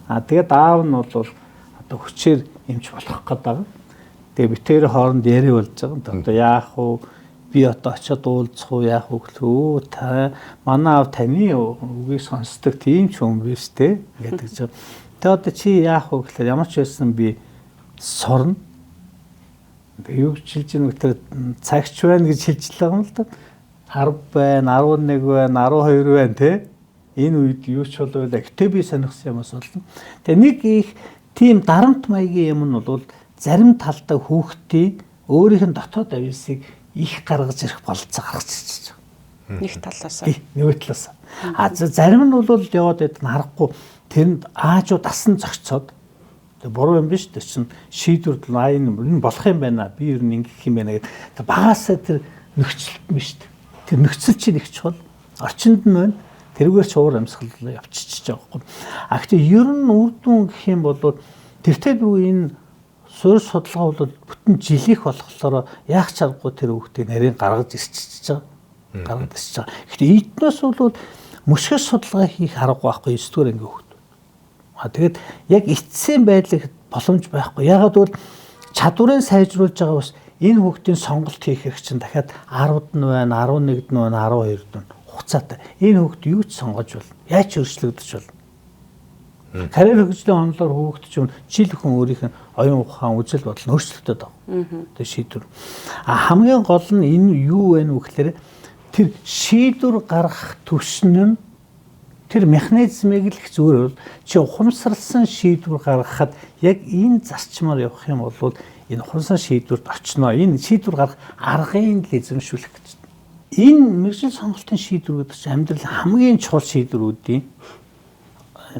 Тэгээд аав нь бол одоо хүчээр эмч болох гэдэг. Тэгээ битээр хооронд яриа болж байгаа. Одоо яах вэ? Би одоо очиод уулзах уу, яах вэ гэхлөө та манай аав таны үгийг сонсдог тийм ч юм биш те гэдэг чинь. Тэгээ одоо чи яах вэ гэхлээр ямар ч байсан би сурна. Юу хэлж ийм тэр цагч байна гэж хэлж байгаа юм л да. 10 байна, 11 байна, 12 байна те. Энэ үед юу ч болов гэхдээ би сонирхсан юмас болно. Тэгээ нэг их тийм дарамт маягийн юм нь бол зарим талдаа хүүхдийн өөрийнх нь дотоод авьяасыг их гаргаж ирэх болцоо гаргаж ирж байгаа. Нэг талаас. Нэг талаас. Зарим нь бол яваад байд нь харахгүй тэрэнд аажууд асан зогцоод буруу юм биш тэр чинь шийдвэр энэ болох юм байна. Би ер нь ингэх юм байна гэдэг. Багаасаа тэр нөхцөл биш. Тэр нөхцөл чинь их чухал. Орчинд нь байна. Тэрүүгээр ч уур амьсгал явчихж байгаа юм. Гэхдээ ер нь үр дүн гэх юм бол тэртээ дүү энэ суурь судалгаа бол бүтэн жилийнх болохоор яах чаргагүй тэр хүүхдийг нарийн гаргаж ирчихэж байгаа. Гаргаж ирчихэж байгаа. Гэхдээ эднээс бол мөшгөс судалгаа хийх арга байхгүй 9 дугаар ангийн хүүхд. Тэгээд яг эцсийн байдлыг боломж байхгүй. Ягаад бол чадварыг сайжруулж байгаа бас энэ хүүхдийн сонголт хийх хэрэг чинь дахиад 10-д нь байна, 11-д нь байна, 12-д нь хугацаатай. Энэ хүүхд юу ч сонгож болно. Яаж өөрчлөгдөж болно. Карьер хөгжлийн онолоор хүүхд чинь жил хүн өөрийнх нь оюун ухаан үзэл бодол өөрчлөгдөд байгаа. Тэр шийдвэр. Хамгийн гол нь энэ юу вэ гэхээр тэр шийдвэр гаргах түвшин нь тэр механизмыг л их зүгээр бол чи ухамсарлсан шийдвэр гаргахад яг энэ зарчмаар явах юм бол энэ ухамсар шийдвэрт очно. Энэ шийдвэр гаргах аргыг л эзэмшүүлэх гэж. энэ мэргэжил сонголтын шийдвэрүүд чинь амьдрал хамгийн чухал шийдвэрүүдийн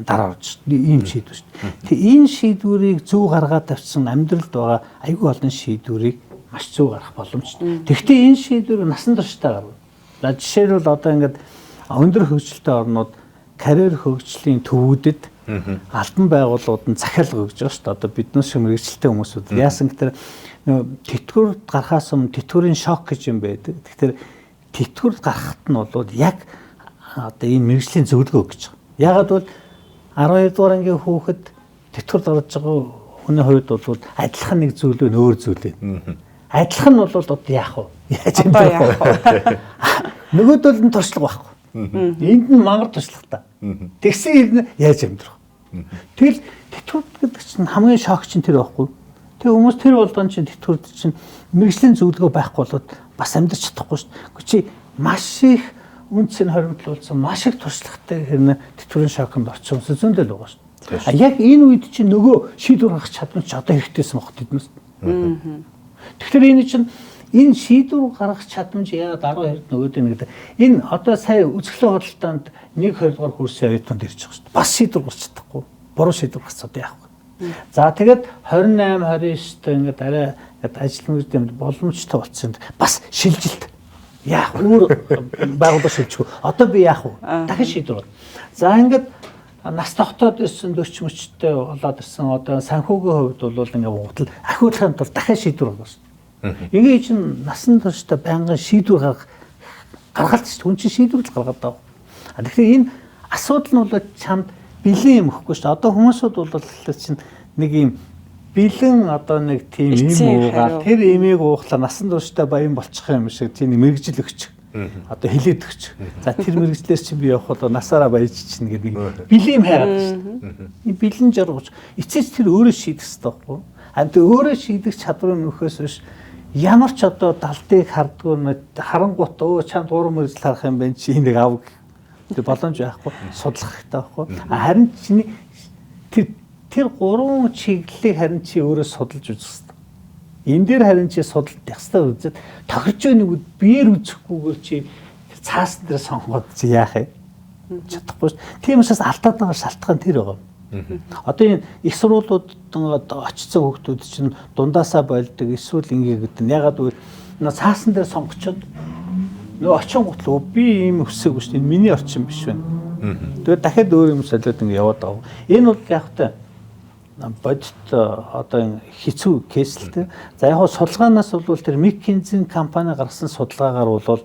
дараа орж ийм шийдвэр шүү дээ. Тэгээ энэ шийдвэрийг зөв гаргаад тавьсан амьдралд байгаа айгүй олон шийдвэрийг маш зөв гаргах боломжтой. Тэгэхдээ энэ шийдвэр насан туршдаа гарна. За жишээлбэл одоо ингээд өндөр хөгжилтэй орнууд карьер хөгжлийн төвүүдэд албан байгууллагууд нь захиалга өгж байгаа шүү дээ. Одоо биднээс шиг мэргэжилтэй хүмүүсүүд яасан гэхээр тэтгэврт гарахаас өмнө тэтгэврийн шок гэж юм байдаг. Тэгэхээр тэтгэврт гарахт нь бол яг одоо энэ мэргэжлийн зөвлөгөө гэж байгаа. Ягаад бол 12 дугаар ангийн хүүхэд тэтгэврт орж байгаа хүний хувьд бол адилхан нэг зүйл вэ, өөр зүйл вэ. Адилхан нь бол одоо яах вэ? Яаж юм бэ? Нөгөөдөл нь туршлага байхгүй. Энд нь мангар туршлага та. Тэгсэн хэрнээ яаж амьдрах вэ? Тэгэл тэтгэврт гэдэг чинь хамгийн шок чинь тэр байхгүй. Тэг хүмүүс тэр болгон чинь тэтгэврт чинь мэргэжлийн зөвлөгөө байхгүй болоод бас амьдрч чадахгүй шүү дээ. Чи маш их үнцийг хоримтлуулсан маш их туршлагатай хэрнээ тэтгэврийн шоконд орчихсон зөндөл байгаа шүү дээ. А яг энэ үед чинь нөгөө шийдвэр гаргах чадамж одоо хэрэгтэйсэн багт эднээс. Тэгэхээр энэ чинь энэ шийдвэр гаргах чадамж яагаад 12-д нөгөөд нь гэдэг. Энэ одоо сая үзэсгэлэн худалдаанд 1-2 дугаар курсын оюутанд ирж байгаа шүү дээ. Бас шийдвэр гаргах чадахгүй. Буруу шийдвэр гаргацаад яах вэ? За тэгээд 28 29-т ингээд арай ажил мөрөд боломжтой болсон. Бас шилжилт. Яах өөр байгууллага шилжих. Одоо би яах вэ? Дахин шийдвэр. За ингээд нас тогтоод ирсэн 40 мөчтэй болоод ирсэн одоо санхүүгийн хувьд бол ингээд гутал ахиулахын тулд дахин шийдвэр гаргана шүү дээ. Ингээ чинь насан туршдаа байнгын шийдвэр гаргалт шүү дээ. Хүн чинь шийдвэр л гаргаад байгаа. Тэгэхээр энэ асуудал нь бол чамд бэлэн юм өгөхгүй шүү дээ. Одоо хүмүүсүүд бол чинь нэг юм бэлэн одоо нэг тийм юм уугаад тэр имийг уухлаа насан туршдаа баян болчих юм шиг тийм мэрэгжил өгч. Одоо хилээд өгч. За тэр мэрэгжлээс чи би явах бол насаараа баяж чинь гэдэг бэлэм хайгаад шүү дээ. Энэ бэлэн жаргаж эцэс тэр өөрөө шийдэх хэрэгтэй байхгүй. Хамт өөрөө шийдэх чадвар нөхөөс биш ямар ч одоо далдыг хардгуун харангуут өө чамд гурван мэрэгжил харах юм байна чи энийг ав гэх боломж байхгүй судлах хэрэгтэй байхгүй. Харин чиний тэр гурван чиглэлийг харин чи өөрөө судалж үзэх хэрэгтэй. Энэ дээр харин чи судалт ястаа үзээд тохирч байгааг биеэр үзэхгүйгээр чи цаасан дээр сонгоод чи яах юм? Чадахгүй шүү. Тийм учраас алдаад байгаа шалтгаан тэр байгаа. Одоо энэ их сургуулиуд очсон хүүхдүүд чинь дундаасаа болдог эсвэл ингээ гэдэг нь ягаад гэвэл цаасан дээр сонгочод нөгөө очин гутлаа би ийм өсөөгүй шүү. Энэ миний орчин биш байна. Тэгээд дахиад өөр юм солиод ингээ яваад байгаа. Энэ бол яг та бодит одоо хэцүү кейс л дээ. За яг судалгаанаас бол тэр McKinsey компани гаргасан судалгаагаар бол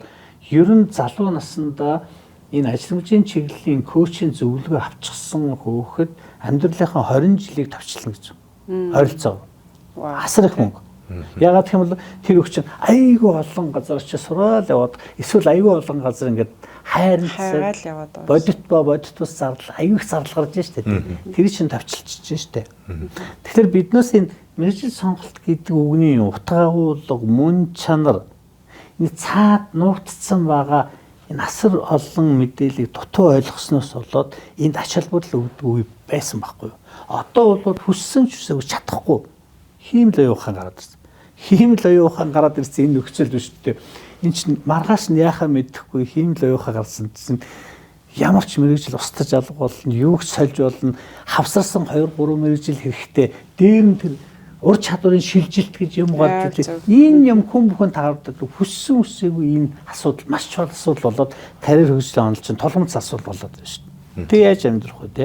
ер нь залуу наснда энэ ажил мужийн чиглэлийн коучинг зөвлөгөө авчихсан хөөхд амьдралынхаа 20 жилийг товчлно гэж. Ойролцоо. Асар их мөнгө. Ягаад гэх юм бол тэр өвчин айгүй олон газар очиж сураад яваад эсвэл айгүй олон газар ингээд хайрлцаад бодит бас зардал айгүй их зардал гарч штэ. Тэр чинь товчлж штэ. Тэгэхээр биднээс энэ мэргэжил сонголт гэдэг үгний утгаагуулга мөн чанар энэ цаад нуугдсан байгаа энэ асар олон мэдээллийг дутуу ойлгосноос болоод энд ач холбогдол өгдөг үе байсан байхгүй юу. Одоо бол хүссэн ч үсээг чадахгүй хиймэл оюухан гараад ирсэн. Хиймэл оюухан гараад ирсэн энэ нөхцөл биш үү. Энд чинь маргааш нь яхаа мэдэхгүй хиймэл оюухан гарсан чинь ямар ч мэрэгжил устж алга болно, юу ч сольж болно, хавсарсан 2 3 мэрэгжил хэрэгтэй. Дээр нь тэр ур чадварын шилжилт гэж юм гардаг. Энэ юм хүн бүхэн таардаг. Хүссэн үсээгүй энэ асуудал маш чухал асуудал болоод карьер хөгжлийн онол чинь толгомц асуудал болоод байна шүү дээ. Тэг яаж амьдрах вэ те?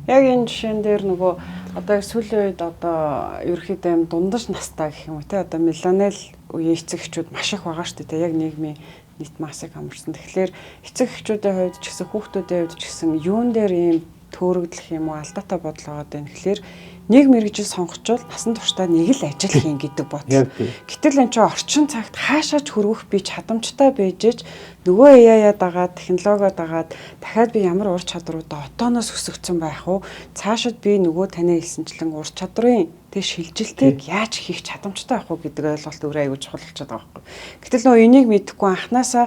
Яг энэ жишээн дээр нөгөө одоо сүүлийн үед одоо ерөөхдөө юм дундаж настай гэх юм уу те одоо миллениал үеийн эцэг эхчүүд маш их байгаа шүү дээ. Яг нийгмийн нийт массыг хамарсан. Тэгэхээр эцэг эхчүүдийн хувьд ч гэсэн хүүхдүүдийн хувьд ч гэсэн юун дээр ийм төөрөгдөх юм уу алдаатай бодол байгаа даа. Тэгэхээр нэг мэргэжил сонгочвол насан туршдаа нэг л ажил хийн гэдэг бодол. Гэтэл энэ чинь орчин цагт хаашаач хөрвөх би чадамжтай байжж нөгөө AI-аа дагаад технологио дагаад дахиад би ямар ур чадваруудаа отооноос өсөгцөн байх уу? Цаашид би нөгөө таны хэлсэнчлэн ур чадрын тэг шилжилтийг яаж хийх чадамжтай байх уу гэдэг ойлголт өөрөө аягүй чухал болчиход байгаа байхгүй. Гэтэл нөгөө энийг мэдэхгүй анханасаа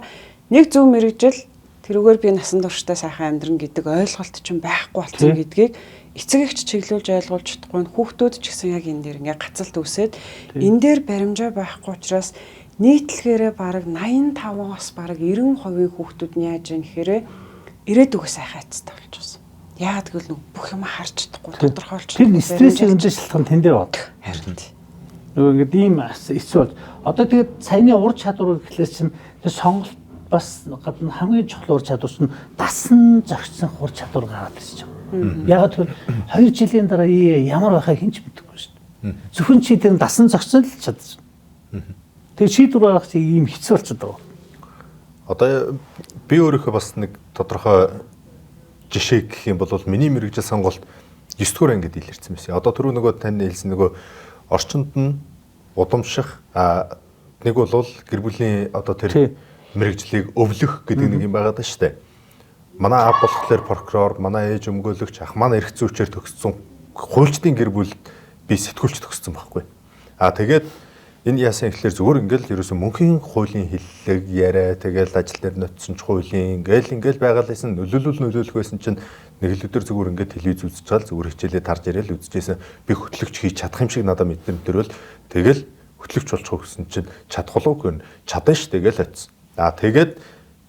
нэг зөв мэргэжил тэрүүгээр би насан туршдаа сайхан амьдрын гэдэг ойлголт чинь байхгүй болсон гэдгийг эцэг эгч чиглүүлж ойлгуулж чадахгүй нь хүүхдүүд ч гэсэн яг энэ дээр ингээ гацалт үсээд энэ дээр баримжаа байхгүй учраас нийтлэгээрээ бараг 85-аас бараг 90% хүүхдүүд нь яаж юм гэхээр ирээдүгөө сайхан айцтай болж байна. Яагаад гэвэл бүх юм харж чадахгүй тодорхойлж тэр стрессийн өндөр шалтгаан тэн дээр бод. Харин нөгөө ингээд ийм эсвэл одоо тэгээд саяны ур чадвар гэхлээр чинь тэр сонголт бас гадна хамгийн чухал ур чадвар чинь дасан зохицсон ур чадвар гараад ирж байгаа. Яагаад гэвэл 2 жилийн дараа ямар байхаа хинч мэдэхгүй шүү дээ. Зөвхөн чи тэр дасан зохицсон л чадчих. Тэгээ шийдвэр гаргах чинь ийм хэцүү болчиход байгаа. Одоо би өөрийнхөө бас нэг тодорхой жишээ гэх юм бол миний мэрэгжил сонголт 9 дугаар ангид илэрсэн байсан. Одоо түрүү нөгөө тань хэлсэн нөгөө орчинд нь удамших нэг бол гэр бүлийн одоо тэр мэрэгжлийг өвлөх гэдэг нэг юм байгаа даа шүү дээ. Манай аав болохоор прокурор, манай ээж өмгөөлөгч, ах маань эрх зүйчээр төгссөн хуульчдын гэр бүлд би сэтгүүлч төгссөн байхгүй. Тэгээд энэ яасан ихлээр зүгээр ингээл ерөөсөн мөнхийн хуулийн хиллэг яриа тэгэл ажил дээр ноцсон ч хуулийн ингээл байгаад байсан нөлөөлөх байсан чинь нэг л өдөр зүгээр ингээд телевиз үзэж чаал зүгээр хичээлээ тарж ирээл үзчихсэн би хөтлөгч хийж чадах юм шиг надад мэдэрвэл тэгэл хөтлөгч болчих гэсэн чинь чадхулуугүй чадан ш тэгэл очсон. Тэгээд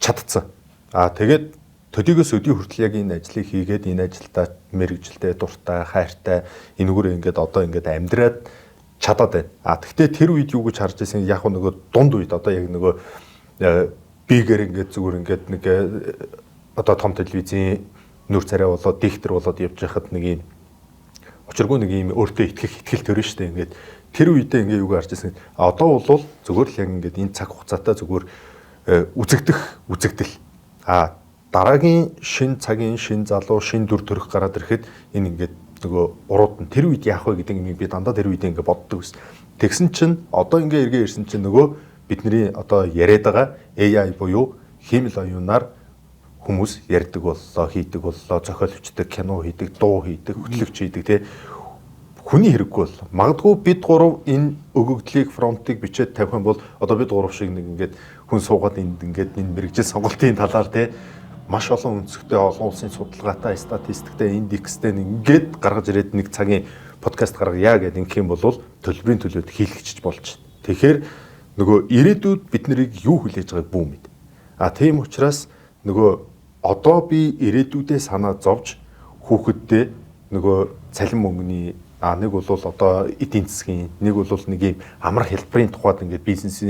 чадцсан. Тэгээд төдийгөөс өдий хүртэл яг энэ ажлыг хийгээд энэ ажилдаа мэрэгжилтэй дуртай хайртай энэгээр ингээд одоо ингээд амьдраад чадаад байна. Тэгвэл тэр үед юу гэж харж байсан яг нөгөө дунд үед одоо яг нөгөө бигээр ингээд зүгээр ингээд нэг одоо том телевизийн нүр царай болоод диктор болоод явж байхад нэг юм учиргүй нэг юм өөртөө итгэл төрөн штэ ингээд тэр үедээ ингээд юу гэж харж байсан. Одоо бол зүгээр л яг ингээд энэ цаг хугацаатай зүгээр үзэгдэл. Дараагийн шин цагийн шин залуу шин дүр төрх гараад ирэхэд энэ ингээд нөгөө урууд нь тэр үед яах вэ гэдэг юм би дандаа тэр үед ингээд боддог байсан. Тэгсэн чинь одоо ингээд эргээ ирсэн чинь нөгөө бидний одоо яриад байгаа AI буюу хиймэл оюунаар хүмүүс ярьдаг боллоо, хийдэг боллоо, зохиол өчтөг, кино хийдэг, дуу хийдэг, хөтлөгч хийдэг тий. Хүний хэрэггүй боллоо. Магадгүй бид гурав энэ өгөгдлийг фронтыг бичээд тавих юм бол одоо бид гурав шиг нэг ингээд хүн суугаад ингээд энэ мэрэгжил сонголтын талаар тий маш олон өнцгтэй олон улсын судалгаатай, статистиктэй, индекстэй ингээд гаргаж ирээд нэг цагийн подкаст гаргая гэдэг ингэх юм бол төлбөрийн төлөөд хийлгэж болж байна. Тэгэхээр нөгөө ирээдүйд бид нарыг юу хүлээж байгааг бүү мэд. Тийм учраас нөгөө одоо би ирээдүйдээ санаа зовж хүүхэддээ нөгөө цалин мөнгөний нэг бол одоо эдийн засгийн нэг бол нэг юм амар хэлбэрийн тухайд ингээд бизнес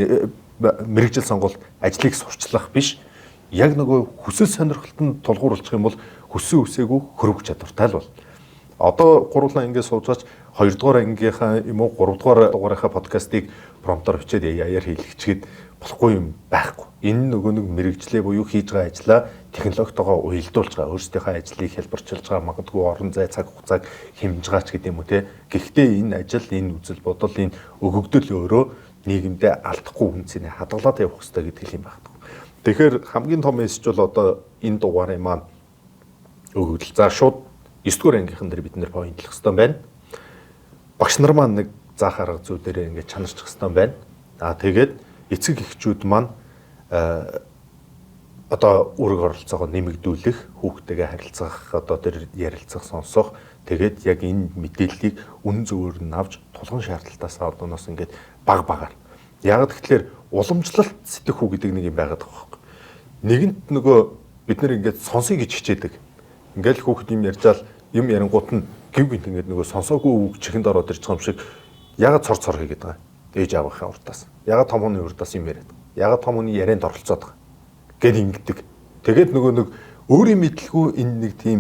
мэрэгжил сонголт ажлыг сурчлах биш. Яг нөгөө хүсэл сонирхолтод тулгуурлах юм бол хүссэн үсээгүй хөрвөх чадвартай л бол. Одоо гурлаа ингээд суужаач 2 дугаар ангийнхаа юм уу 3 дугаар дугаарынхаа подкастыг промптоор бичээд яаяар хийлгэчихэд болохгүй юм байхгүй. Энэ нөгөө нэг мэрэгжлээ буюу хийж байгаа ажлаа технологитойгоо уялдуулж байгаа, өөрсдийнхөө ажлыг хэлбэрчилж байгаа, магадгүй орон зай цаг хугацааг хэмжиж байгаа ч гэдэг юм уу те. Гэхдээ энэ ажил, энэ үзэл бодол, энэ өгөгдөл өөрөө нийгэмдээ алдахгүй хүнсний хадгалаад явах хэрэгтэй гэдэг юм байна. Тэгэхээр хамгийн том мессеж бол одоо энэ дугаарыг маань өгөгдөл. За шууд 9 дугаар ангийнхан дээр бид нэр поинтлах хэрэгтэй байна. Багш нар маань нэг заах арга зүй дээр ингээд чанарчих хэрэгтэй байна. Тэгээд эцэг эхчүүд маань одоо үүрэг оролцоогоо нэмэгдүүлэх, хүүхдтэйгээ харилцах, одоо тэр ярилцах, сонсох, тэгээд яг энэ мэдээллийг үнэн зөвөөр нь авч тулгын шаардлагатаас одооноос ингээд баг багаар. Яг тэгэхээр уламжлалт сэтгэх үү гэдэг нэг юм байгаад байгаа байхгүй. Нэгэнт нөгөө бид нэр ингээд сонсъё гэж хичээдэг. Ингээл хүүхд юм ярьжаал юм ярингуут нь гів гинт ингээд нөгөө сонсоогүй үг чихэнд ороод ирж байгаа юм шиг ягаад цор хийгээд байгаа. Ээж аавынхаа уртаас. Ягаад том хүний уртаас юм яриад. Ягаад том хүний ярианд оролцоод байгаа. Гэт ингэдэг. Тэгээд нөгөө нэг өөрийн мэдлгүй энэ нэг тийм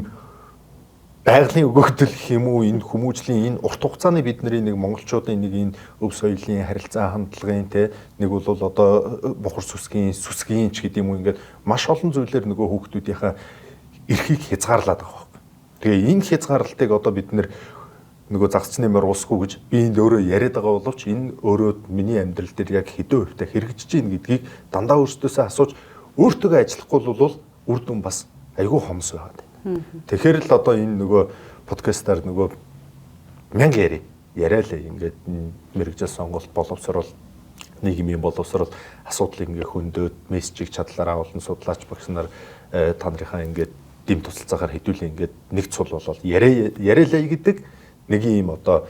байгалийн өгөгдөл гэх юм уу энэ хүмүүжлийн энэ урт хугацааны бидний нэг монголчуудын нэг энэ өв соёлын харилцаа хандлагын те нэг бол одоо бохор сүсгийн ч гэдэг юм уу ингээд маш олон зүйлээр нөгөө хүүхдүүдийнхаа эрхийг хязгаарлаад байгаа байхгүй. Тэгээ энэ хязгаарлалтыг одоо бид нөгөө загсч нэмэр уусгүй гэж би энд өөрөө яриад байгаа боловч энэ өөрөө миний амьдрал дээр яг хэдэн хувьтай хэрэгжиж гин гэдгийг дандаа өөртөөсөө асууж өөртөө ажиллахгүй бол үр дүн бас айгүй хомс байгаад байна. Тэгэхээр л одоо энэ нөгөө подкастаар нөгөө мянга яриалаа ингээд мэрэгжил сонголт боловсрол нийгмийн боловсрол асуудлыг ингээд хөндөд мессежийг чадлаараа олон судлаач багш нар та нарынхаа ингээд дэм тусалцаагаар хэдүүлээ ингээд нэг цул болол яриалаа гэдэг нэг юм одоо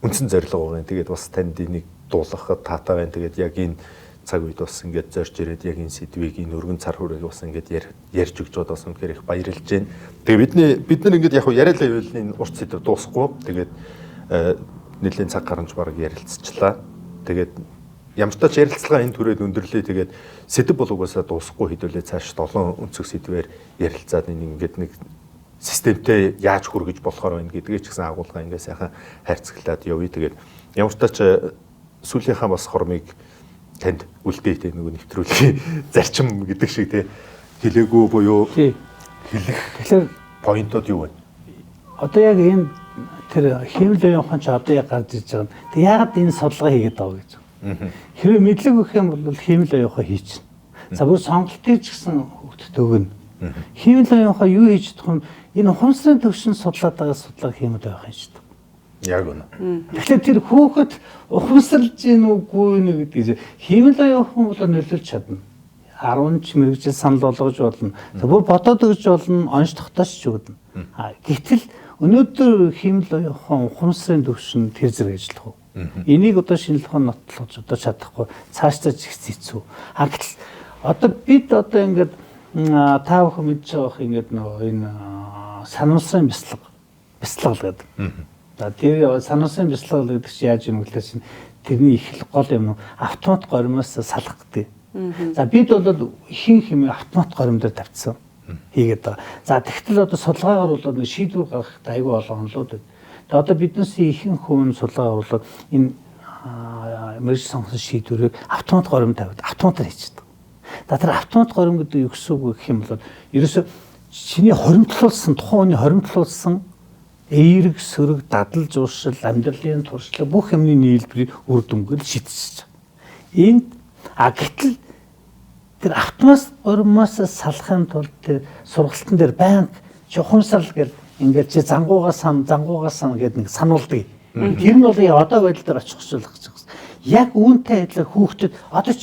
үндсэн зорилго байгаа. Тэгээд бас танд энийг дуулгахад таатай байна. Тэгээд яг энэ цаг үед бас ингээд зорж ирээд яг энэ сэдвийг энэ өргөн цар хүрээг бас ингээд ярьж өгч байгаа бас үнэхээр их баярлж байна. Тэгээ бид нар ингээд яг яриалаа байвал энэ урт сэдв дуусахгүй. Тэгээд нэлийн цаг гарч бараг ярилцчихлаа. Тэгээд ямар ч тач ярилцлага энэ түрээд өндөрлөө. Тэгээд сэдв бол угаасаа дуусахгүй хэдүүлээ цааш 7 өнцөг сэдвээр ярилцаад энэ ингээд нэг системтэй яаж хүргэж болохоор байна гэдгээ ч гэсэн агуулга ингээд сайхан хайрцаглаад явъя. Тэгээд ямар ч тач сүүлийнхаа бас хормыг танд үлдээтэй нөгөө нэвтрүүлгийн зарчим гэдэг шиг тий хэлээгүй буюу хэлэх тэгэхээр поинтууд юу вэ? Одоо яг энэ тэр хэмэл явахын ч одоо яг гарч иж байгаа. Тэг яагаад энэ судалгаа хийгээд байгаа гэж. Хэрэв мэдлэг өгөх юм бол хэмэл явахаа хийчихнэ. За бүр сонголтыг ч гэсэн хөгтөд өгнө. Хэмэл явахаа юу хийж чадах вэ? Энэ ухамсарын төвшин судлаад байгаа судалгаа хэмэл явах юм шүү дээ. Яг үнэ. Тэгэхээр тэр хүүхэд ухамсарлж гин үгүй нэ гэдэг хэмэл явах юм бол нөлөөлж чадна. 10 ч мэрэгжил санал болгож болно. За бүр бодоод өгч болно, онш тогтоосч өгнө. Гэтэл өнөөдөр хэмэл явах ухамсарын төвшин тэр зэрэг ажиллах уу? Энийг одоо шинжлэх ухааны нотлоход одоо чадахгүй цаашдаа ч их хэцүү. Гэтэл одоо бид одоо ингээд та бүхэн мэдж байгаа ингээд нөгөө энэ санамсрын бяцлал гэдэг. За тэр санамсрын бяцлал гэдэг чинь яаж юм гэлээс тэрний их гол юм автомат горимоос салах гэдэг. За бид бол ихэнх юм автомат горим дээр тавьчихсан хийгээд байгаа. За тэгтэл одоо судалгаагаар бол нэг шийдвэр гаргах айгүй олон онолууд байна. Тэгээ одоо биднээс ихэнх хүн судалгаа оруулаад энэ мэрэгжил сонгосон шийдвэрийг автомат горим тавиад автоматар хийчихдэг. За тэр автомат горим гэдэг юу гэсэн үг гэх юм бол ерөөсө чиний хоримтлуулсан тухайн хүний хоримтлуулсан эерэг, сөрөг, дадал, жууршил, амьдралын туршлага бүх юмны нийлбэрийг үр дүнгээр шийдчихэж байгаа. Энд гэтэл тэр автомат горимоос салахын тулд тэр сургалтын дээр банк ухамсарл гэл ингээд чи зангуугаа сан гэдэг нэг сануулдаг. Тэр нь бол одоо байдал дээр очих хэрэгжүүлэх гэж байна. Яг үүнтэй адилаар хүүхдэд одоо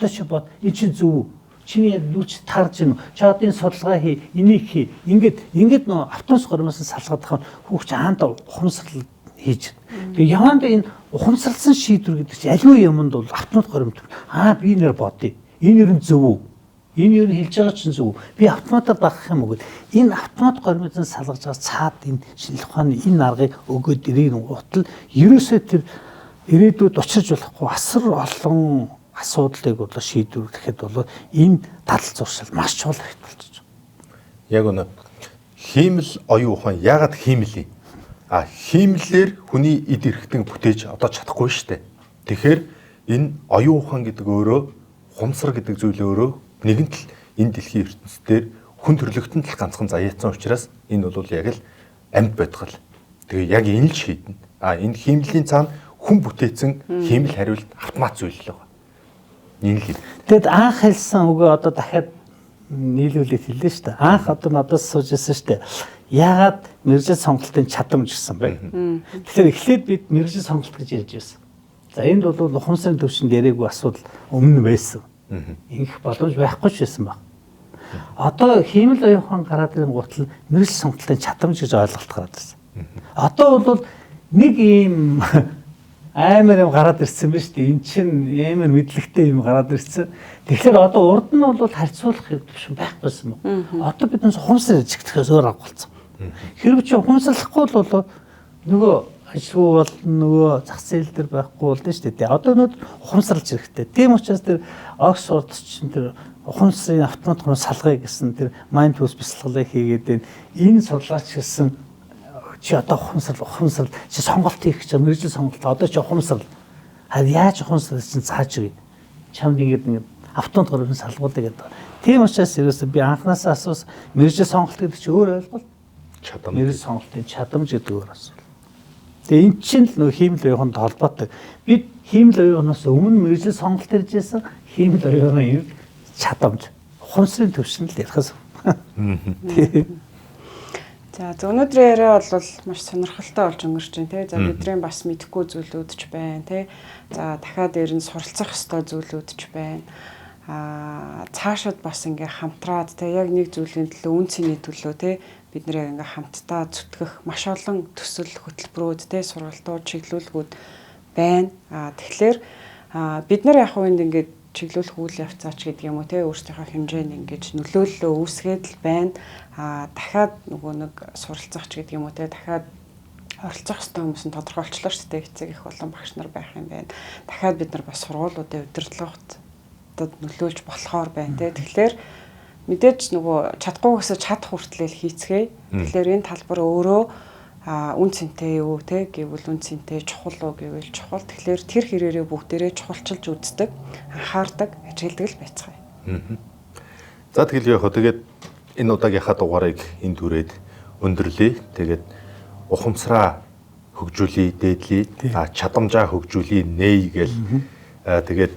чи бод энэ чи зөв. Чиний нүч тарж гин. Чи одоо энэ судалгаа хий, энийг хий. Ингээд нөө автомат горимоос салгаад тахад хүүхч хаанда ухамсарл хийж. Тэгээ яванда энэ ухамсарлсан шийдвэр гэдэг чинь аливаа юмд бол автомат горимт. Би нэр бодъё. Энэ ер нь зөв үү? Энэ ер нь хэлж байгаа чинь зөв үү? Би автоматар багах юм уу гэвэл энэ автомат горимоос салгаж байгаа цаад энэ шинжлэх ухааны энэ аргыг өгөөд ирэх утал ерөөсөө тэр ирээдүйд учирж болохгүй асар олон асуудлыг одоо шийдвэрлэхэд бол энэ дадал зуршил маш чухал хэрэгтэй болж байна. Яг үнэ. Хиймэл оюун ухаан яагаад хиймэл юм? Хиймлэр хүний эд эрхтэн бүтээж одоо чадахгүй шүү дээ. Тэгэхээр энэ оюун ухаан гэдэг өөрөө ухамсар гэдэг зүйл өөрөө нэгэнт л энэ дэлхийн ертөнцийн хүн төрлөختөнд л ганцхан заяатсан учраас энэ бол яг л амьд бодгол. Тэгээ яг энэ л шийднэ. Энэ хиймлийн цаана хүн бүтээсэн хиймэл хариулт автомат зүйл л байна. Энэ л. Тэгэд анх хэлсэн үгээ одоо дахиад нийлүүлээд хэллээ шүү дээ. Анх одоо надаас сууж ирсэн шүү дээ. Яагаад мэрэгжил сонголтын чадамж гэсэн бэ? Тэгэхээр эхлээд бид мэрэгжил сонголт гэж ярьж байсан. За энд бол ухамсарын төвшөнд яриаггүй асуудал өмнө байсан. Ингэх боломж байхгүй ч байсан баг. Одоо хиймэл оюун ухаан гараад ирэн гутал мэрэгжил сонголтын чадамж гэж ойлголт гараад ирсэн. Одоо бол нэг ийм амар юм гараад ирсэн биз дээ. Энд чинь амар мэдлэгтэй юм гараад ирсэн. Тэгэхээр одоо урд нь бол харьцуулах төвшин байхгүйсэн юм. Одоо бид нэг ухамсар жигтгэхээс өөр арга болсон. Хэрвээ чи ухамсарлахгүй бол нөгөө ажгүй бол нөгөө зах зээл дээр байхгүй болно шүү дээ. Одоо өнөөдөр ухамсарлж хэрэгтэй. Тийм учраас тэр Оксфорд чинь тэр ухамсарын автомат гоо салгая гэсэн тэр mindfulness бяцлаглыг хийгээд байна. Энэ судлаач гэсэн чи одоо ухамсарл чи сонголт хийх гэж мэрэгжил сонголт одоо чи ухамсарл яаж ухамсарл чинь цааж өгье. Чамд ингээд автомат гоо салгуулдаг гэдэг. Тийм учраас ерөөсөө би анханасаа асуусан мэрэгжил сонголт гэдэг чи өөр ойлголт. Чадамж. Мэрэгжил сонголтын чадамж гэдэг өөр асуудал. Тэгээ эн чинь л нөх хиймэл оюунд холбоотой. Бид хиймэл оюунаас өмнө мэрэгжил сонголт хийж байсан хиймэл оюуны чадамж ухамсарын төвшөнд л ярихаас. За өнөөдрийн яриа бол маш сонирхолтой болж өнгөрч байна тий. За бидний бас мэдэхгүй зүйлүүд ч байна тий. За дахиад ер нь суралцах ёстой зүйлүүд ч байна. Цаашид бас ингээ хамтраад тий яг нэг зүйлийн төлөө үнцний төлөө тий бид нэр ингээ хамтдаа зүтгэх маш олон төсөл хөтөлбөрүүд тий сургалтууд чиглүүлгүүд байна. Тэгэхээр бид нар яг үнд ингээд чиглүүлэх үйл явцаач гэдэг юм уу те өөрсдийнхөө хэмжээнд ингэж нөлөөллөө үүсгээд л байна. Дахиад нөгөө нэг суралцах ч гэдэг юм уу те дахиад оролцох хэрэгтэй хүмүүс нь тодорхойлчлоо шүү дээ. Эцэг их болон багш нар байх юм байна. Дахиад бид нар бас сургуулиудын удирдлагад нөлөөлж болохоор байна те. Тэгэхээр мэдээж нөгөө чадахгүйгээсээ чадах хүртлээр хийцгээе. Тэгэхээр энэ талбар өөрөө үн цэнтэй юу те гэвэл үн цэнтэй чухал уу гэвэл чухал. Тэгэхээр тэр хэрээрээ бүгдээрээ чухалчилж үздэг, анхаардаг, ажигладаг л байцгаая. За тэгэл яг хөө тэгээд энэ удаагийнхаа дугаарыг энд түрээд өндөрлөе. Тэгээд ухамсараа хөгжүүлээ, дээдлээ, чадамжаа хөгжүүлээ, нээе гэл тэгээд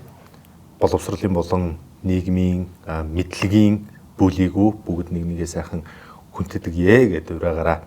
боловсролын болон нийгмийн мэдлэгийн бүлийгүү бүгд нэг нэгээ сайхан хүндэтгэе гэдэг ураагаараа